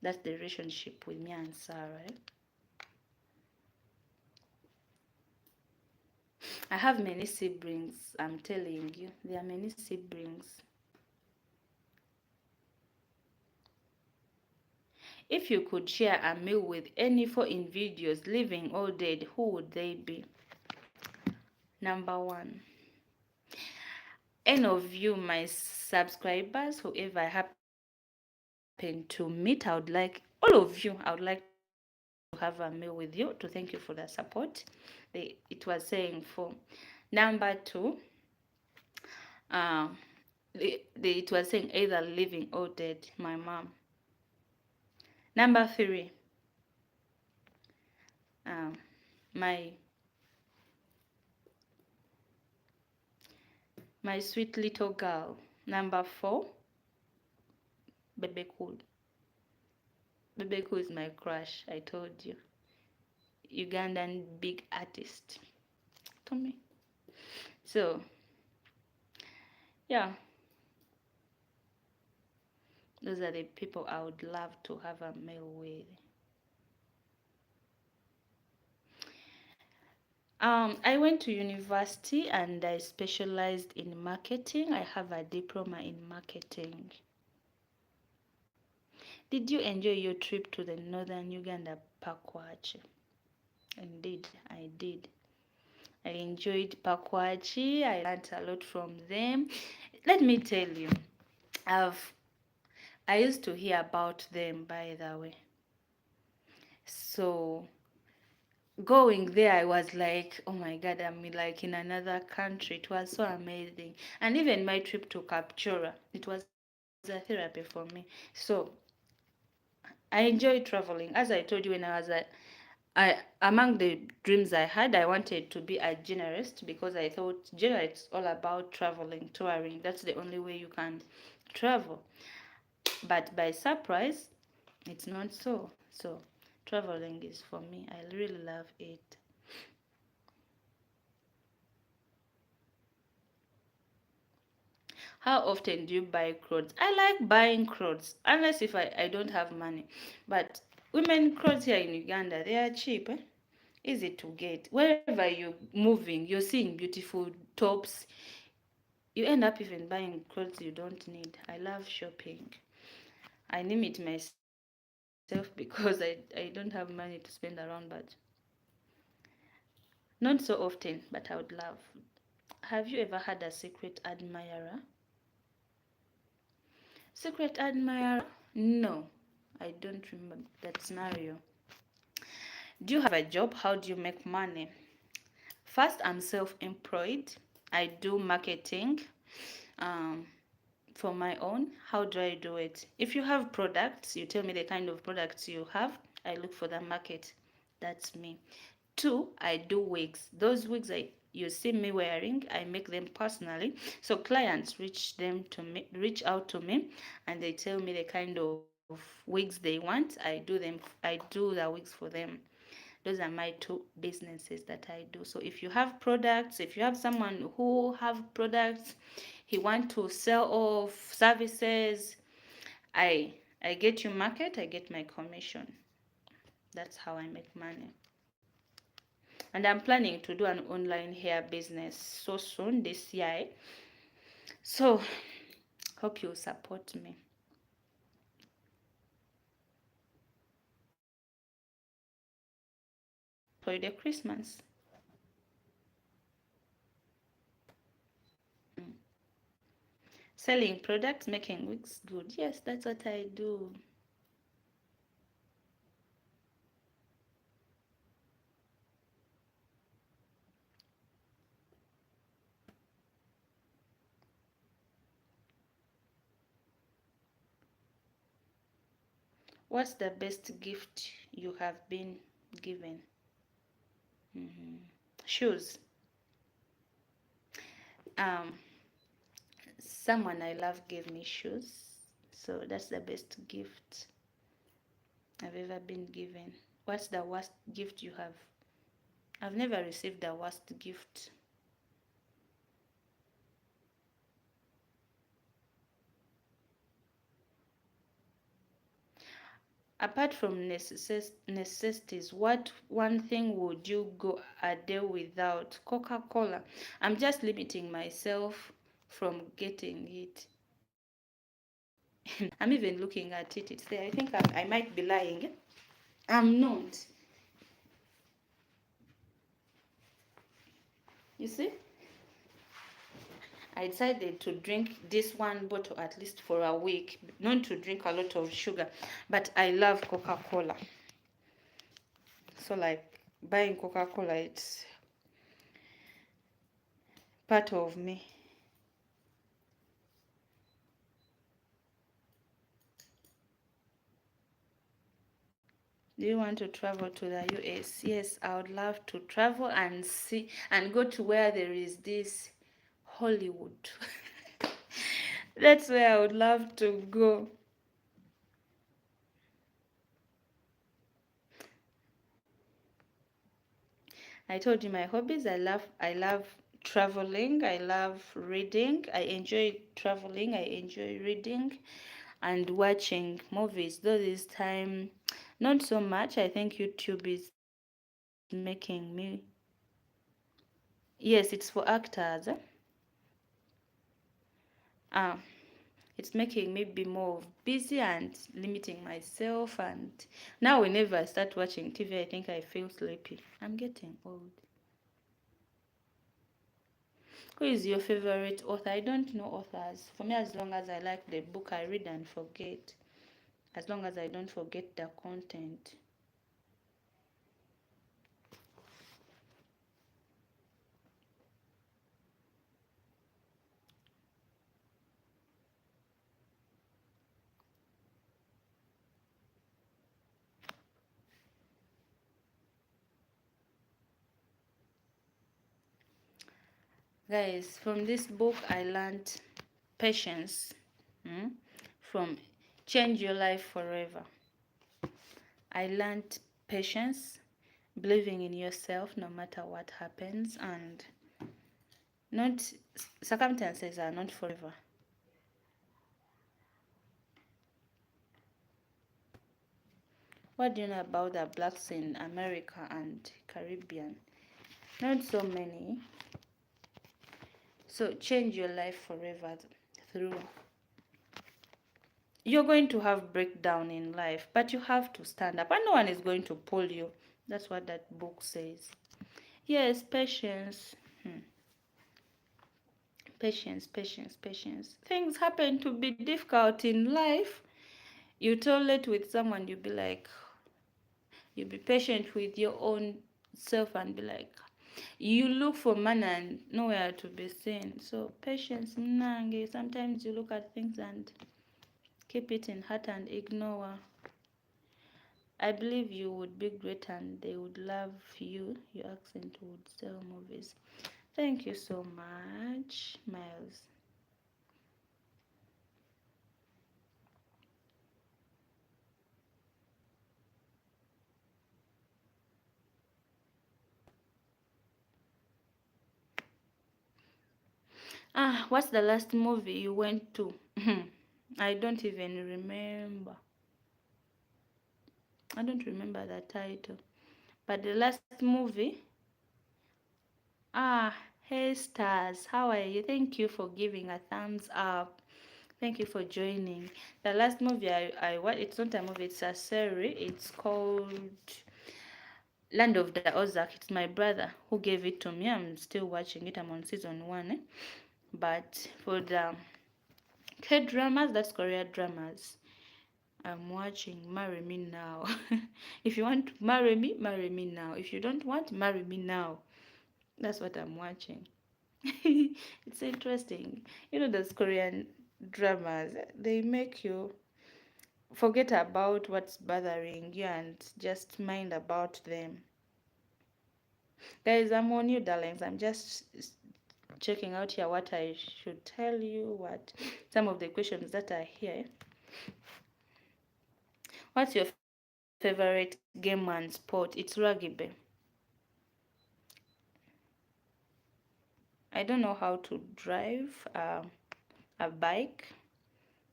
That's the relationship with me and Sarah. I have many siblings, I'm telling you. There are many siblings. If you could share a meal with any four individuals, living or dead, who would they be? Number one, any of you, my subscribers, whoever I happen to meet, I would like all of you, I would like to have a meal with you to thank you for the support. It was saying for. Number two, uh, it was saying either living or dead, my mom. Number three, um, my my sweet little girl. Number four, Bebe Cool. Bebe Cool is my crush. I told you, Ugandan big artist. To me. So yeah, those are the people I would love to have a meal with. I went to university and I specialized in marketing. I have a diploma in marketing. Did you enjoy your trip to the northern Uganda Pakwachi? Indeed, I did. I enjoyed Pakwachi. I learned a lot from them. Let me tell you, I've I used to hear about them, by the way. So going there, I was like, oh my god, I'm like in another country. It was so amazing. And even my trip to Captura, it was a therapy for me. So I enjoy traveling. As I told you, when I among the dreams I had, I wanted to be a journalist because I thought journalists all about traveling, touring. That's the only way you can travel. But by surprise, it's not so. So traveling is for me. I really love it. How often do you buy clothes? I like buying clothes, unless if I don't have money. But women clothes here in Uganda, they are cheap, eh? Easy to get. Wherever you're moving, you're seeing beautiful tops. You end up even buying clothes you don't need. I love shopping. I limit myself because I don't have money to spend around, but not so often, but I would love. Have you ever had a secret admirer? Secret admirer? No, I don't remember that scenario. Do you have a job? How do you make money? First, I'm self-employed. I do marketing um, for my own. How do I do it? If you have products, you tell me the kind of products you have. I look for the market. That's me. Two, I do wigs. Those wigs you see me wearing, I make them personally. So clients reach out to me, and they tell me the kind of wigs they want. I do the wigs for them. Those are my two businesses that I do. So if you have products, if you have someone who have products, he want to sell off services, I get you market, I get my commission. That's how I make money. And I'm planning to do an online hair business so soon this year. So hope you support me. For the Christmas. Mm. Selling products, making wigs good. Yes, that's what I do. What's the best gift you have been given? Shoes. Um, Someone I love gave me shoes, so that's the best gift I've ever been given. What's the worst gift you have? I've never received the worst gift. Apart from necessities, what one thing would you go a day without? Coca-Cola. I'm just limiting myself from getting it. I'm even looking at it. It's there. I think I might be lying. I'm not. You see? I decided to drink this one bottle at least for a week. Not to drink a lot of sugar, but I love Coca-Cola. So like buying Coca-Cola, it's part of me. Do you want to travel to the US? Yes, I would love to travel and see and go to where there is this Hollywood. That's where I would love to go. I told you my hobbies. I love traveling. I love reading. I enjoy traveling. I enjoy reading and watching movies. Though this time, not so much. I think YouTube is making me. Yes, it's for actors. Ah, it's making me be more busy and limiting myself. And now, whenever I start watching TV, I think I feel sleepy. I'm getting old. Who is your favorite author? I don't know authors. For me, as long as I like the book, I read and forget. As long as I don't forget the content. Guys, from this book, I learned patience. Hmm? From Change Your Life Forever. I learned patience, believing in yourself no matter what happens, and not circumstances are not forever. What do you know about the blacks in America and Caribbean? Not so many. So change your life forever through. You're going to have breakdown in life, but you have to stand up, and no one is going to pull you. That's what that book says. Yes, patience. Patience, patience, patience. Things happen to be difficult in life. You tolerate with someone, you be like, you be patient with your own self and be like, you look for man and nowhere to be seen. So patience, mnange. Sometimes you look at things and keep it in heart and ignore. I believe you would be great and they would love you. Your accent would sell movies. Thank you so much, Miles. Ah, what's the last movie you went to? I don't even remember. I don't remember the title. But the last movie, ah, hey stars, how are you? Thank you for giving a thumbs up. Thank you for joining. The last movie I watched, it's not a movie, it's a series. It's called Land of the Ozark. It's my brother who gave it to me. I'm still watching it. I'm on season 1. But for the K-dramas, that's Korean dramas. I'm watching Marry Me Now. If you want to marry me now. If you don't want, marry me now. That's what I'm watching. It's interesting. You know, those Korean dramas, they make you forget about what's bothering you and just mind about them. Guys, I'm on you, darlings. I'm just checking out here what I should tell you, what some of the questions that are here. What's your favorite game and sport? It's rugby. I don't know how to drive a bike.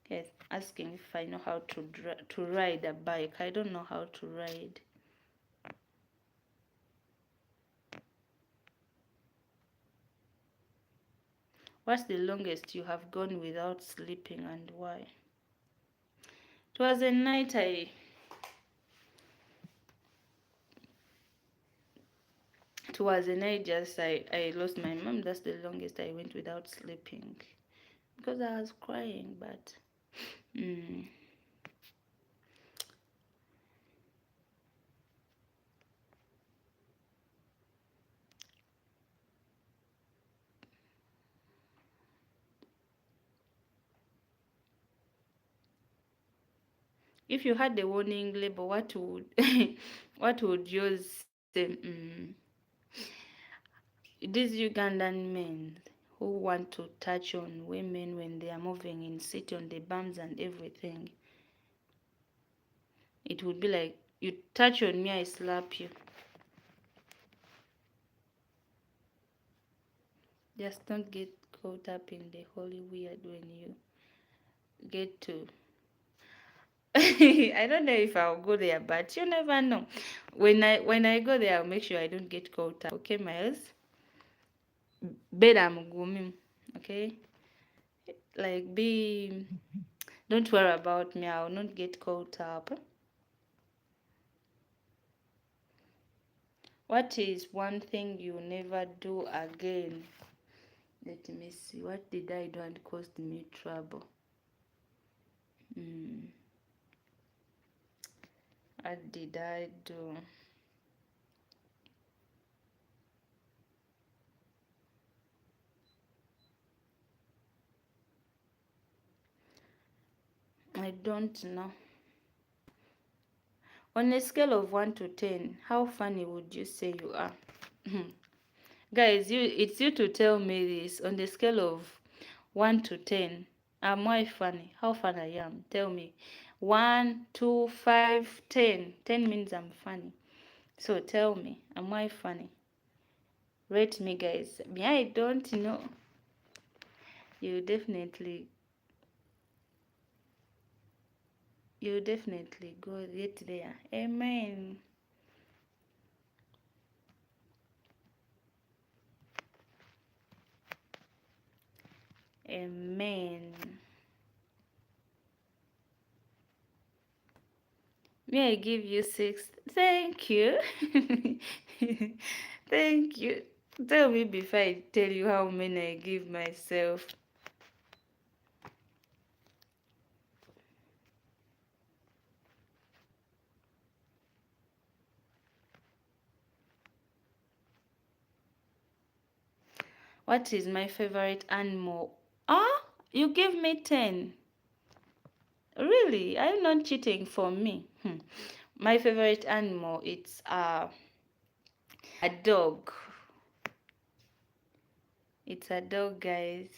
Yes, asking if I know how to ride a bike. I don't know how to ride. What's the longest you have gone without sleeping and why? It was a night it was a night just I lost my mom. That's the longest I went without sleeping because I was crying. But mm, if you had the warning label, what would what would yours say? These Ugandan men who want to touch on women when they are moving in, sit on the bums and everything. It would be like, you touch on me, I slap you. Just don't get caught up in the holy weird when you get to. I don't know if I'll go there, but you never know. When I go there, I'll make sure I don't get caught up. Okay, Miles? Beda mugumi. Okay? Like, don't worry about me. I'll not get caught up. What is one thing you never do again? Let me see. What did I do and caused me trouble? Hmm. What did I do? I don't know. On a scale of 1 to 10, how funny would you say you are? Guys, it's you to tell me this. On the scale of 1 to 10, am I funny? How fun I am? Tell me. 1, 2, 5, 10. 10 means I'm funny. So tell me, am I funny? Rate me, guys. Me, I don't know. You definitely go get there. Amen. Amen. May I give you 6? Thank you. Thank you. Tell me before I tell you how many I give myself. What is my favorite animal? Ah, you give me 10. Really? Are you not cheating for me? My favorite animal, it's a dog. It's a dog, guys.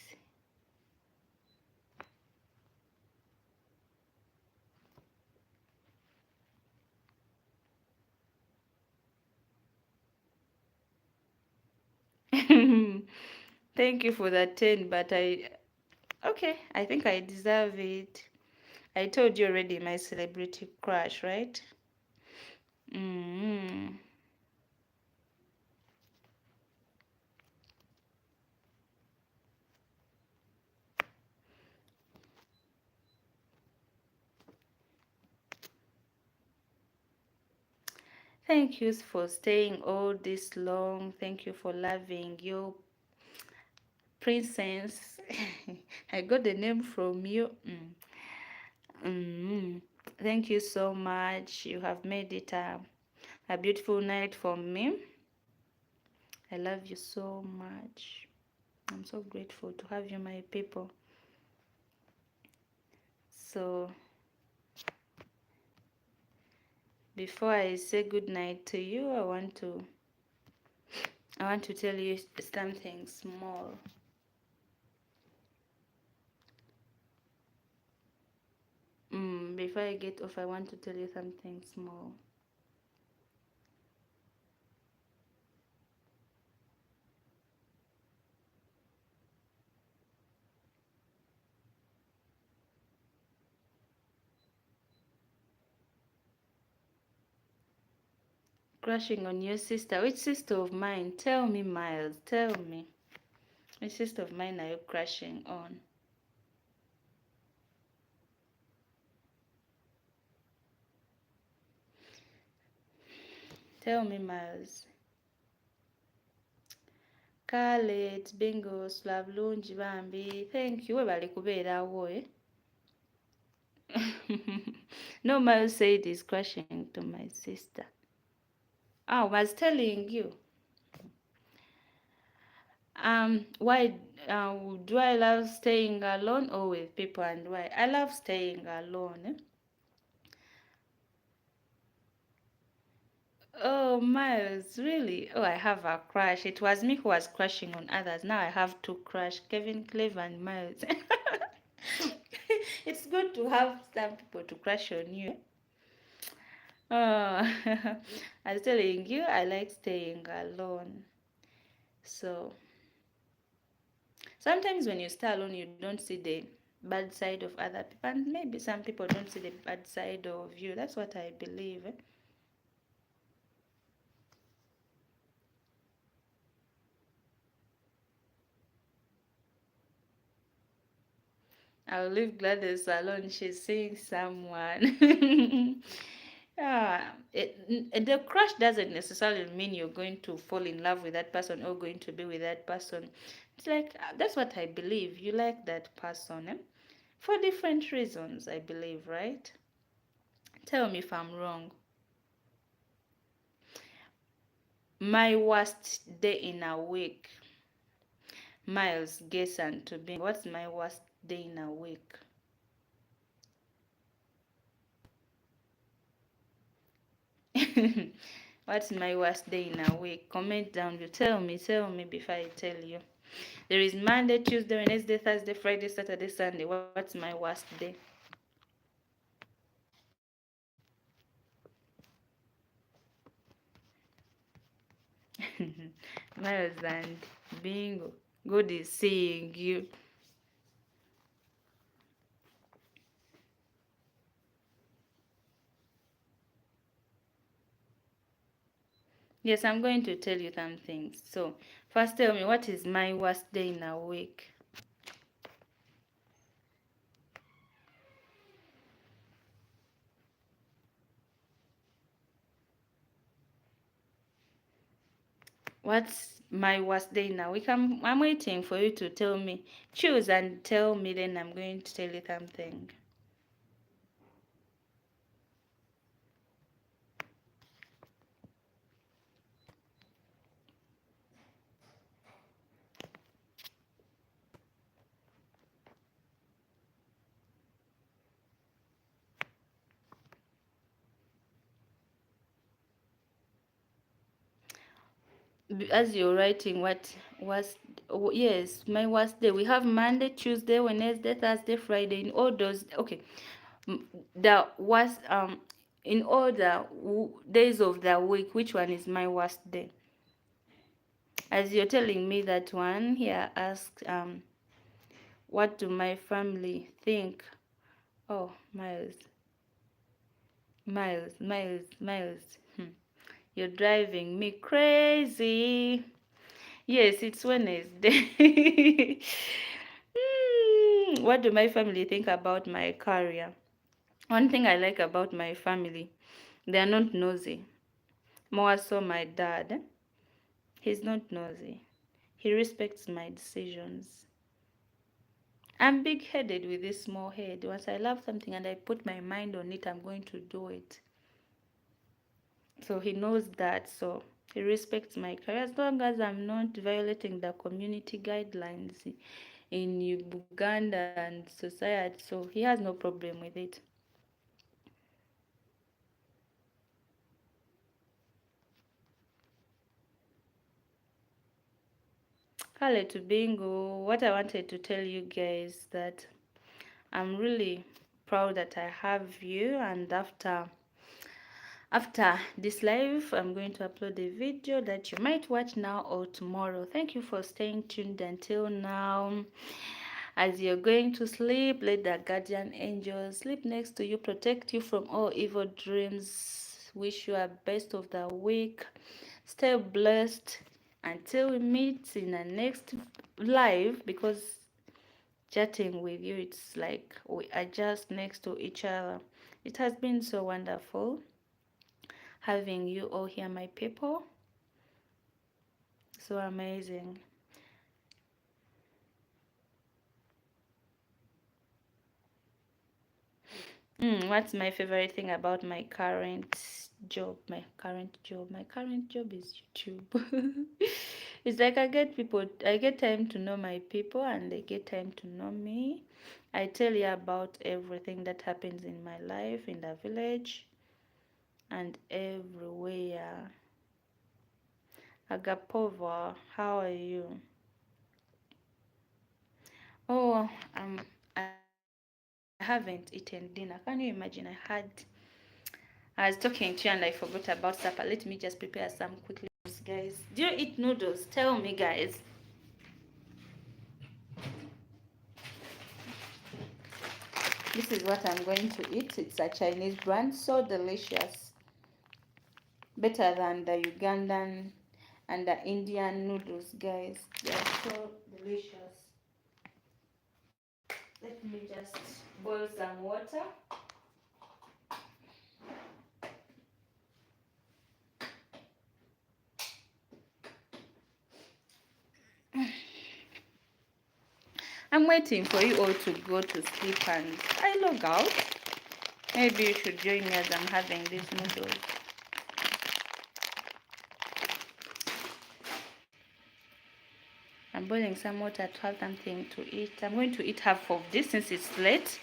Thank you for that 10, but okay, I think I deserve it. I told you already my celebrity crush, right? Mm-hmm. Thank you for staying all this long. Thank you for loving your princess. I got the name from you. Thank you so much. You have made it a beautiful night for me. I love you so much. I'm so grateful to have you, my people. So before I say good night to you, I want to tell you something small. Before I get off, I want to tell you something small. Crushing on your sister. Which sister of mine? Tell me, Miles. Tell me. Which sister of mine are you crushing on? Tell me, Miles. Kale, Bingo, Slavlungi, Bambi. Thank you. Webale kubeerawo, eh? No, Miles said he's crashing to my sister. Oh, I was telling you. Why do I love staying alone or with people, and why? I love staying alone. Eh? Oh, Miles, really? Oh, I have a crush. It was me who was crushing on others. Now I have to crush Kevin, Cleve, and Miles. It's good to have some people to crush on you. Oh, I was telling you, I like staying alone. So sometimes when you stay alone, you don't see the bad side of other people, and maybe some people don't see the bad side of you. That's what I believe. Eh? I'll leave Gladys alone. She's seeing someone. Yeah, the crush doesn't necessarily mean you're going to fall in love with that person or going to be with that person. It's like that's what I believe. You like that person for different reasons, I believe, right? Tell me if I'm wrong. My worst day in a week. Miles, guess and to be. What's my worst day in a week? What's my worst day in a week? Comment down below. Tell me before I tell you. There is Monday, Tuesday, Wednesday, Thursday, Friday, Saturday, Sunday. What's my worst day? Miles and Bingo. Good is seeing you. Yes, I'm going to tell you some things. So, first tell me, what is my worst day in a week? What's my worst day in a week? I'm waiting for you to tell me. Choose and tell me, then I'm going to tell you something. As you're writing, what was, oh, yes, my worst day. We have Monday, Tuesday, Wednesday, Thursday, Friday. In all those, okay, the worst, in all the days of the week, which one is my worst day? As you're telling me that one, here asked, what do my family think? Oh, Miles, Miles. You're driving me crazy. Yes, it's Wednesday. What do my family think about my career? One thing I like about my family, they are not nosy. More so my dad. He's not nosy. He respects my decisions. I'm big headed with this small head. Once I love something and I put my mind on it, I'm going to do it. So he knows that. So he respects my career as long as I'm not violating the community guidelines in Uganda and society. So he has no problem with it. Kale to Bingo, what I wanted to tell you guys that I'm really proud that I have you, and after this live, I'm going to upload a video that you might watch now or tomorrow. Thank you for staying tuned until now. As you're going to sleep, let the guardian angels sleep next to you, protect you from all evil dreams. Wish you a best of the week. Stay blessed until we meet in the next live, because chatting with you, it's like we are just next to each other. It has been so wonderful. having you all here, my people. So amazing. What's my favorite thing about my current job? My current job is YouTube. It's like I get time to know my people, and they get time to know me. I tell you about everything that happens in my life, in the village, and everywhere. Agapova, how are you? Oh, I haven't eaten dinner. Can you imagine? I was talking to you and I forgot about supper. Let me just prepare some quickly for us, guys. Do you eat noodles? Tell me, guys. This is what I'm going to eat. It's a Chinese brand, so delicious. Better than the Ugandan and the Indian noodles, guys. They are so delicious. Let me just boil some water. I'm waiting for you all to go to sleep and I log out. Maybe you should join me as I'm having these noodles. I'm boiling some water to have something to eat. I'm going to eat half of this since it's late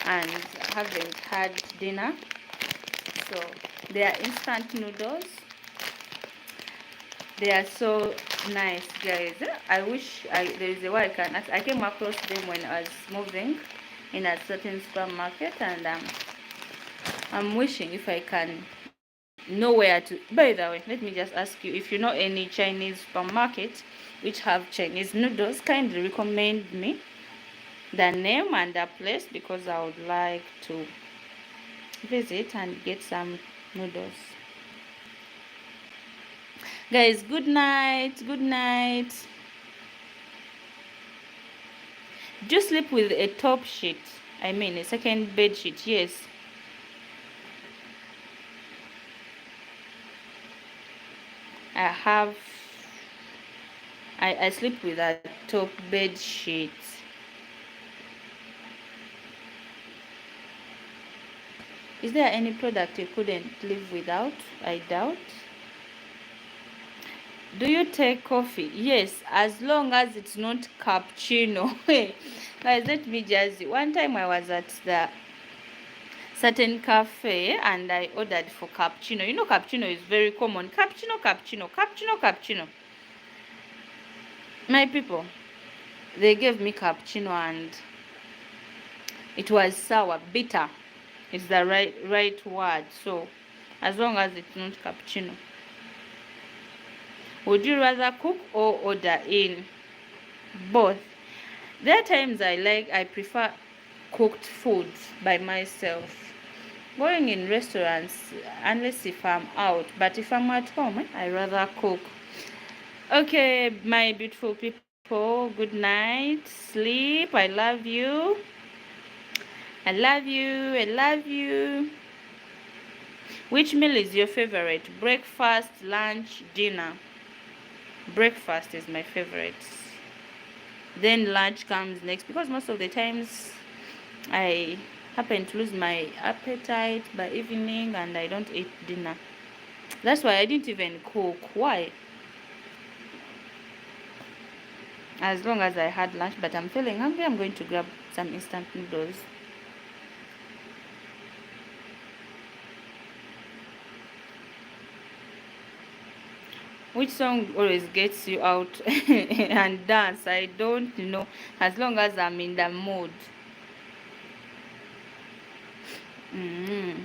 and I haven't had dinner. So they are instant noodles. They are so nice, guys. I wish there is a way I came across them when I was moving in a certain supermarket, and I'm wishing if I can know where to. By the way, let me just ask you, if you know any Chinese supermarket which have Chinese noodles, kindly recommend me the name and the place, because I would like to visit and get some noodles. Guys, good night. Good night. Do you sleep with a top sheet? I mean, a second bed sheet? Yes. I have. I sleep with a top bed sheet. Is there any product you couldn't live without? I doubt. Do you take coffee? Yes, as long as it's not cappuccino. Guys, let me just. One time I was at the certain cafe and I ordered for cappuccino. You know, cappuccino is very common. Cappuccino, cappuccino, cappuccino, cappuccino. My people, they gave me cappuccino and it was sour, bitter. It's the right word. So, as long as it's not cappuccino. Would you rather cook or order in? Both. There are times I prefer cooked food by myself. Going in restaurants, unless if I'm out, but if I'm at home, I rather cook. Okay, my beautiful people, good night. Sleep. I love you. I love you. I love you. Which meal is your favorite? Breakfast, lunch, dinner? Breakfast is my favorite. Then lunch comes next, because most of the times I happen to lose my appetite by evening and I don't eat dinner. That's why I didn't even cook. Why? As long as I had lunch, but I'm feeling hungry, I'm going to grab some instant noodles. Which song always gets you out and dance? I don't know. As long as I'm in the mood. Mm.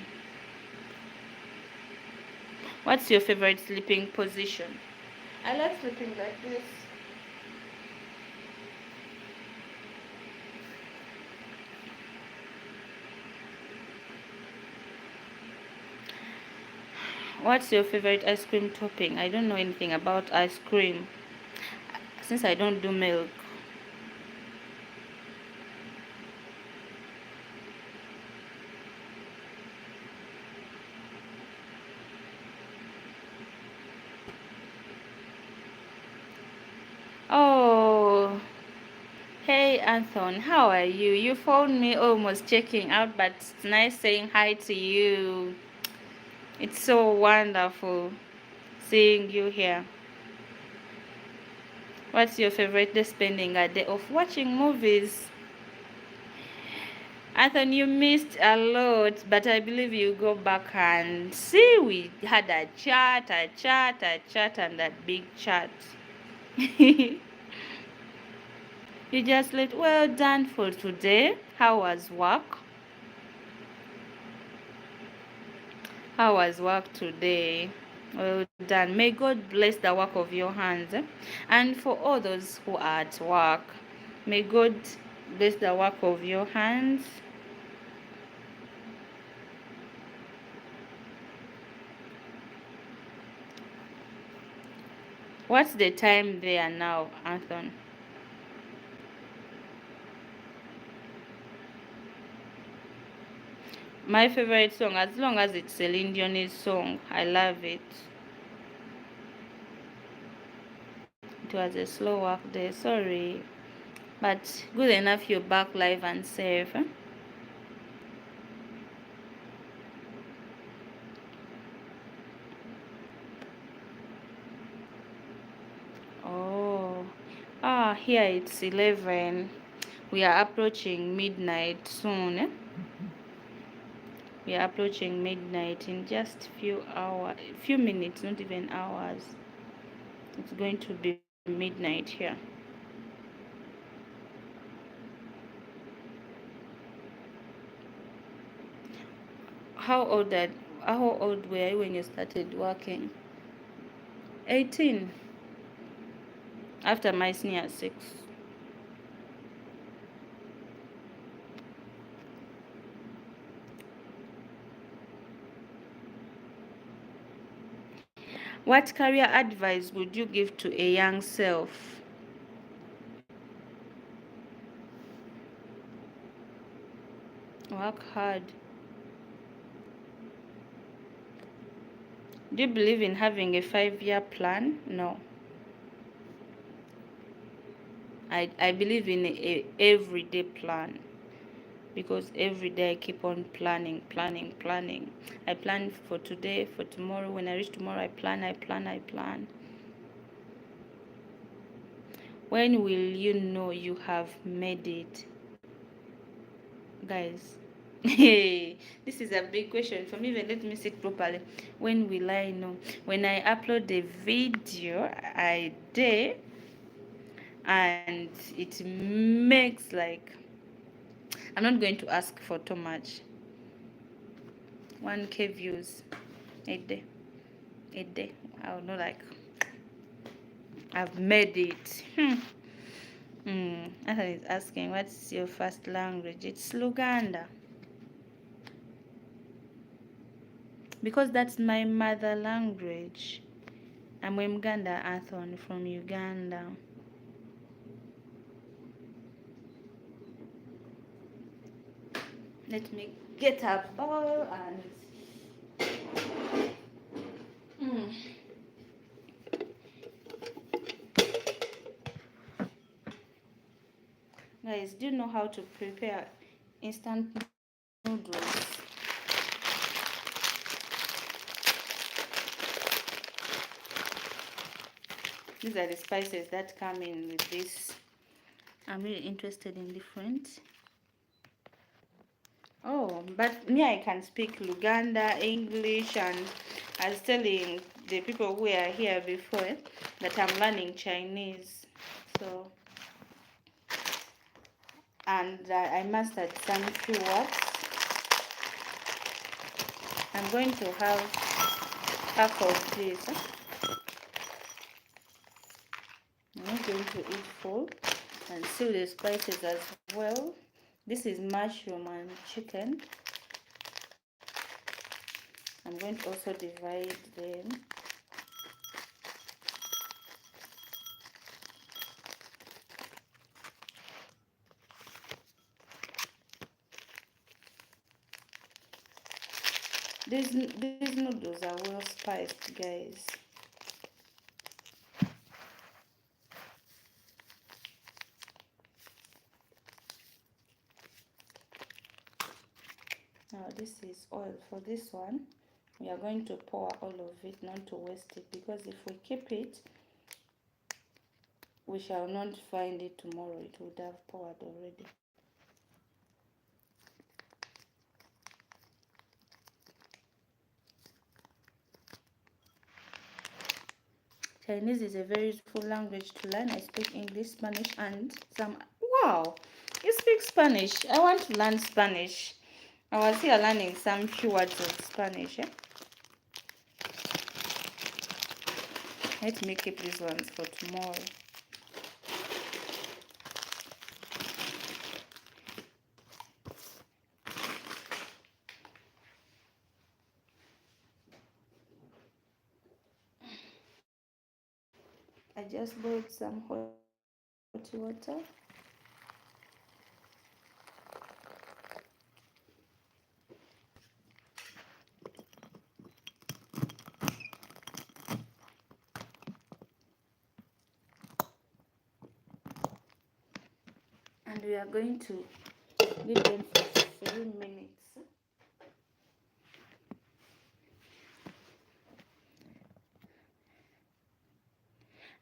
What's your favorite sleeping position? I like sleeping like this. What's your favorite ice cream topping? I don't know anything about ice cream since I don't do milk. Hey Anthony, how are you? You phoned me almost checking out, but it's nice saying hi to you. It's so wonderful seeing you here. What's your favorite day spending a day of watching movies? Anthony, you missed a lot, but I believe you go back and see we had a chat, and that big chat. You just let well done for today. How was work? How was work today? Well done. May God bless the work of your hands. And for all those who are at work, may God bless the work of your hands. What's the time there now, Anthony? My favorite song, as long as it's Celine Dion's song, I love it. It was a slow work day, sorry. But good enough you're back live and safe. Oh, here it's 11. We are approaching midnight soon. We are approaching midnight in just few minutes, not even hours. It's going to be midnight here. How old that? How old were you when you started working? 18. After my senior 6. What career advice would you give to a young self? Work hard. Do you believe in having a 5-year plan? No. I believe in a everyday plan, because every day I keep on planning. I plan for today, for tomorrow. When I reach tomorrow, I plan. When will you know you have made it? Guys, this is a big question for me, but let me sit properly. When will I know? When I upload the video I did and it makes like, I'm not going to ask for too much, 1k views a day. I will know like I've made it. Anthony is asking, what's your first language? It's Luganda, because that's my mother language. I'm Mganda Anthony from Uganda. Let me get a bowl and guys, do you know how to prepare instant noodles? These are the spices that come in with this. I'm really interested in different. Oh, but me, I can speak Luganda, English, and I was telling the people who are here before that I'm learning Chinese. So, and I mastered some few words. I'm going to have half of this. I'm not going to eat full, and see the spices as well. This is mushroom and chicken. I'm going to also divide them. These noodles are well spiced, guys. Now this is oil. For this one, we are going to pour all of it, not to waste it, because if we keep it, we shall not find it tomorrow. It would have poured already. Chinese is a very useful language to learn. I speak English, Spanish, and some. Wow, you speak Spanish. I want to learn Spanish. I was here learning some few words of Spanish. Let me keep these ones for tomorrow. I just boiled some hot water. And we are going to leave them for 3 minutes.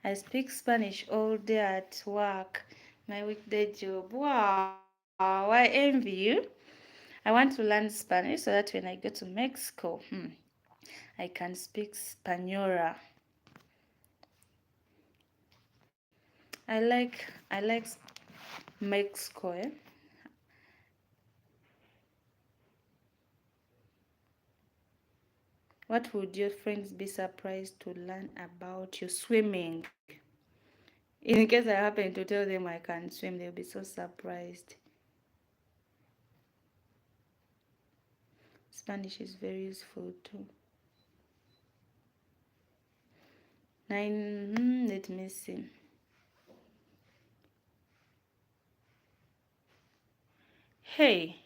I speak Spanish all day at work, my weekday job. Wow, I envy you. I want to learn Spanish so that when I go to Mexico, I can speak Spanola. I like Mexico. What would your friends be surprised to learn about you? Swimming. In case I happen to tell them I can swim, they'll be so surprised. Spanish is very useful too. Let me see. Hey,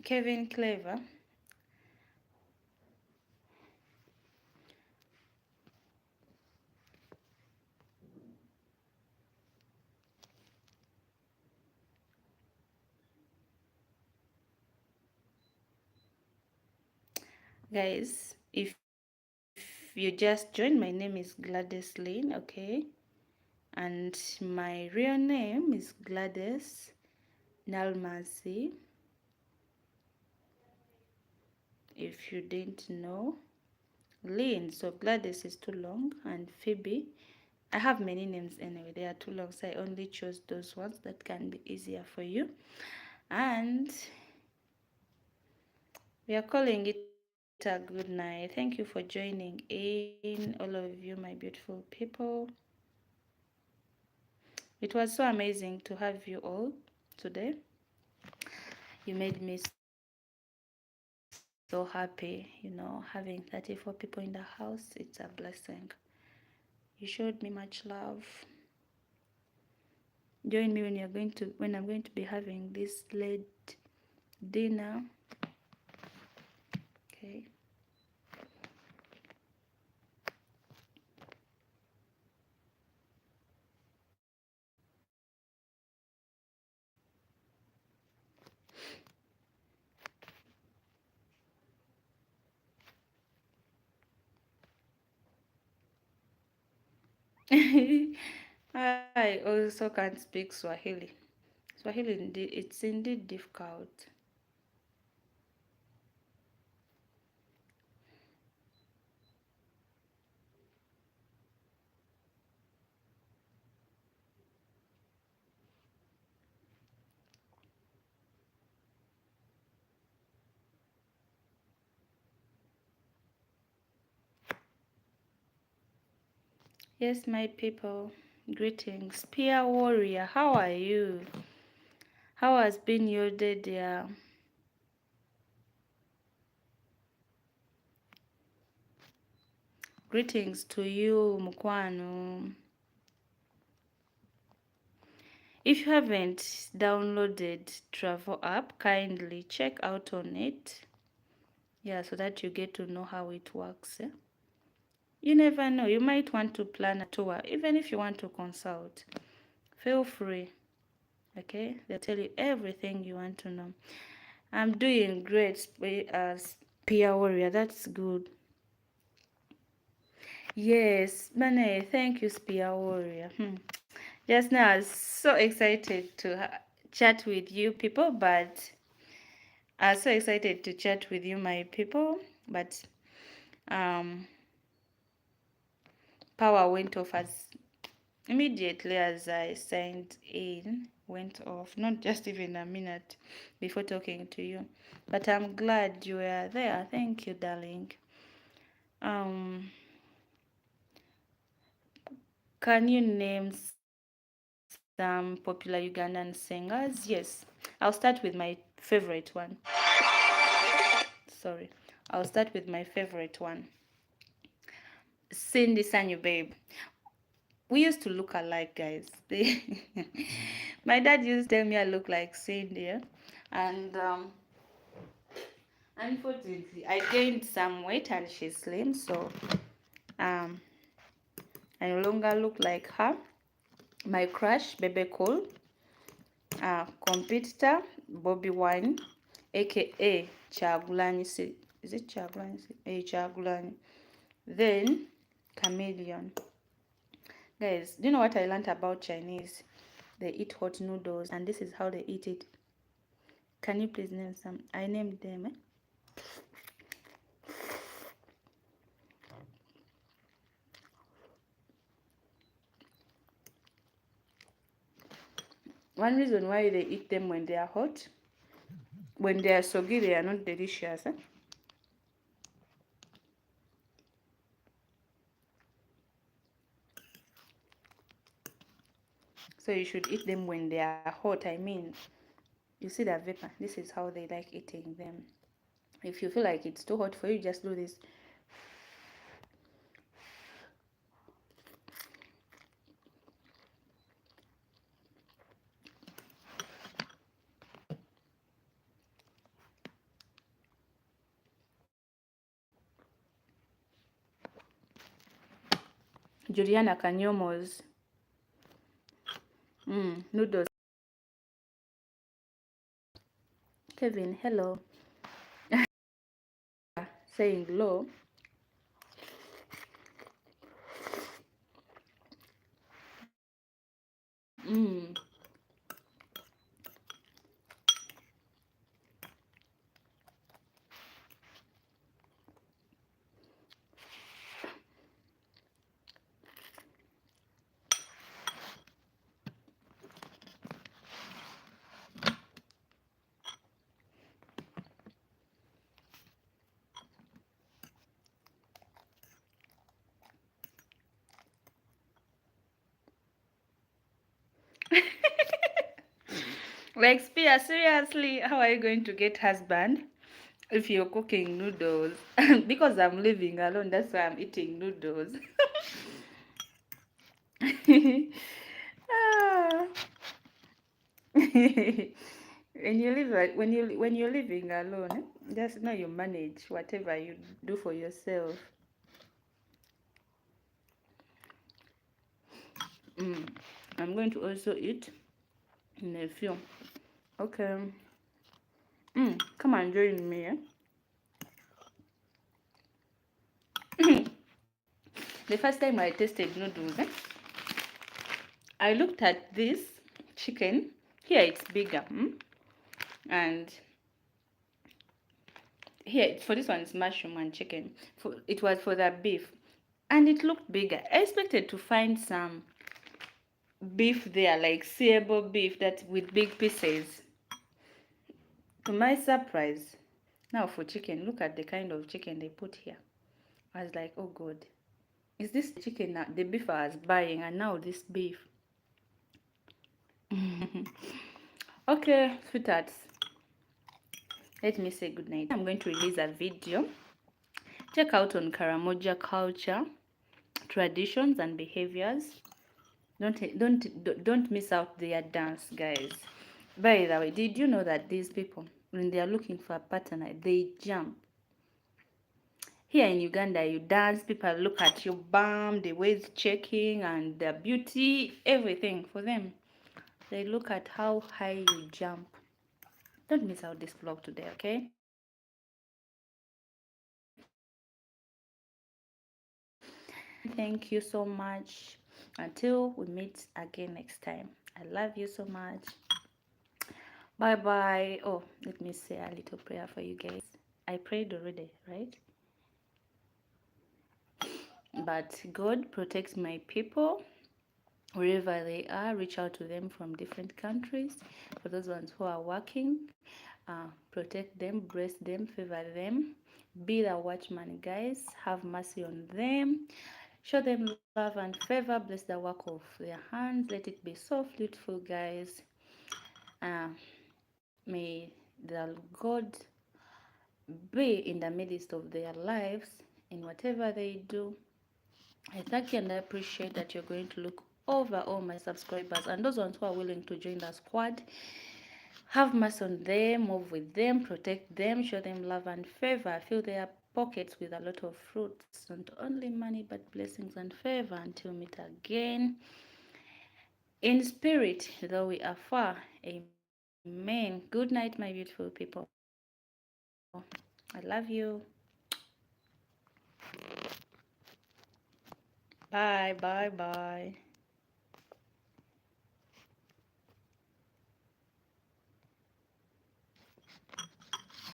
Kevin Clever. Guys, if you just joined, my name is Gladys Lynn, okay? And my real name is Gladys Nalmasi. If you didn't know, Lynn. So Gladys is too long, and Phoebe. I have many names anyway. They are too long, so I only chose those ones that can be easier for you. And we are calling it a good night. Thank you for joining in, all of you, my beautiful people. It was so amazing to have you all today. You made me so happy, having 34 people in the house. It's a blessing. You showed me much love. Join me when I'm going to be having this late dinner. Okay. I also can't speak Swahili. Swahili, it's indeed difficult. Yes, my people, greetings. Spear warrior, how are you? How has been your day, dear? Greetings to you, Mukwano. If you haven't downloaded Travel app, kindly check out on it. Yeah, so that you get to know how it works. You never know. You might want to plan a tour, even if you want to consult. Feel free. Okay, they'll tell you everything you want to know. I'm doing great, Spear Warrior. That's good. Yes, Mane, thank you, Spear Warrior. Just now, I was so excited to chat with you people, but I was so excited to chat with you, my people, but um, power went off as immediately as I signed in, went off, not just even a minute before talking to you. But I'm glad you were there. Thank you, darling. Um, can you name some popular Ugandan singers? Yes. I'll start with my favorite one. Sorry. I'll start with my favorite one. Cindy Sanyu Babe. We used to look alike, guys. My dad used to tell me I look like Cindy, yeah? And unfortunately, I gained some weight and she's slim, so um, I no longer look like her. My crush, Bebe Cole, competitor, Bobby Wine, aka Chagulani. Is it Chagulani? Chagulani. Then, Chameleon. Guys, do you know what I learned about Chinese? They eat hot noodles, and this is how they eat it. Can you please name some? I named them. One reason why they eat them when they are hot, when they are soggy, they are not delicious. So you should eat them when they are hot. I mean, you see that vapor. This is how they like eating them. If you feel like it's too hot for you, just do this. Juliana Kanyomo's noodles. Kevin, hello. Saying low. Mm. Like, Spear, seriously, how are you going to get husband if you're cooking noodles? Because I'm living alone, that's why I'm eating noodles. Ah. When you're living alone, just know you manage whatever you do for yourself. Mm. I'm going to also eat in a few. Okay. Come and join me. The first time I tasted noodles, I looked at this chicken. Here it's bigger, and here for this one it's mushroom and chicken. It was for the beef, and it looked bigger. I expected to find some beef there, like seeable beef that with big pieces. To my surprise, now for chicken, look at the kind of chicken they put here. I was like, oh god, is this chicken now the beef I was buying, and now this beef? Okay, sweethearts, let me say good night. I'm going to release a video. Check out on Karamoja culture, traditions and behaviors. Don't miss out their dance, guys. By the way, did you know that these people, when they are looking for a partner, they jump? Here in Uganda, you dance, people look at your bum, the waist checking, and the beauty, everything for them. they look at how high you jump. Don't miss out this vlog today, okay? Thank you so much. Until we meet again next time. I love you so much. Bye bye. Oh, let me say a little prayer for you guys. I prayed already, right? But God protects my people wherever they are. Reach out to them from different countries. For those ones who are working, protect them, bless them, favor them. Be the watchman, guys. Have mercy on them. Show them love and favor. Bless the work of their hands. Let it be so fruitful, guys. Uh, may the God be in the midst of their lives in whatever they do. I thank you and I appreciate that you're going to look over all my subscribers and those ones who are willing to join the squad. Have mercy on them, move with them, protect them, show them love and favor. Fill their pockets with a lot of fruits, not only money but blessings and favor until we meet again. In spirit, though we are far. Amen. Good night, my beautiful people. I love you. Bye, bye, bye.